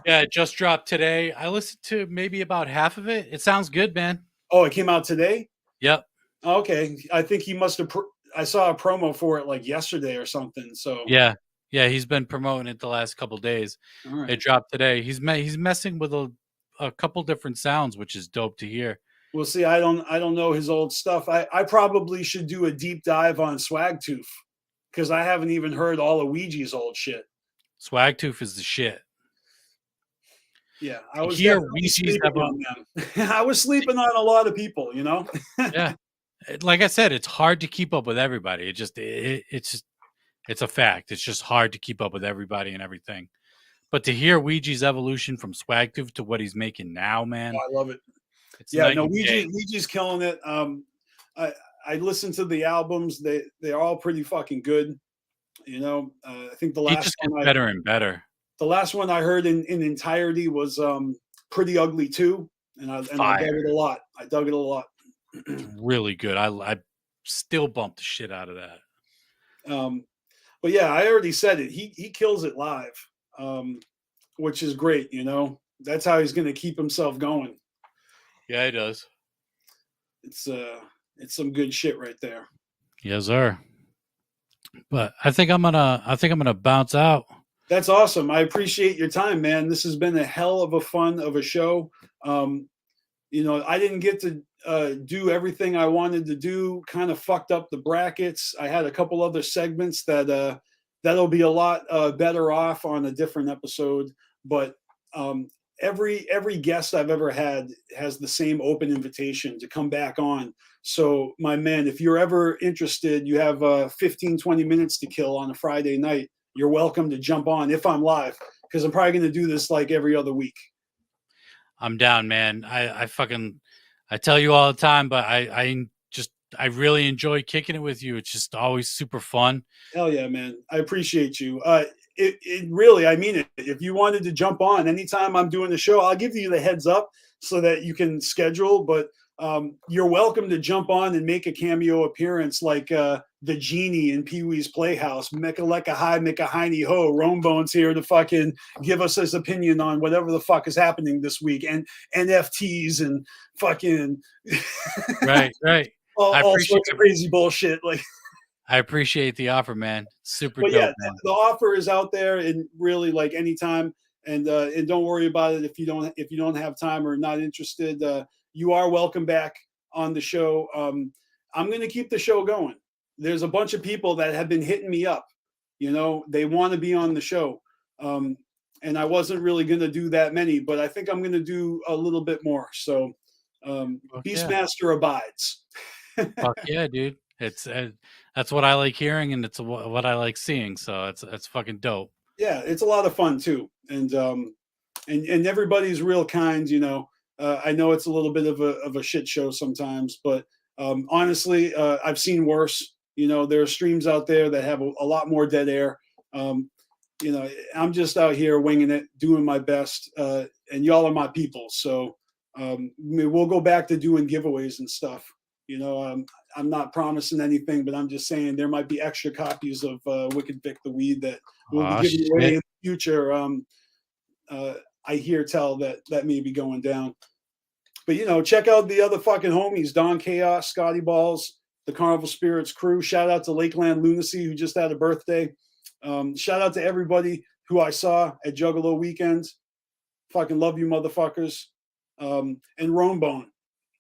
Yeah, it just dropped today. I listened to maybe about half of it. It sounds good, man. Oh, it came out today? Yep. Okay. I think he must have. I saw a promo for it like yesterday or something. So yeah, he's been promoting it the last couple of days. Right. It dropped today. He's messing with a couple different sounds, which is dope to hear. Well, see, I don't know his old stuff. I probably should do a deep dive on Swagtooth because I haven't even heard all of Ouija's old shit. Swagtooth is the shit. Yeah, I was sleeping on them. I was sleeping on a lot of people, Yeah, like I said, it's hard to keep up with everybody. It's a fact. It's just hard to keep up with everybody and everything. But to hear Ouija's evolution from Swagtooth to what he's making now, man. Oh, I love it. It's Ouija's killing it. I listened to the albums. They're all pretty fucking good. You know, I think the He last just gets one better and better. the last one I heard in entirety was Pretty Ugly 2, and I dug it a lot. I dug it a lot. Really good. I still bump the shit out of that. But yeah, I already said it. He kills it live, which is great. You know, that's how he's going to keep himself going. Yeah, he does. It's some good shit right there. Yes, sir. But I think I'm gonna bounce out. That's awesome. I appreciate your time, man. This has been a hell of a fun of a show. You know, I didn't get to do everything I wanted to do. Kind of fucked up the brackets. I had a couple other segments that that'll be a lot better off on a different episode. But every guest I've ever had has the same open invitation to come back on. So, my man, if you're ever interested, you have 15, 20 minutes to kill on a Friday night. You're welcome to jump on if I'm live, because I'm probably going to do this like every other week. I'm down, man. I tell you all the time, but I really enjoy kicking it with you. It's just always super fun. Hell yeah, man. I appreciate you. It really, I mean it. If you wanted to jump on anytime I'm doing the show, I'll give you the heads up so that you can schedule, but you're welcome to jump on and make a cameo appearance like the genie in Pee-wee's Playhouse. Mecca hi, Mecca hiney ho. Romebone's here to fucking give us his opinion on whatever the fuck is happening this week, and NFTs and fucking right. all sorts of crazy bullshit. Like, I appreciate the offer, man. Super but dope, yeah, man. the offer is out there, and really, like, anytime. And don't worry about it if you don't have time or not interested. You are welcome back on the show. I'm going to keep the show going. There's a bunch of people that have been hitting me up. You know, they want to be on the show. And I wasn't really going to do that many, but I think I'm going to do a little bit more. So BeastMaster abides. Fuck yeah, dude. It's that's what I like hearing, and it's what I like seeing. So it's fucking dope. Yeah, it's a lot of fun too. And everybody's real kind, you know. I know it's a little bit of a shit show sometimes, but honestly, I've seen worse. You know, there are streams out there that have a lot more dead air. You know, I'm just out here winging it, doing my best, and y'all are my people. So we'll go back to doing giveaways and stuff. You know, I'm not promising anything, but I'm just saying there might be extra copies of Wicked Vic the Weed that we'll be giving away in the future. I hear tell that may be going down. But, you know, check out the other fucking homies, Don Chaos, Scotty Balls, the Carnival Spirits crew. Shout out to Lakeland Lunacy, who just had a birthday. Shout out to everybody who I saw at Juggalo weekend. Fucking love you, motherfuckers. And Romebone.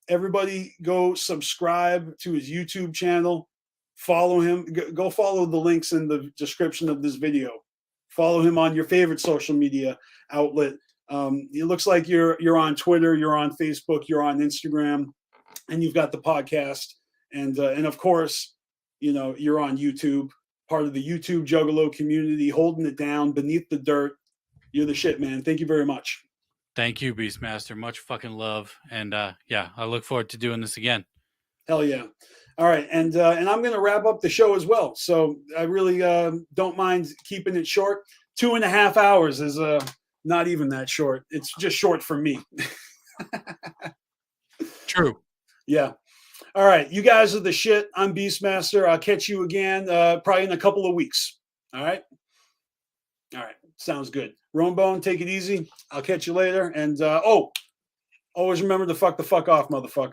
Everybody go subscribe to his YouTube channel. Follow him. Go follow the links in the description of this video. Follow him on your favorite social media outlet. It looks like you're on Twitter, you're on Facebook, you're on Instagram, and you've got the podcast. And of course, you know, you're on YouTube, part of the YouTube Juggalo community, holding it down beneath the dirt. You're the shit, man. Thank you very much. Thank you, Beastmaster. Much fucking love. And yeah, I look forward to doing this again. Hell yeah. All right. And I'm going to wrap up the show as well. So I really don't mind keeping it short. 2.5 hours is not even that short. It's just short for me. True. Yeah. All right. You guys are the shit. I'm Beastmaster. I'll catch you again probably in a couple of weeks. All right. All right. Sounds good. Romebone, take it easy. I'll catch you later. And always remember to fuck the fuck off, motherfucker.